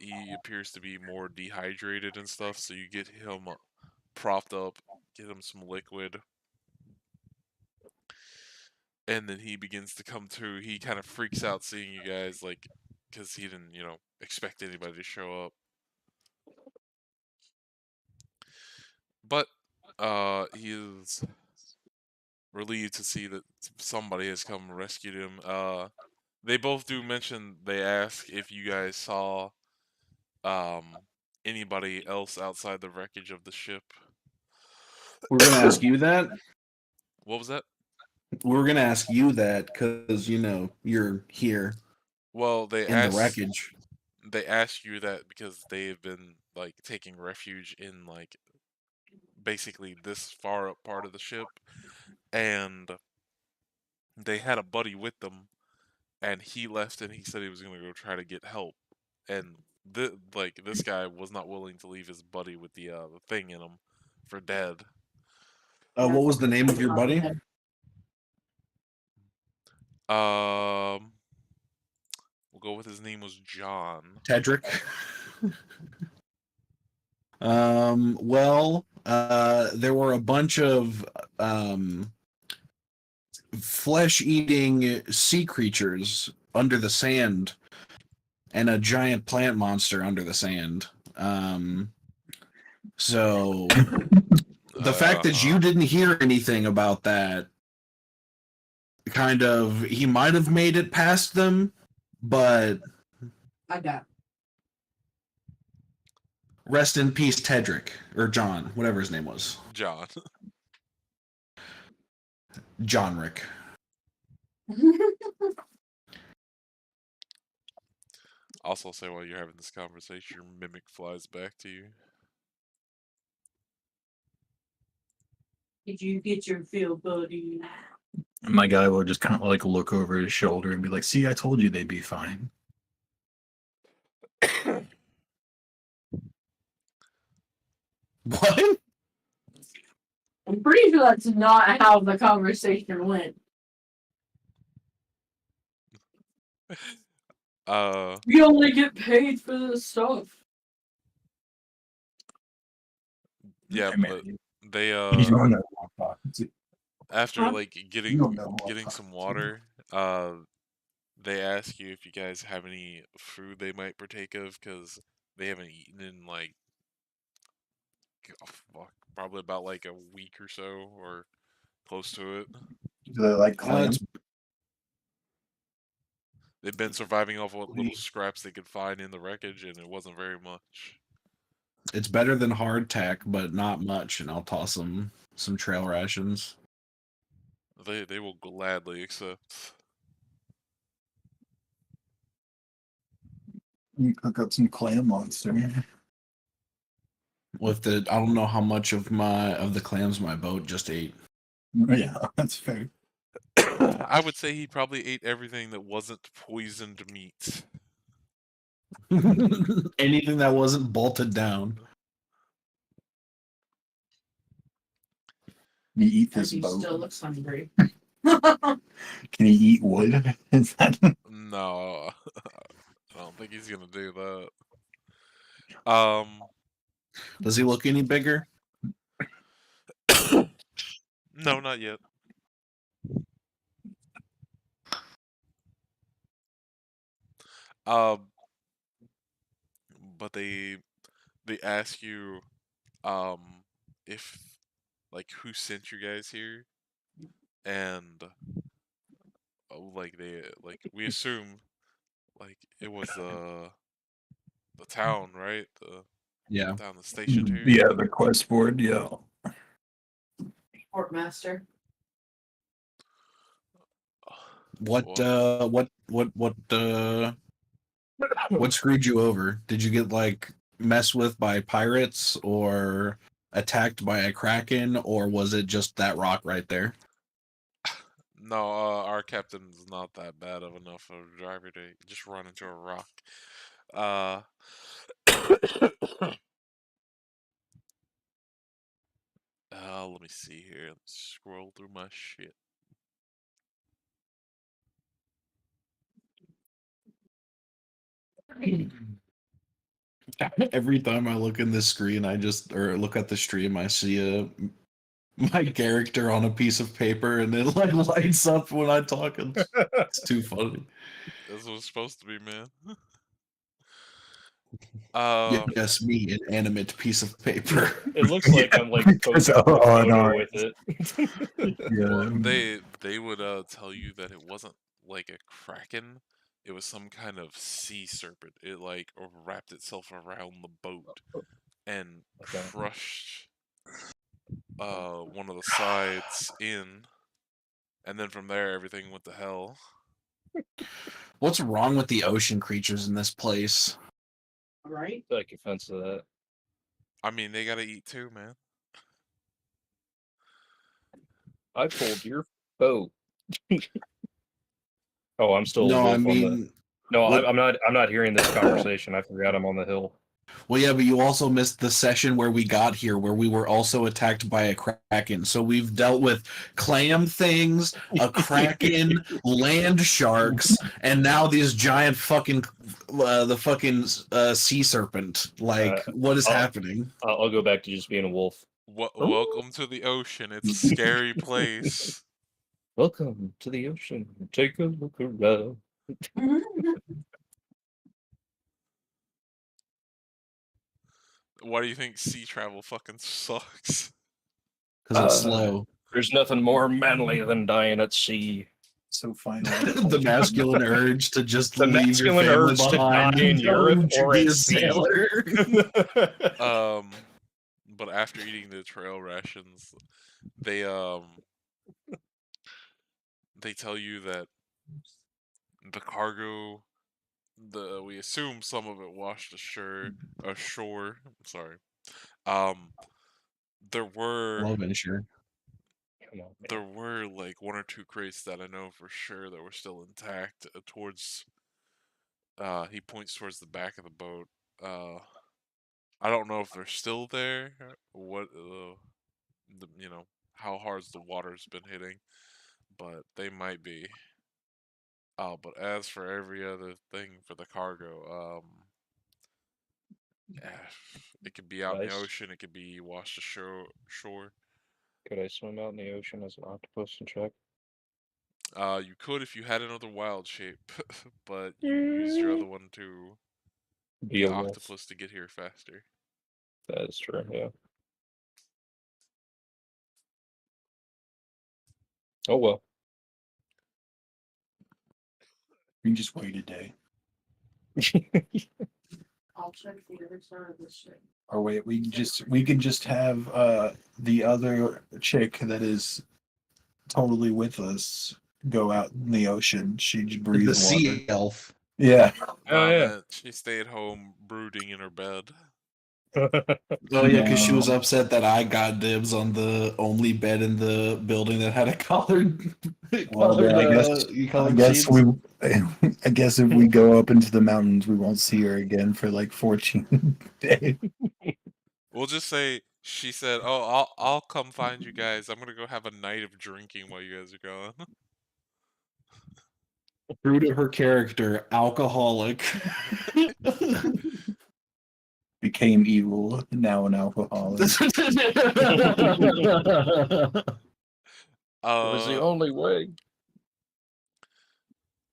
He appears to be more dehydrated and stuff, so you get him propped up, get him some liquid, and then he begins to come to. He kind of freaks out seeing you guys, like, because he didn't, expect anybody to show up. But he is relieved to see that somebody has come and rescued him. They both do mention, they ask if you guys saw anybody else outside the wreckage of the ship. We're gonna ask you that. What was that? We're gonna ask you that because you know you're here Well, they in the wreckage. They ask you that because they've been like taking refuge in like basically this far up part of the ship, and they had a buddy with them, and he left and he said he was gonna go try to get help, and this guy was not willing to leave his buddy with the thing in him for dead. What was the name of your buddy? We'll go with his name was John. Tedrick. Well, there were a bunch of flesh-eating sea creatures under the sand and a giant plant monster under the sand. So the fact that you didn't hear anything about that, kind of, he might have made it past them, but I got. rest in peace, Tedrick, or John, whatever his name was. John. John Rick. Also, say while you're having this conversation, your mimic flies back to you. Did you get your fill, buddy? And my guy will just kind of like look over his shoulder and be like, "See, I told you they'd be fine." What? I'm pretty sure that's not how the conversation went. We only get paid for this stuff. Yeah, I mean, but they you don't know who I'm talking to. after Huh? like You don't know who I'm getting talking some to. water, they ask you if you guys have any food they might partake of, because they haven't eaten in like probably about like a week or so, or close to it. Do they like clams? They've been surviving off what little scraps they could find in the wreckage, and it wasn't very much. It's better than hardtack, but not much, and I'll toss them some trail rations. They will gladly accept. You cook up some clam monster. With the, I don't know how much of the clams my boat just ate. Yeah, that's fair. I would say he probably ate everything that wasn't poisoned meat. Anything that wasn't bolted down. Can he eat He this boat? still looks hungry. Can he eat wood? Is that... No, I don't think he's gonna do that. Does he look any bigger? No, not yet. But they ask you, if like who sent you guys here, and like we assume like it was the town, right? Yeah. Down the station here. Yeah, the quest board. Yeah. Portmaster. What screwed you over? Did you get like messed with by pirates or attacked by a kraken, or was it just that rock right there? No, our captain's not that bad of enough of a driver to just run into a rock. Let me see here. Let's scroll through my shit. Every time I look in this screen, or look at the stream, I see my character on a piece of paper, and it like lights up when I talk. It's too funny. That's what it's supposed to be, man. Yes, me, an animate piece of paper. It looks like I'm like Because posing for a on photo our- with it. Well, Yeah. they would tell you that it wasn't like a kraken. It was some kind of sea serpent. It like wrapped itself around the boat and Okay. crushed one of the sides in, and then from there everything went to hell. What's wrong with the ocean creatures in this place? Right? Take offense to that. I mean, they gotta eat too, man. I pulled your boat. Oh, I'm still No, I on the. mean, No, what- I'm not. I'm not hearing this conversation. I forgot I'm on the hill. well, yeah, but you also missed the session where we got here, where we were also attacked by a kraken. So we've dealt with clam things, a kraken, land sharks, and now these giant fucking, the fucking sea serpent. Like, what is I'll- happening? I'll go back to just being a wolf. Welcome to the ocean. It's a scary place. Welcome to the ocean. Take a look around. Why do you think sea travel fucking sucks? Because it's Uh, slow. There's nothing more manly than dying at sea. So finally, The masculine urge to just The leave your masculine family urge to behind die in and Europe go or be at a sea. sailor. But after eating the trail rations, they tell you that the cargo, we assume some of it washed ashore. Sorry. There were Love insure. Come on, man. there were like one or two crates that I know for sure that were still intact. Towards he points towards the back of the boat. I don't know if they're still there. What how hard's the water's been hitting, but they might be. But as for every other thing for the cargo, it could be out in the Nice. ocean. It could be washed ashore. Could I swim out in the ocean as an octopus and check? You could if you had another wild shape, but you used your other one to Be a the wolf. octopus to get here faster. That is true. Yeah. Oh well. we can just wait a day. I'll check the other side of this shit. Or wait, we can just have the other chick that is totally with us go out in the ocean. She just The breathes water. sea elf. Yeah. Oh, yeah. man, she stayed home brooding in her bed. Oh yeah, because she was No. upset that I got dibs on the only bed in the building that had a collared. Well, then I guess sheets. I guess if we go up into the mountains, we won't see her again for like 14 days. We'll just say she said, "Oh, I'll come find you guys. I'm gonna go have a night of drinking while you guys are gone." True to her character, alcoholic. Became evil, now an alcoholic. It was the only way.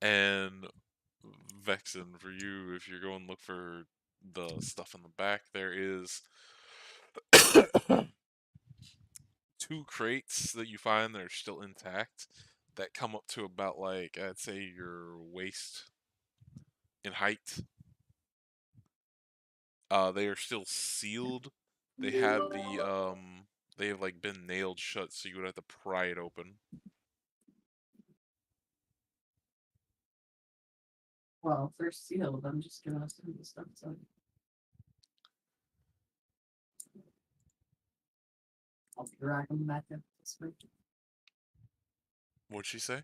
And Vexen, for you, if you're going to look for the stuff in the back, there is 2 crates that you find that are still intact that come up to about like I'd say your waist in height. They are still sealed. They have they have like been nailed shut, so you would have to pry it open. Well, if they're sealed, I'm just gonna assume the stuff's on. I'll drag them back up this way. What'd she say?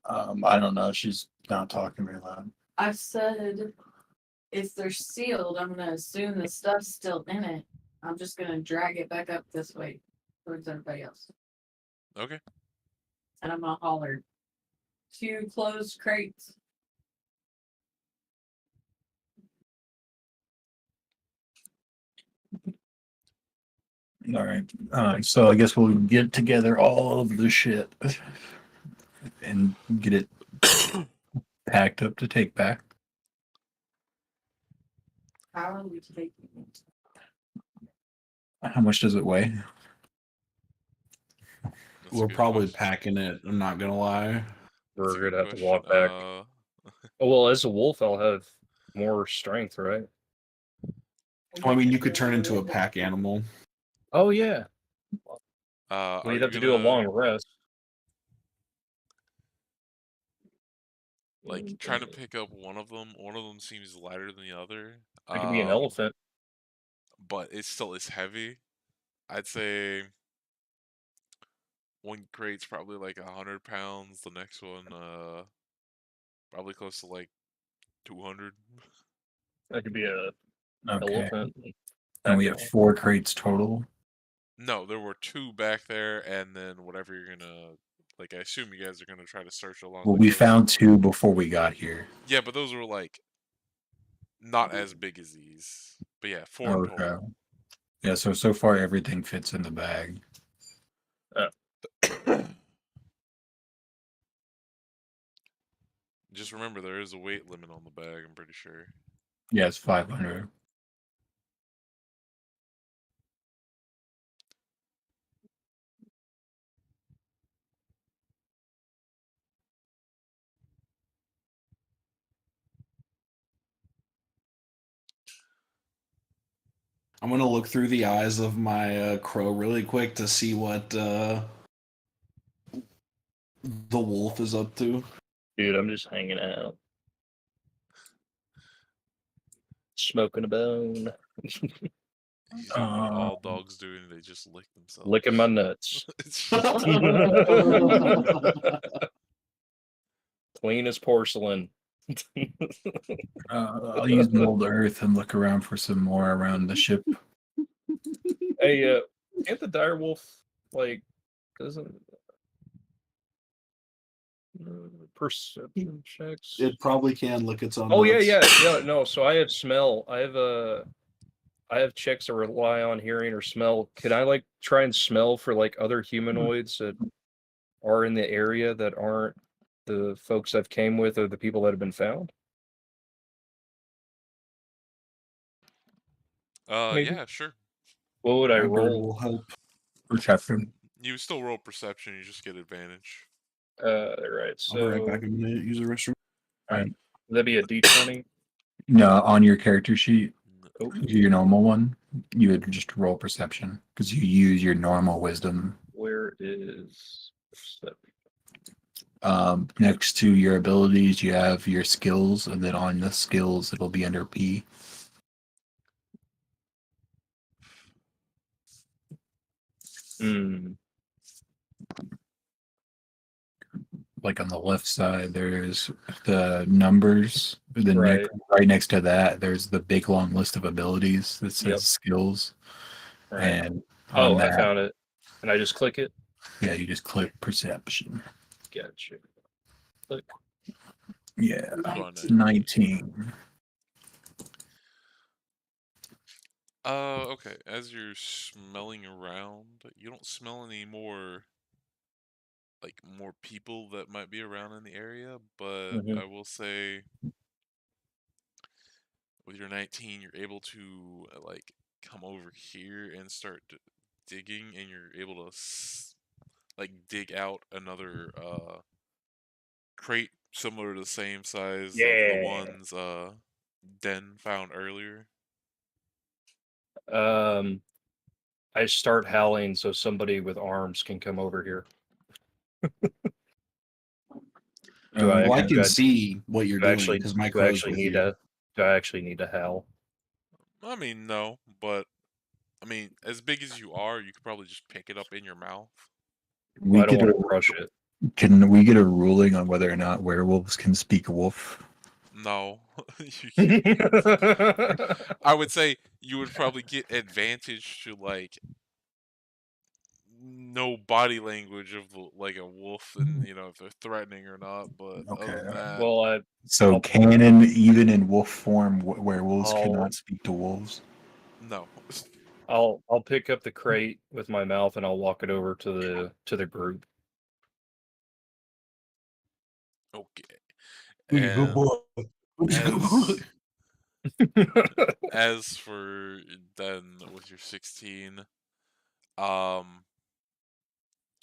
I don't know. She's not talking very loud. I said, if they're sealed, I'm gonna assume the stuff's still in it. I'm just gonna drag it back up this way towards everybody else. Okay. And I'm gonna holler, 2 closed crates. All right. So I guess we'll get together all of the shit and get it packed up to take back. How are we taking it? How much does it weigh? That's a We're good probably question. packing it. I'm not gonna lie. That's a We're good gonna have to question. walk back. Oh, well, as a wolf, I'll have more strength, right? I mean, you could turn into a pack animal. Oh yeah. Are Well, you'd you have to do a gonna long rest. like trying to pick up one of them? One of them seems lighter than the other. It could be an elephant. But it still is heavy. I'd say one crate's probably like 100 pounds. The next one, probably close to like 200. That could be a Okay. elephant. And we have 4 crates total. No, there were 2 back there, and then whatever you're gonna like. I assume you guys are gonna try to search along. Well, the we coast. found 2 before we got here. Yeah, but those were like not as big as these. But yeah, 4 in total. Okay. Yeah, so far everything fits in the bag. Just remember, there is a weight limit on the bag. I'm pretty sure. Yeah, it's 500. I'm gonna look through the eyes of my crow really quick to see what the wolf is up to. Dude, I'm just hanging out. Smoking a bone. He's doing what all dogs do, and they just lick themselves. Licking my nuts. Clean as porcelain. I'll use mold earth and look around for some more around the ship. Hey, can't the direwolf like doesn't perception checks? It probably can lick its own. Oh yeah, nuts. yeah. No, so I have smell. I have checks that rely on hearing or smell. Can I like try and smell for like other humanoids that are in the area that aren't the folks I've came with or the people that have been found? Maybe. Yeah, sure. What would I My bird roll? will help. Perception. You still roll perception. You just get advantage. Right. I'll be right So back. I'm gonna use the restroom. Right. would that be a D20? No, on your character sheet, Oh, your normal one, you would just roll perception because you use your normal wisdom. where is perception? Next to your abilities, you have your skills, and then on the skills, it'll be under P. Hmm. Like on the left side, there's the numbers. Then Right. right next to that, there's the big long list of abilities that says Yep. skills. Right. And Oh, on I that, found it. And I just click it. yeah, you just click perception. Gotcha. Yeah, Run it's it. 19. Okay. As you're smelling around, you don't smell any more more people that might be around in the area, but Mhm. I will say with your 19, you're able to come over here and start digging, and you're able to dig out another crate similar to the same size of the Yeah. ones Den found earlier. I start howling so somebody with arms can come over here. Do I Well, I actually- can see what you're Do I doing actually, because my do I crow's actually with need you. to? Do I actually need to howl? I mean, no, but I mean, as big as you are, you could probably just pick it up in your mouth. Well, I don't get want to crush it. Can we get a ruling on whether or not werewolves can speak wolf? No, you can't. I would say you would probably get advantage to no body language of a wolf, and if they're threatening or not. But other than that, Well, So I'll- canon, even in wolf form, werewolves I'll- cannot speak to wolves. no. I'll pick up the crate with my mouth and I'll walk it over to the group. Okay. Good And boy. Good as- boy. As for then with your 16,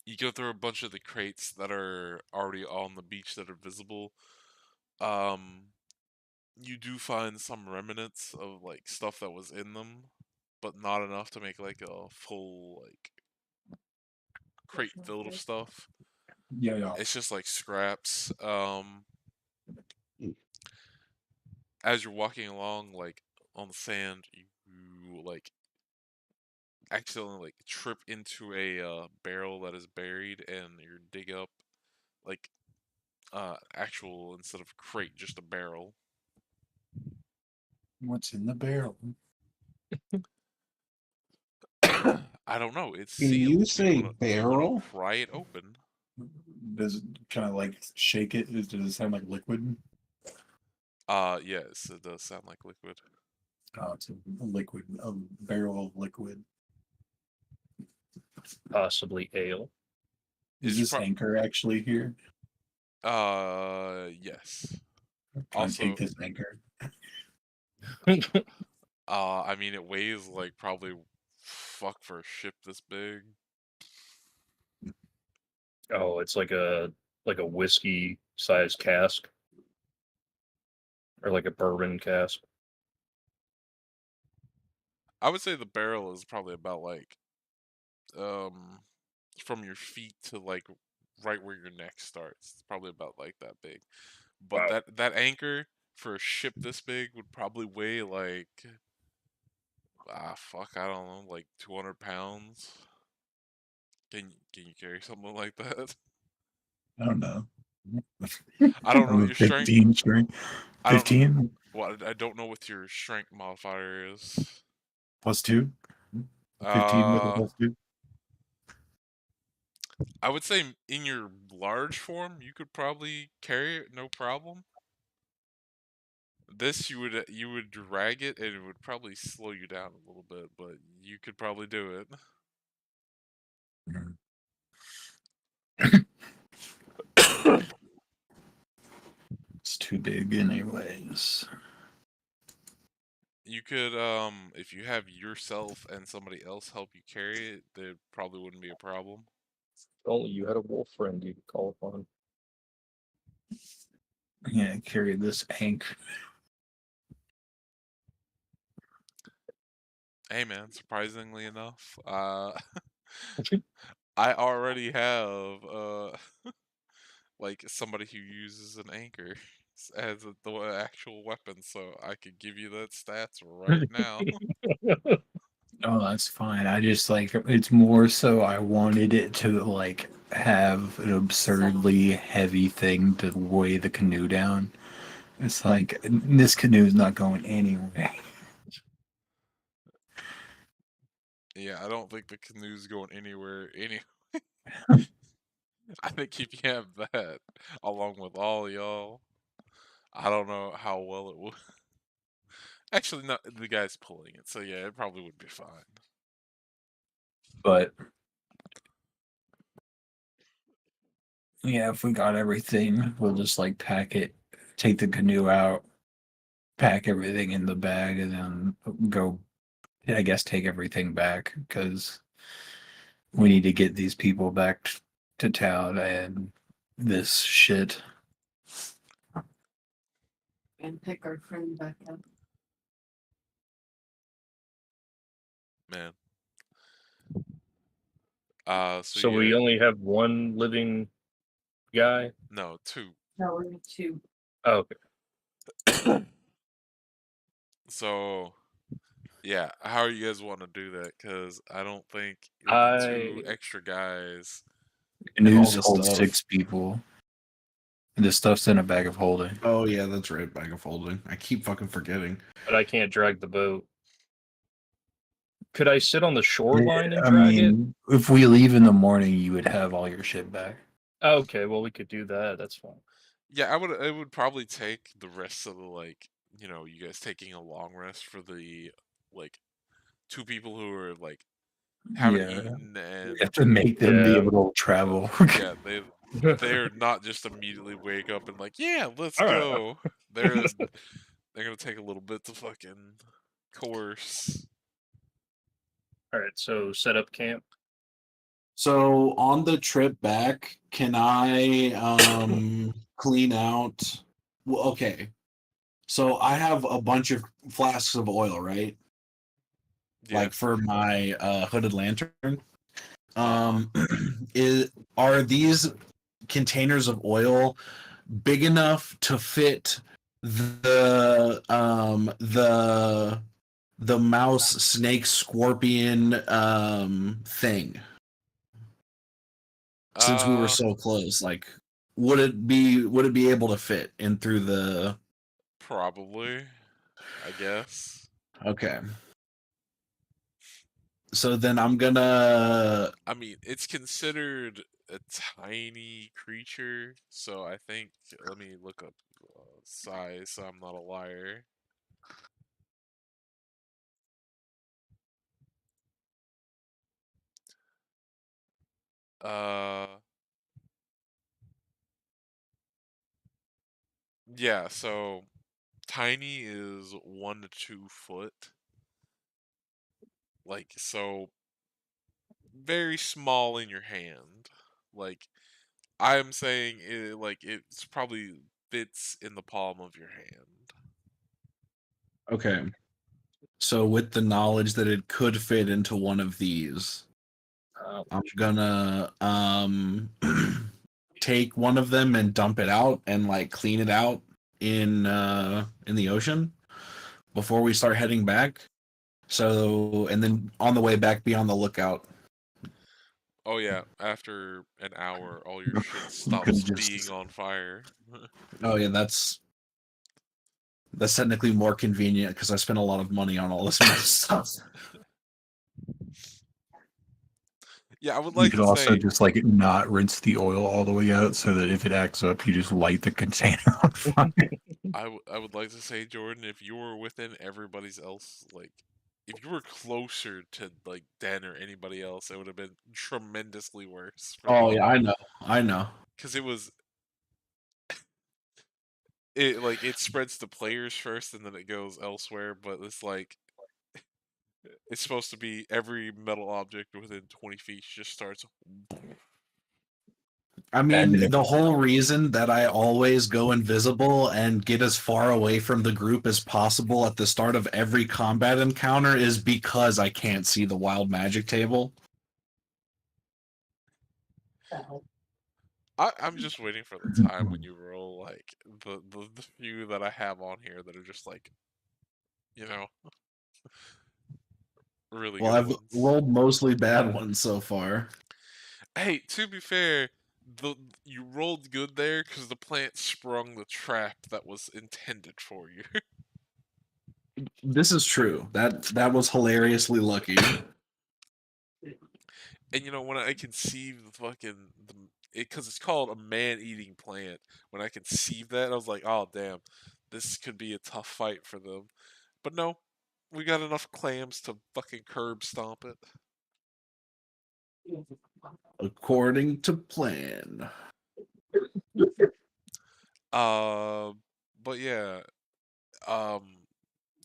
you go through a bunch of the crates that are already on the beach that are visible. You do find some remnants of like stuff that was in them, but not enough to make like a full like crate filled of stuff. Yeah. It's just like scraps. As you're walking along, like on the sand, you like accidentally like trip into a barrel that is buried, and you dig up like actual instead of crate, just a barrel. What's in the barrel? I don't know. It's Can sealed. you Do you say wanna barrel? pry it open? Does it kind of like shake it? Does it sound like liquid? Yes, it does sound like liquid. Oh, it's a liquid, a barrel of liquid. Possibly ale. Is It's this pro- anchor actually here? Yes. Can Also, I take this anchor? I mean, it weighs like probably fuck for a ship this big. Oh, it's like a whiskey sized cask. Or like a bourbon cask. I would say the barrel is probably about like, from your feet to like right where your neck starts. It's probably about like that big. But Wow. that anchor for a ship this big would probably weigh like, fuck, I don't know, like 200 pounds. Can you carry something like that? I don't know. I don't know I'm what a your strength. 15 strength. I don't. 15 Well, I don't know what your strength modifier is. plus 2. 15 with a Uh, plus 2. I would say in your large form, you could probably carry it, no problem. This you would drag it, and it would probably slow you down a little bit, but you could probably do it. It's too big anyways. You could, if you have yourself and somebody else help you carry it, there probably wouldn't be a problem. If only you had a wolf friend you could call upon. Yeah, carry this anchor. Hey man, surprisingly enough, I already have like somebody who uses an anchor as the actual weapon, so I could give you that stats right now. Oh, that's fine. I just like it's more so I wanted it to like have an absurdly heavy thing to weigh the canoe down. It's like this canoe is not going anywhere. Yeah, I don't think the canoe's going anywhere anyway. I think if you have that along with all y'all, I don't know how well it would. Actually, no, the guy's pulling it, so yeah, it probably would be fine. But yeah, if we got everything, we'll just like pack it, take the canoe out, pack everything in the bag, and then go. I guess take everything back because we need to get these people back to town and this shit. And pick our friend back up. Man. So yeah, we only have one living guy? no, 2. No, we're gonna two. Oh, okay. So yeah, how you guys want to do that? Because I don't think with the 2 extra guys. Canoes the hold stuff. 6 people. And the stuff's in a bag of holding. Oh yeah, that's right. Bag of holding. I keep fucking forgetting. But I can't drag the boat. Could I sit on the shoreline and I drag it? mean, if we leave in the morning, you would have all your shit back. Okay, well we could do that. That's fine. Yeah, it would probably take the rest of the like, you guys taking a long rest for the like 2 people who are like haven't Yeah. eaten, and We have to make them be Yeah. able to travel. yeah, they're not just immediately wake up and like, yeah, let's All right. go. They're They're gonna take a little bit to fucking course. All right, so set up camp. So on the trip back, can I clean out? Well, okay. So I have a bunch of flasks of oil, right? Yeah. Like for my hooded lantern. Uh-huh. Are these containers of oil big enough to fit the mouse snake scorpion thing? Since we were so close, like would it be able to fit in through the Probably, I guess. okay. So then I'm gonna I mean, it's considered a tiny creature, so I think. Let me look up size, so I'm not a liar. Yeah. So tiny is 1 to 2 foot. Like, so very small in your hand. Like, I'm saying it, like, it's probably fits in the palm of your hand. okay. So with the knowledge that it could fit into one of these, I'm gonna take one of them and dump it out and like clean it out in the ocean before we start heading back. So and then on the way back, be on the lookout. Oh yeah, after an hour, all your shit You could stops just- being on fire. Oh yeah, that's technically more convenient because I spent a lot of money on all this stuff. Yeah, I would You like could to also say, just like not rinse the oil all the way out, so that if it acts up, you just light the container on fire. I would like to say, Jordan, if you were within everybody's else, like, if you were closer to like Den or anybody else, it would have been tremendously worse. Oh yeah, I know. Because it spreads to players first and then it goes elsewhere, but it's like it's supposed to be every metal object within 20 feet just starts. I mean, the whole reason that I always go invisible and get as far away from the group as possible at the start of every combat encounter is because I can't see the wild magic table. I'm just waiting for the time when you roll like the few that I have on here that are just like, you know, really Well, good I've ones. rolled mostly bad ones so far. Hey, to be fair, you rolled good there because the plant sprung the trap that was intended for you. This is true. That was hilariously lucky. And you know, when I conceived the fucking because it's called a man-eating plant. When I conceived that, I was like, oh damn, this could be a tough fight for them. But no, we got enough clams to fucking curb stomp it. According to plan. But yeah, um,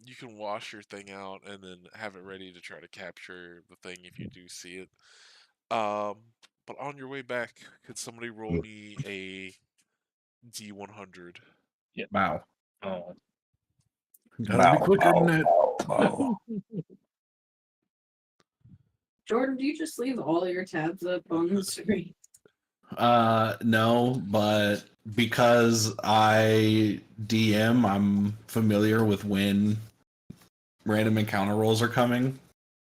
you can wash your thing out and then have it ready to try to capture the thing if you do see it. But on your way back, could somebody roll me a D100? Wow. Oh, Gotta be quicker than that. Jordan, do you just leave all your tabs up on the screen? No, but because I DM, I'm familiar with when random encounter rolls are coming.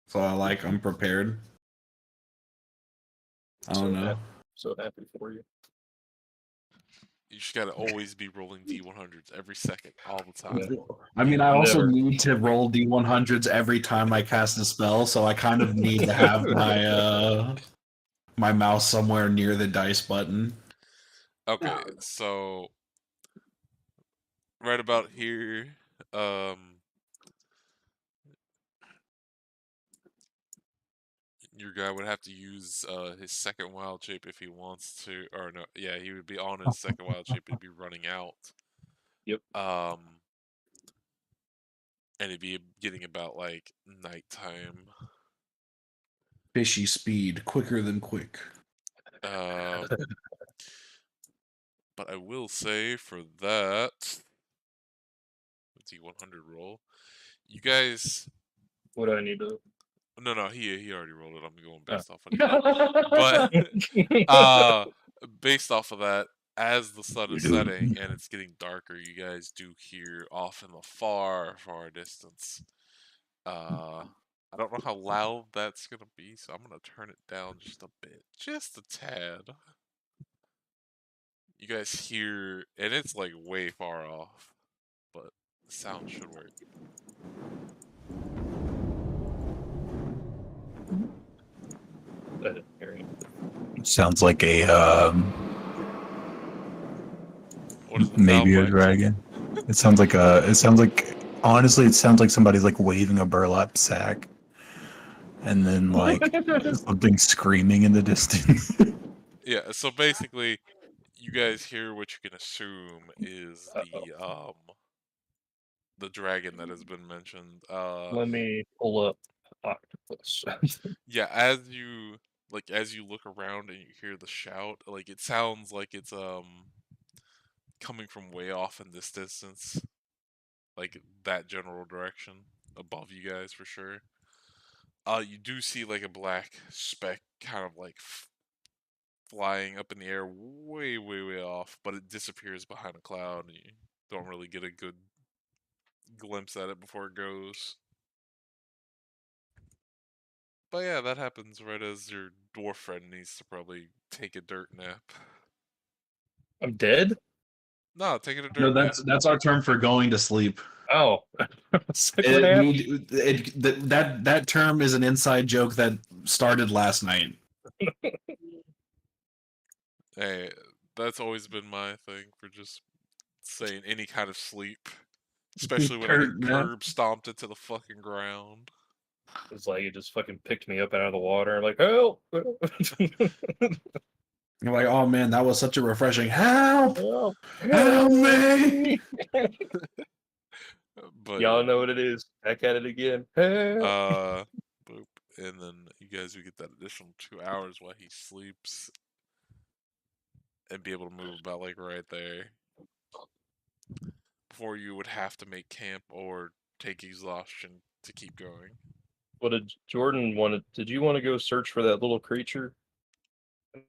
So I'm prepared. I don't know. so happy for you. You just gotta always be rolling D100s every second, all the time. I mean, I also Never. need to roll D100s every time I cast a spell, so I kind of need to have my my mouse somewhere near the dice button. Okay, No. so right about here, your guy would have to use his second wild shape if he wants to, or no, yeah, he would be on his second wild shape and be running out. Yep. and it'd be getting about like nighttime. Fishy speed, quicker than quick. But I will say for that, D100 roll, you guys. What do I need to? No, he already rolled it. I'm going Oh. based off of that. But based off of that, as the sun is setting and it's getting darker, you guys do hear off in the far, far distance. I don't know how loud that's gonna be, so I'm gonna turn it down just a bit, just a tad. You guys hear, and it's like way far off, but the sound should work. I didn't hear you. Sounds like a What does it maybe sound a like? dragon. It sounds like honestly, it sounds like somebody's like waving a burlap sack, and then like something screaming in the distance. Yeah, so basically, you guys hear what you can assume is the dragon that has been mentioned. Let me pull up octopus. Yeah, as you look around and you hear the shout, like it sounds like it's coming from way off in this distance, like that general direction above you guys for sure. You do see like a black speck kind of like flying up in the air way, way, way off, but it disappears behind a cloud and you don't really get a good glimpse at it before it goes. But yeah, that happens right as your dwarf friend needs to probably take a dirt nap. I'm dead? No, taking a dirt No, nap. that's our term for going to sleep. Oh. It's like, what happened? That term is an inside joke that started last night. Hey, that's always been my thing for just saying any kind of sleep. Especially when I Dirt get nap. curb stomped into the fucking ground. It's like it just fucking picked me up out of the water. I'm like, help! You're like, oh man, that was such a refreshing help! Help! Help me! But Y'all know what it is. Back at it again. Help! boop. And then you guys would get that additional 2 hours while he sleeps. And be able to move about like right there. Before you would have to make camp or take exhaustion to keep going. What did Jordan want? Did you want to go search for that little creature?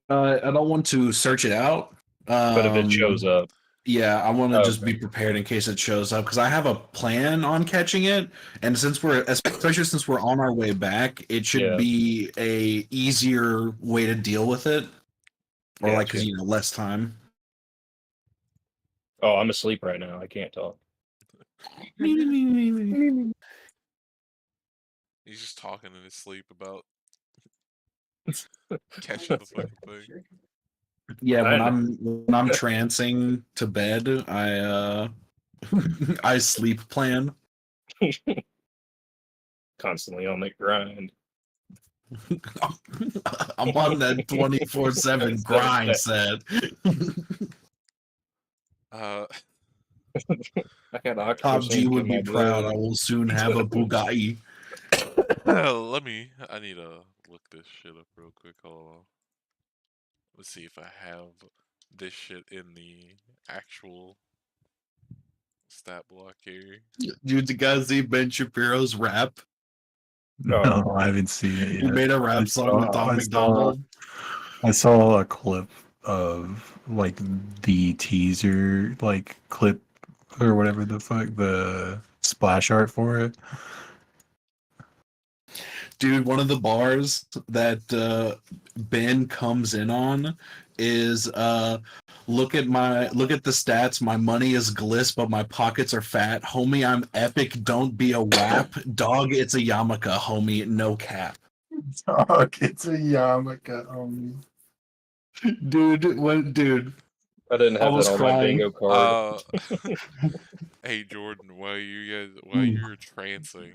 I don't want to search it out. But if it shows up, Yeah, I want to just Okay. be prepared in case it shows up because I have a plan on catching it, and especially since we're on our way back, it should Yeah. be a easier way to deal with it, or like Gotcha. because less time. Oh, I'm asleep right now. I can't talk. He's just talking in his sleep about catching the fucking thing. Yeah, I when I'm trancing to bed, I I sleep plan. Constantly on the grind. I'm on that 24/7 grind set. I got Top octopus G ink would in be my proud. I blood. will soon have a Bugatti. I need to look this shit up real quick. Hold on. Let's see if I have this shit in the actual stat block here. Dude, you guys see Ben Shapiro's rap? No, I haven't seen it He yet. made a rap song with Tom McDonald. I saw a clip of like the teaser, like clip or whatever the fuck, the splash art for it. Dude, one of the bars that Ben comes in on is look at the stats. My money is gliss, but my pockets are fat. Homie, I'm epic. Don't be a wap. Dog, it's a yarmulke, homie. No cap. Dog, it's a yarmulke. Dude. I didn't I have was that on my crying. bingo card. Hey Jordan, while you're trancing,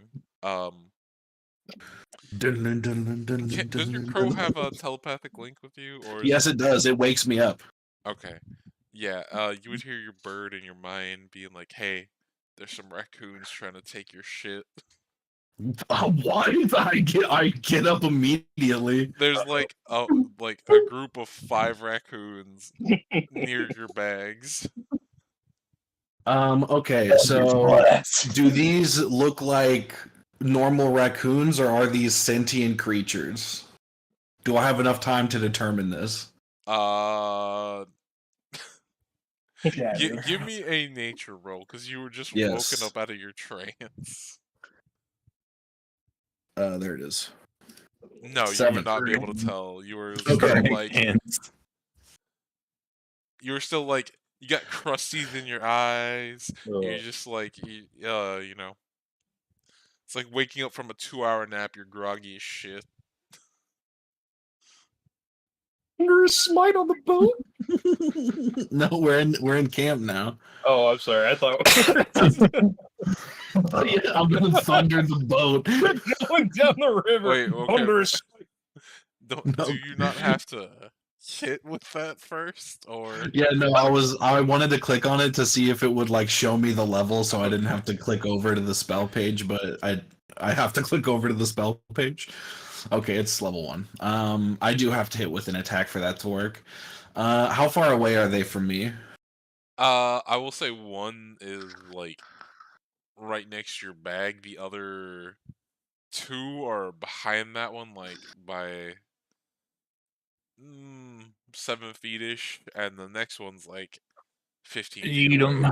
does your crow have a telepathic link with you, or is Yes, it does. It wakes me up. Okay, yeah. You would hear your bird in your mind being like, "Hey, There's some raccoons trying to take your shit. Why did I get up immediately? There's like a group of 5 raccoons near your bags. Okay, so do these look like normal raccoons or are these sentient creatures? Do I have enough time to determine this? Yeah, Give me a nature roll, because you were just Yes. woken up out of your trance. There it is. No, you 7. would not be able to tell. You were Okay. still like you got crusties in your eyes. You're just like you know. It's like waking up from a 2-hour nap. You're groggy as shit. Under a smite on the boat. No, we're in camp now. Oh, I'm sorry. I thought Yeah, I'm gonna thunder the boat. going down the river. Wait, okay. Under a smite. No. Do you not have to hit with that first, or? Yeah, no, I wanted to click on it to see if it would like show me the level, so I didn't have to click over to the spell page, but I have to click over to the spell page. Okay, it's level 1. I do have to hit with an attack for that to work. How far away are they from me? I will say one is like right next to your bag. The other 2 are behind that one, like by 7 feet-ish, and the next one's like 15 feet Eat away. them.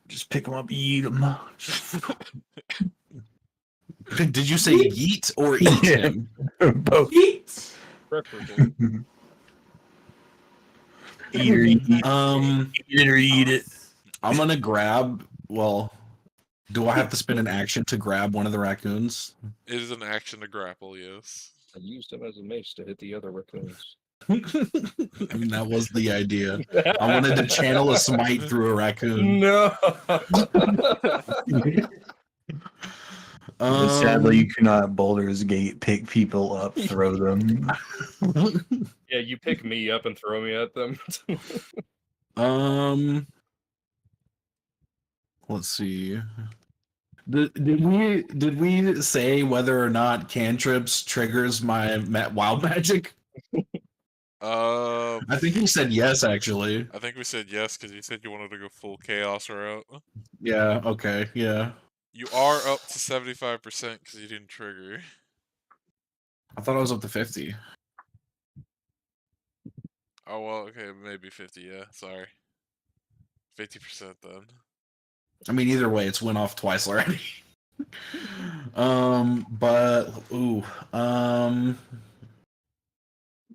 Just pick them up, eat them. Did you say yeet or eat Yeah. him? Both. Preferable. Eat or eat. Eat it or eat it. I'm gonna grab. Well, do I have to spend an action to grab one of the raccoons? It is an action to grapple, yes. I used him as a mace to hit the other raccoons. I mean, that was the idea. I wanted to channel a smite through a raccoon. No. Sadly, you cannot Baldur's Gate pick people up, throw them. Yeah, you pick me up and throw me at them. Let's see. Did we say whether or not cantrips triggers my wild magic? I think we said yes, actually. I think we said yes because you said you wanted to go full chaos route. Yeah. Okay. Yeah. You are up to 75% because you didn't trigger. I thought I was up to 50. Oh well, okay, maybe 50. Yeah, sorry. 50% then. I mean, either way, it's went off twice already.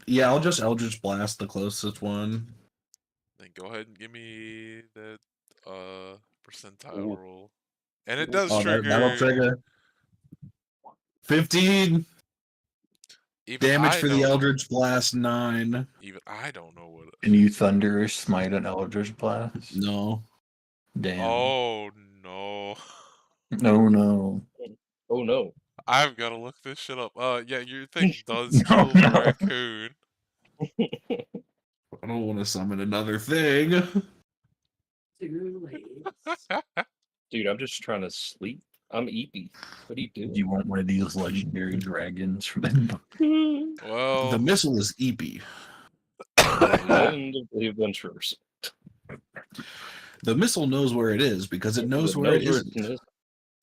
Yeah, I'll just Eldritch Blast the closest one. Then go ahead and give me that percentile Ooh. roll. And it does Oh, trigger. that'll trigger. 15 Even damage I for the don't- Eldritch Blast. 9. Even I don't know what. And you thunder or smite an Eldritch Blast? No. Damn. Oh no. No. Oh no. I've got to look this shit up. Yeah, your thing does No, kill the no. raccoon. I don't want to summon another thing. Too late. Dude, I'm just trying to sleep. I'm eepy. What do you do? You want one of these legendary dragons from the Well, The missile is EP. End of the adventurers. The missile knows where it is because it knows where it is. is.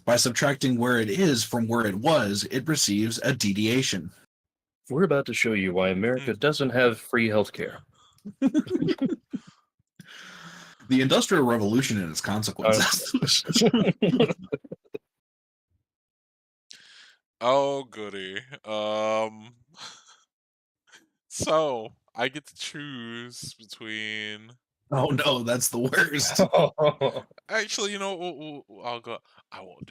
By subtracting where it is from where it was, it receives a deviation. We're about to show you why America doesn't have free healthcare. The Industrial Revolution and its consequences. oh goody. So I get to choose between. Oh no, that's the worst. Actually, you know, I'll go. I won't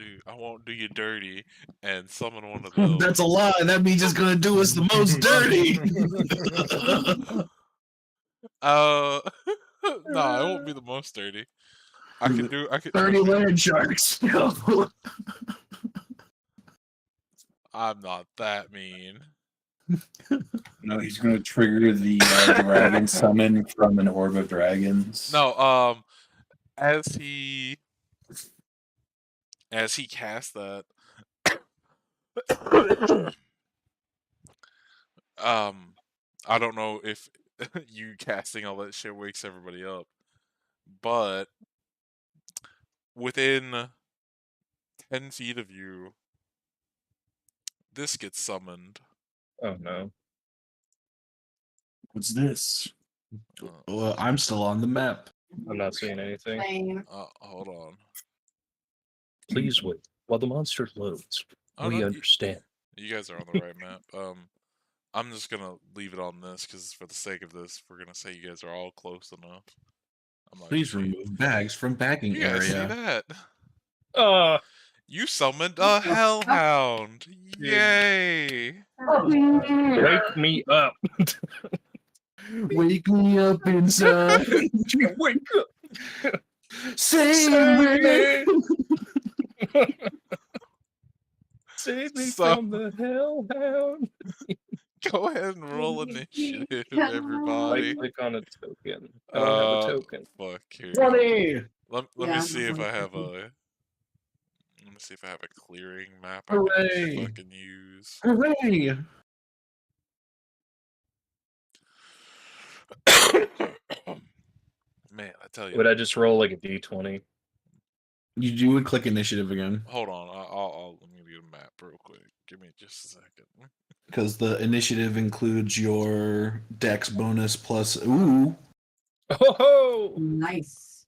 do you dirty and summon one of those. That's a lie. That means it's gonna do us the most dirty. No, I won't be the most dirty. I could 30 land sharks. I'm not that mean. No, he's going to trigger the dragon summon from an orb of dragons. No, as he as he casts that, I don't know if you casting all that shit wakes everybody up, but within 10 feet of you, this gets summoned. Oh no. What's this? Well, I'm still on the map. I'm not seeing anything. Same. Hold on. Please wait. While the monster loads, Oh, we no, understand. You guys are on the right map. I'm just gonna leave it on this because for the sake of this, we're gonna say you guys are all close enough. I'm not Please gonna remove bags from bagging You guys see area. that? You summoned a hellhound! Yay! Wake me up. Wake me up inside. Wake up. Save me. Save me So- from the hellhound. Go ahead and roll initiative, Yeah. everybody. Right click on a token. I don't have a token. Fuck here. 20. Let Yeah, me see if I have okay. a. Let me see if I have a clearing map I can Hooray. fucking use. Hooray. Man, I tell you. Would I just roll like a d20? You would click initiative again Hold on, let me get a map real quick. Give me just a second. because the initiative includes your dex bonus plus. Ooh, Oh! Nice.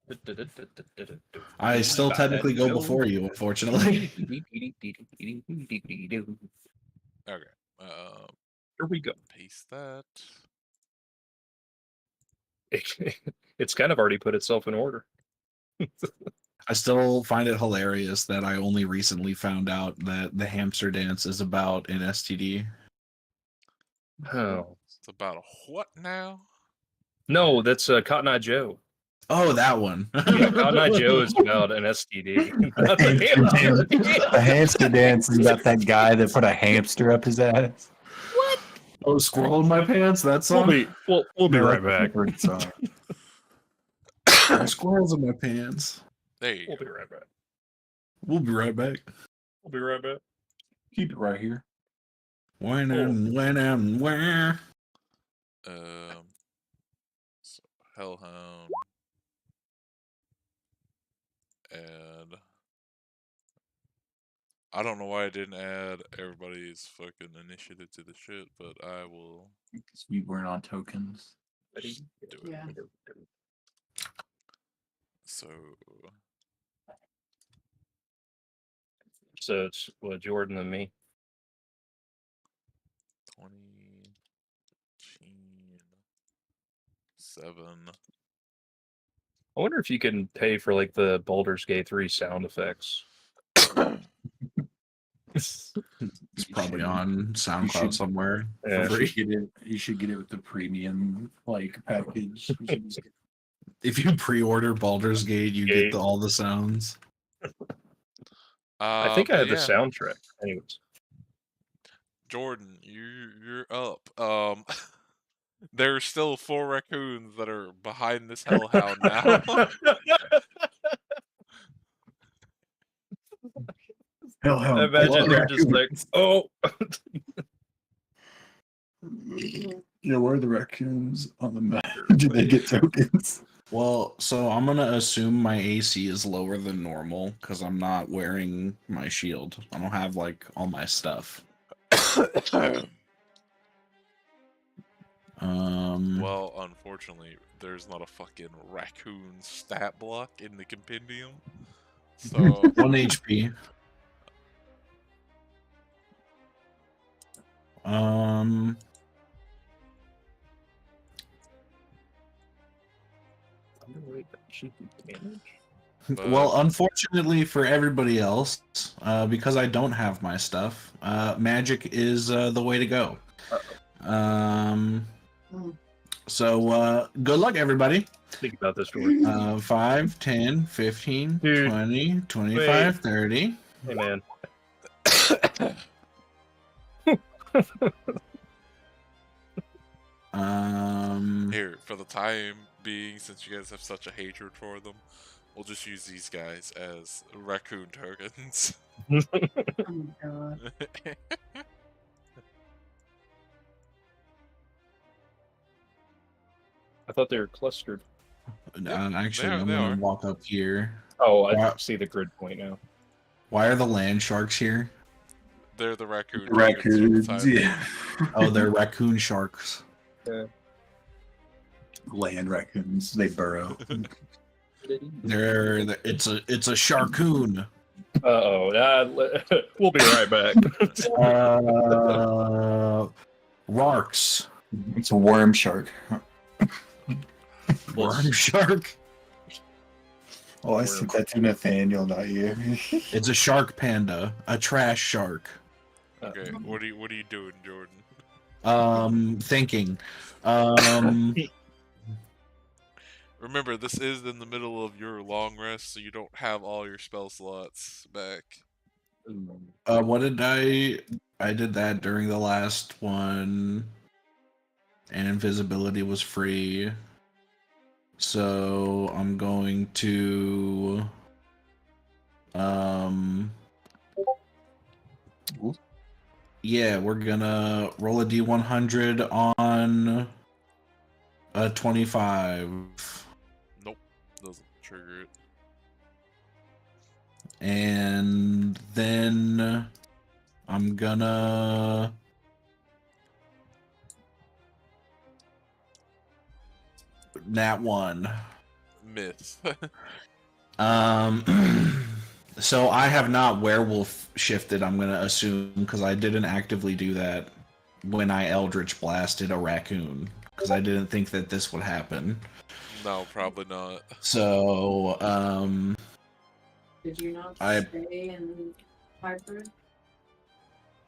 I still technically go before you, unfortunately. Okay. Here we go. Paste that. It's kind of already put itself in order. I still find it hilarious that I only recently found out that the hamster dance is about an STD. Oh. It's about a what now? No, that's Cotton Eye Joe. Oh, that one. Yeah, Cotton Eye Joe is about an STD. Not the hamster. The hamster dance is about that guy that put a hamster up his ass. Oh, squirrel in my pants. That song. We'll be No, right that's a back. different song. Squirrels in my pants. There you We'll go. be right back. We'll be right back. We'll be right back. Keep it right here. When and where? So Hellhound. And I don't know why I didn't add everybody's fucking initiative to the shit, but I will Because we weren't on tokens. do it. Yeah. So So it's Jordan and me. 7. I wonder if you can pay for like the Baldur's Gate 3 sound effects. It's probably on SoundCloud should- somewhere Yeah. for You free. should get it. You should get it with the premium like package. You should just get- If you pre-order Baldur's Gate, you Gate. get all the sounds. I think I but have the yeah, soundtrack. Anyways. Jordan, you're up. There's still 4 raccoons that are behind this hellhound now. Hellhound. I imagine they're just like, oh, Yeah, where are the raccoons on the map? Did they get tokens? Well, so I'm gonna assume my AC is lower than normal because I'm not wearing my shield. I don't have like all my stuff. Well, unfortunately, there's not a fucking raccoon stat block in the compendium. So 1 HP. Well, unfortunately for everybody else, because I don't have my stuff, magic is the way to go. So good luck, everybody. think about this, Jordan. 5, 10, 15, Dude, 20, 25, 30. Hey, man. here, for the time being, since you guys have such a hatred for them, We'll just use these guys as raccoon tokens. Oh my god. I thought they were clustered. Actually, I'm they gonna are. walk up here. Oh, I Wow. see the grid point now. Why are the land sharks here? They're the raccoon Raccoons, tokens for the time yeah. Oh, they're raccoon sharks. Land raccoons. They burrow. It's a sharkoon. Uh-oh. We'll be right back. Rarks. It's a worm shark. Worm shark. Oh, I sent that to Nathaniel, not you. It's a shark panda. A trash shark. Okay, what are you doing, Jordan? Thinking. Remember, this is in the middle of your long rest, so you don't have all your spell slots back. What did I did that during the last one, and invisibility was free. So I'm going to yeah, we're gonna roll a D100 on a 25. Nope, doesn't trigger it. And then I'm gonna nat 1. Miss. So I have not werewolf shifted, I'm gonna assume, because I didn't actively do that when I Eldritch blasted a raccoon, because I didn't think that this would happen. No, probably not. So, Did you not I- stay in hybrid?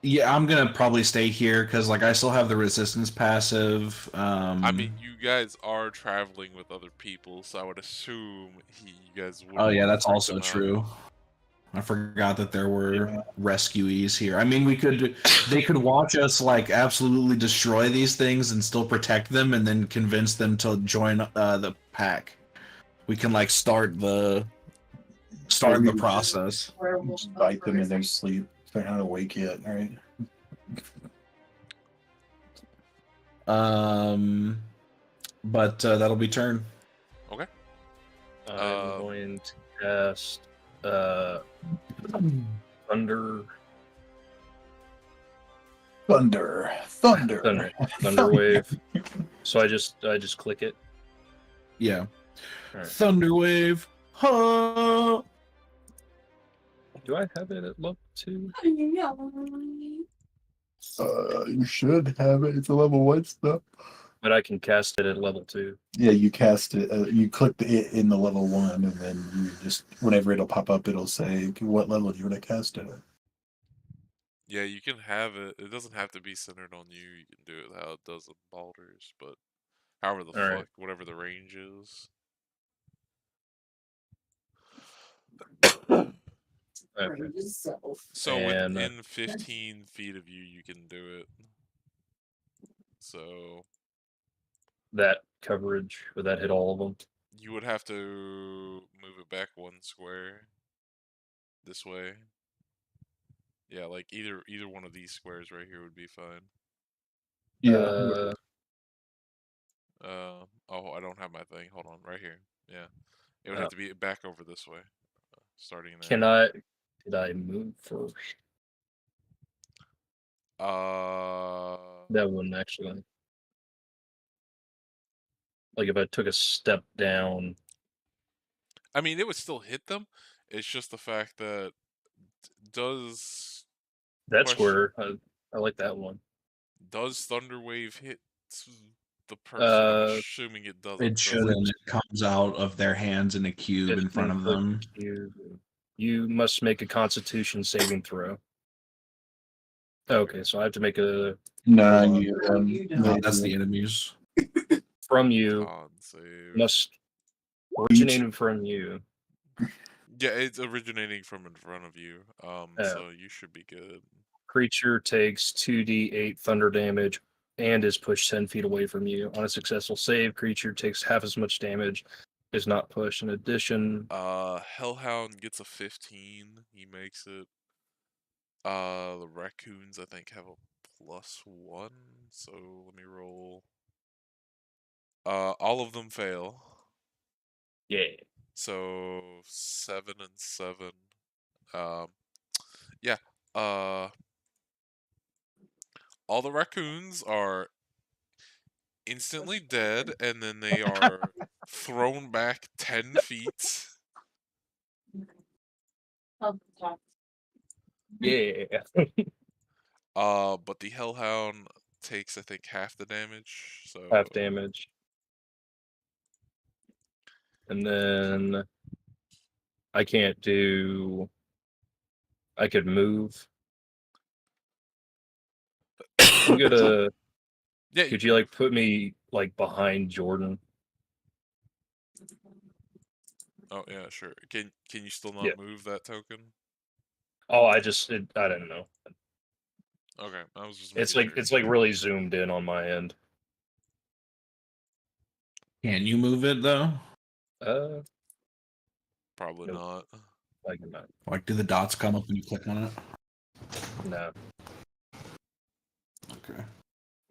yeah, I'm gonna probably stay here because, like, I still have the resistance passive. I mean, you guys are traveling with other people, so I would assume you guys would. oh yeah, that's also true. I forgot that there were Yeah. rescuees here. I mean, they could watch us like absolutely destroy these things and still protect them, and then convince them to join the pack. We can like start the process. Werewolf Just bite them in first. their sleep. They're not awake yet, right? But that'll be turn. Okay. I'm going to cast Thunder Thunder Wave. So I just click it. Yeah. Alright. Thunderwave. Huh. Do I have it at level 2? You should have it. It's a level 1 stuff. But I can cast it at level 2. Yeah, you cast it. You click it in the level 1, and then you just whenever it'll pop up, it'll say what level do you want to cast it at. Yeah, you can have it. It doesn't have to be centered on you. You can do it how it does in Baldur's, but however the Alright. fuck, whatever the range is. Okay. Range itself. So And, within 15 feet of you, you can do it. So That coverage, would that hit all of them? you would have to move it back 1 square this way. Yeah, like either one of these squares right here would be fine. Oh, I don't have my thing. Hold on, right here. Yeah, it would have to be back over this way, starting there. Did I move first? That wouldn't actually. Like if I took a step down. I mean, it would still hit them. It's just the fact that does That's Question. where I like that one. Thunderwave hit the person? I'm assuming it doesn't. It does shouldn't. It comes out of their hands in a cube in front of them. You must make a Constitution saving throw. Okay, so I have to make a No, you don't. No, that's the enemies. from you Con save. must originating from you. Yeah, it's originating from in front of you. So you should be good. Creature takes 2d8 thunder damage and is pushed 10 feet away from you. On a successful save, creature takes half as much damage is not pushed. In addition, Hellhound gets a 15. He makes it. The raccoons I think have a +1. So let me roll. All of them fail. yeah. So 7 and 7. Yeah. Uh, all the raccoons are instantly dead, and then they are thrown back 10 feet. Yeah. But the Hellhound takes, I think, half the damage. So Half damage. And then I can't do. I could move. I'm gonna. yeah, Could you like put me like behind Jordan? Oh yeah, sure. Can you still not Yeah. move that token? Oh, I didn't know. Okay, I was just It's making like sure. it's like really zoomed in on my end. Can you move it though? Probably Nope. not. Like not. Like, do the dots come up when you click on it? No, Okay.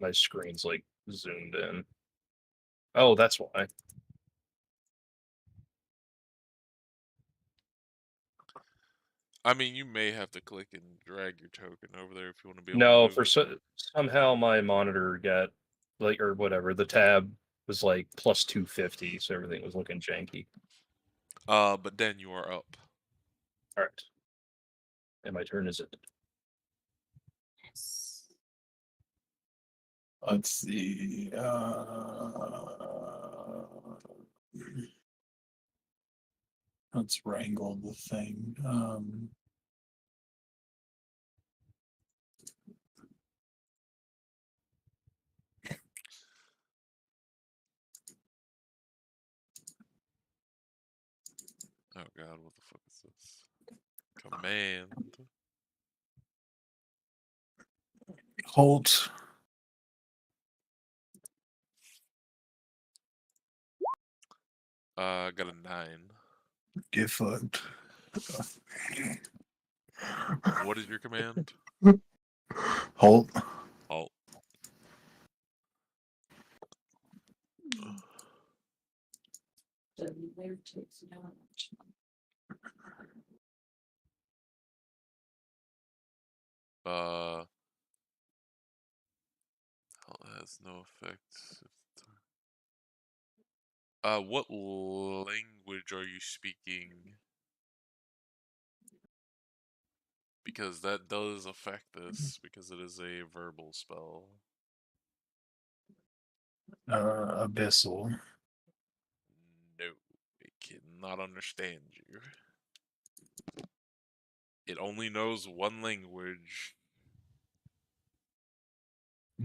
my screen's like zoomed in. Oh, that's why. I mean, you may have to click and drag your token over there if you want to be able to No, move for it. somehow my monitor got like or whatever. The tab was like plus 250, so everything was looking janky. But then you are up. All right, and my turn is it. Let's see. Let's wrangle the thing. Oh god, what the fuck is this? Command. Holt. Got a 9. Get fucked. What is your command? Holt. Halt. Has no effect. What language are you speaking? Because that does affect this, because it is a verbal spell. Abyssal. No, it cannot understand you. It only knows one language.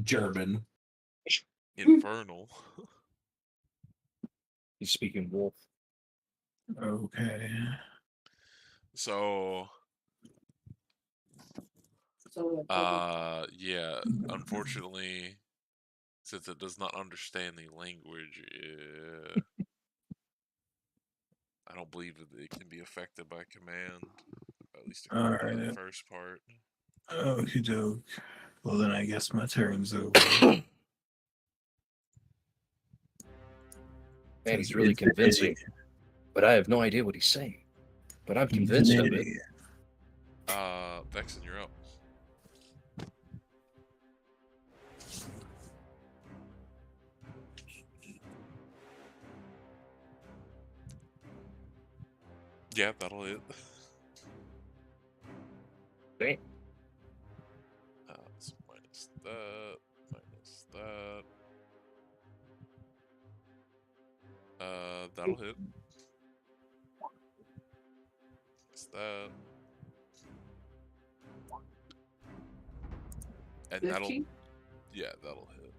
German. Infernal. He's speaking wolf. Okay. So, So yeah, unfortunately, since it does not understand the language, I don't believe that it can be affected by command. At least according to the Alright. first part. Okie doke. Well, then I guess my turn's over. Man, he's really convincing, but I have no idea what he's saying. But I'm convinced of it. Vexen, you're up. Yeah, that'll hit. Damn. So minus that, minus that. That'll hit. Minus that. And that'll, 15? yeah, that'll hit.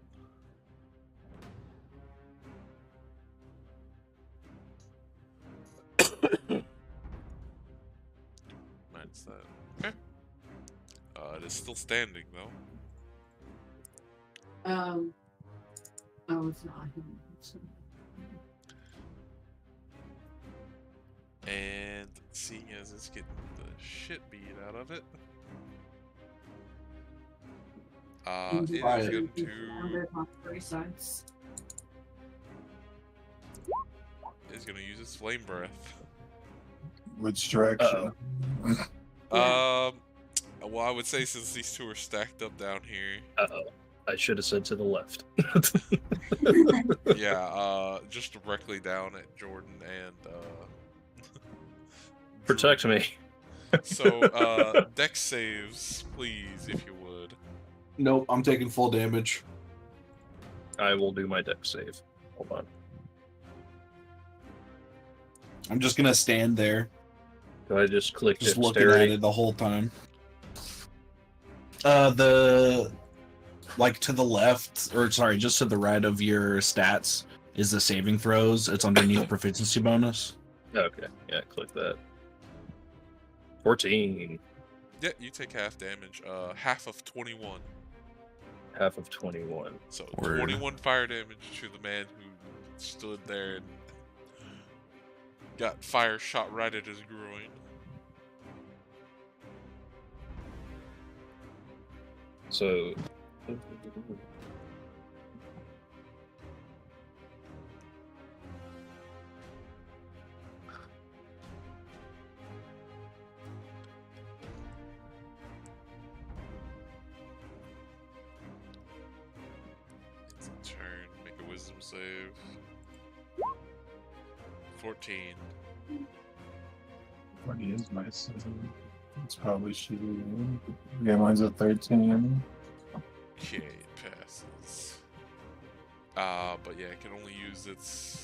Minus that. Okay. It is still standing though. Oh, it's not him. And seeing as it's getting the shit beat out of it, it is Right. going to. Surrounded on three sides. Is going to use its flame breath. Which direction? Yeah. Well, I would say since these two are stacked up down here, I should have said to the left. yeah, just directly down at Jordan and Protect me. So, dex saves, please, if you would. Nope, I'm taking full damage. I will do my deck save. Hold on. I'm just gonna stand there, Do I just click just looking at dexterity? it the whole time. The like to the left, or sorry, just to the right of your stats is the saving throws. It's underneath proficiency bonus. Okay, yeah, click that. 14, Yeah, you take half damage. Half of 21. half of 21. So Word. 21 fire damage to the man who stood there and got fire shot right at his groin. So. It's a turn. Make a wisdom save. 14. What is my system? It's probably should. Yeah, mine's a 13. Okay, it passes. But yeah, it can only use its.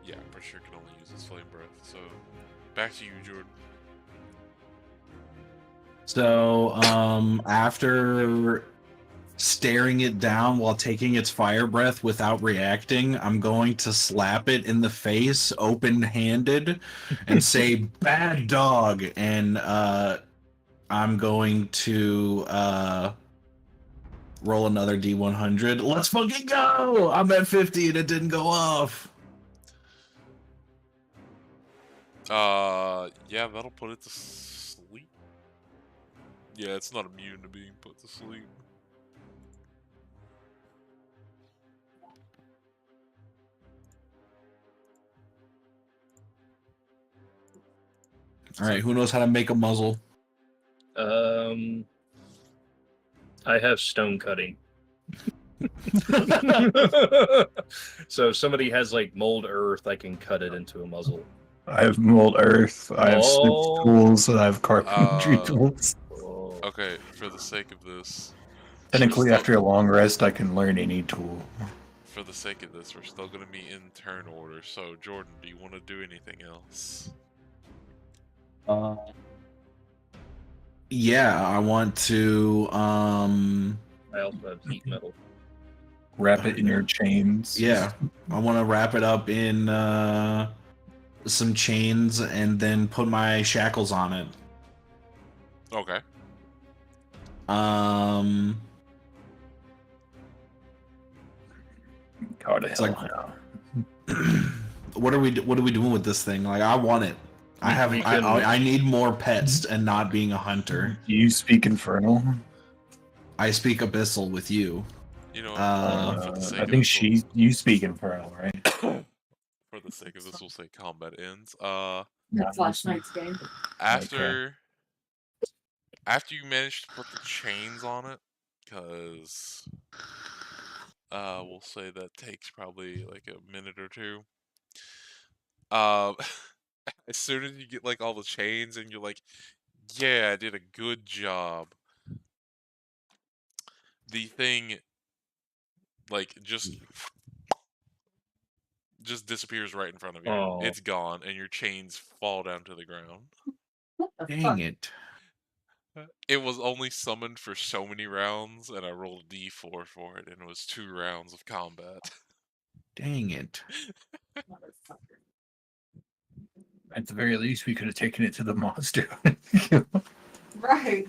Yeah, I'm pretty sure it can only use its flame breath. So, back to you, Jordan. So, after staring it down while taking its fire breath without reacting, I'm going to slap it in the face, open-handed, and say, "Bad dog," and I'm going to roll another D100. Let's fucking go! I'm at 50 and it didn't go off. Yeah, that'll put it to sleep. Yeah, it's not immune to being put to sleep. All right, who knows how to make a muzzle? I have stone cutting. So if somebody has like mold earth, I can cut it into a muzzle. I have mold earth. I have smith Oh. tools, and I have carpentry Uh, tools. Oh. Okay, for the sake of this, Technically, still- after a long rest, I can learn any tool. for the sake of this, we're still gonna be in turn order. So, Jordan, do you want to do anything else? Yeah, I want to I also have heat metal. Wrap it in your chains. yeah, I want to wrap it up in some chains and then put my shackles on it. Okay. God, It's hell like- no. what are we doing with this thing? Like, I want it. I need more pets and not being a hunter. Do you speak Infernal? I speak Abyssal with you. You know, Uh, for the sake I of think this, you speak Infernal, right? for the sake of this, we'll say combat ends. That's last night's game. After you manage to put the chains on it, because we'll say that takes probably like a minute or two. As soon as you get like all the chains and you're like, yeah, I did a good job. The thing like just disappears right in front of you. Oh. It's gone, and your chains fall down to the ground. What the Dang fuck? it. It was only summoned for so many rounds, and I rolled a d4 for it, and it was 2 rounds of combat. Dang it. Motherfucker. At the very least, we could have taken it to the monster. Right.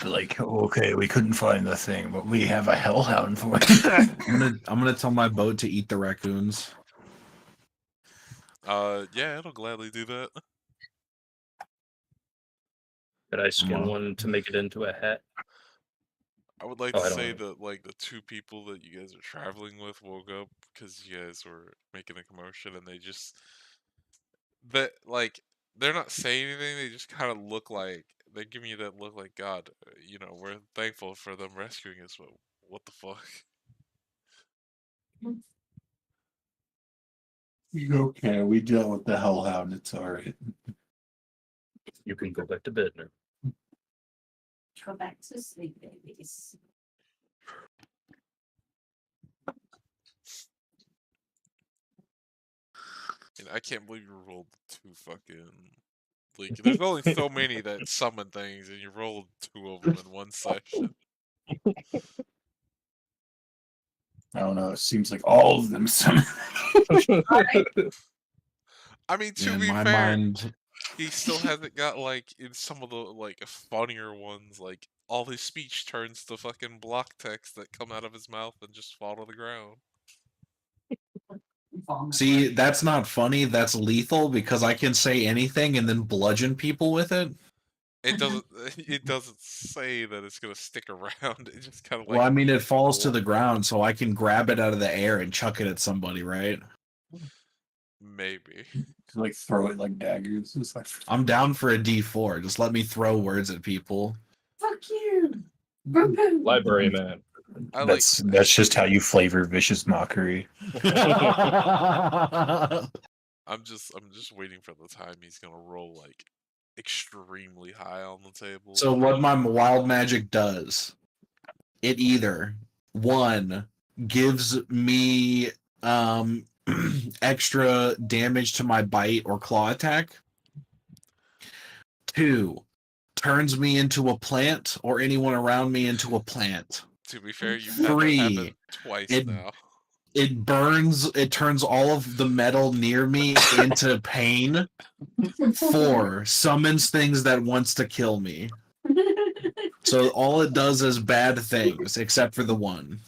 Like, okay, we couldn't find the thing, but we have a hellhound for it. I'm gonna tell my boat to eat the raccoons. Yeah, it'll gladly do that. Could I skin Wow. one to make it into a hat? I would like Oh, to I don't say know. that like the two people that you guys are traveling with woke up because you guys were making a commotion and they just that like they're not saying anything. They just kind of look like they're giving you that look like God. You know, we're thankful for them rescuing us, but what the fuck? Okay, we dealt with the hellhound. It's all right. You can go back to bed now. Go back to sleep, babies. And I can't believe you rolled two fucking. Like, there's only so many that summon things, and you rolled two of them in one session. I don't know. It seems like all of them. I mean, to In be my fair, mind, he still hasn't got like in some of the like funnier ones, like all his speech turns to fucking block text that come out of his mouth and just fall to the ground. see, that's not funny. That's lethal because I can say anything and then bludgeon people with it. It doesn't. It doesn't say that it's gonna stick around. It just kind of like. Well, I mean, it falls to Wha- the ground, so I can grab it out of the air and chuck it at somebody, right? Maybe. Like throw it like daggers. It's like I'm down for a D4. Just let me throw words at people. Fuck you. Boom, boom. Library man. I that's just how you flavor vicious mockery. I'm just waiting for the time he's gonna roll like extremely high on the table. So what my wild magic does, it either one gives me extra damage to my bite or claw attack. Two, turns me into a plant or anyone around me into a plant. To be fair, you've had that Three, happen twice it- now. It burns, it turns all of the metal near me into pain. 4, summons things that wants to kill me. So all it does is bad things, except for the one.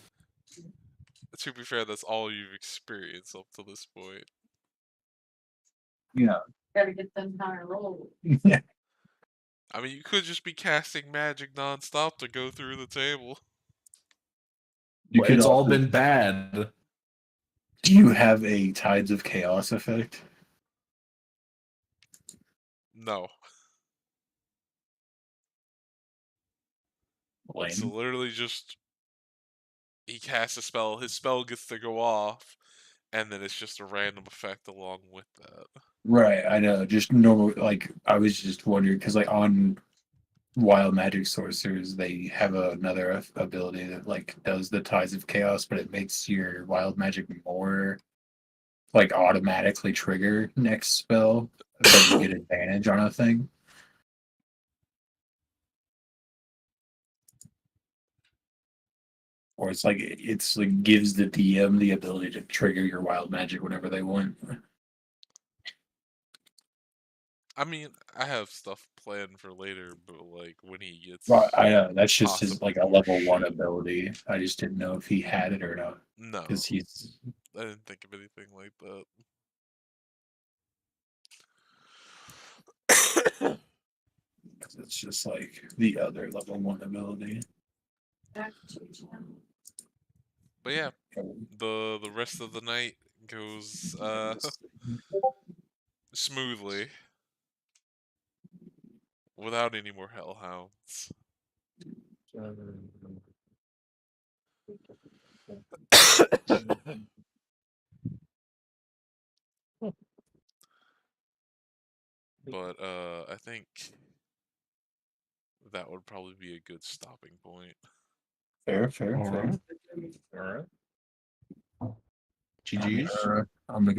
To be fair, that's all you've experienced up to this point. Yeah. Gotta get them high roll. I mean, you could just be casting magic nonstop to go through the table. You could It's all also- been bad. Do you have a Tides of Chaos effect? No. It's Lame. literally just he casts a spell, his spell gets to go off, and then it's just a random effect along with that. Right, I know. Just normal. Like I was just wondering because like on Wild Magic Sorcerers, they have another ability that like does the Tides of Chaos, but it makes your Wild Magic more like automatically trigger next spell, but you get advantage on a thing. Or it's like gives the DM the ability to trigger your wild magic whenever they want. I mean, I have stuff planned for later, but like when he gets Right, I know that's just his possibly like a more level 1 shit. ability. I just didn't know if he had it or not No, because he's I didn't think of anything like that. 'cause it's just like the other level 1 ability. Back to town. But yeah, the rest of the night goes smoothly without any more hellhounds. But I think that would probably be a good stopping point. Fair, fair, All fair. right. All right. GG's. I'm gonna go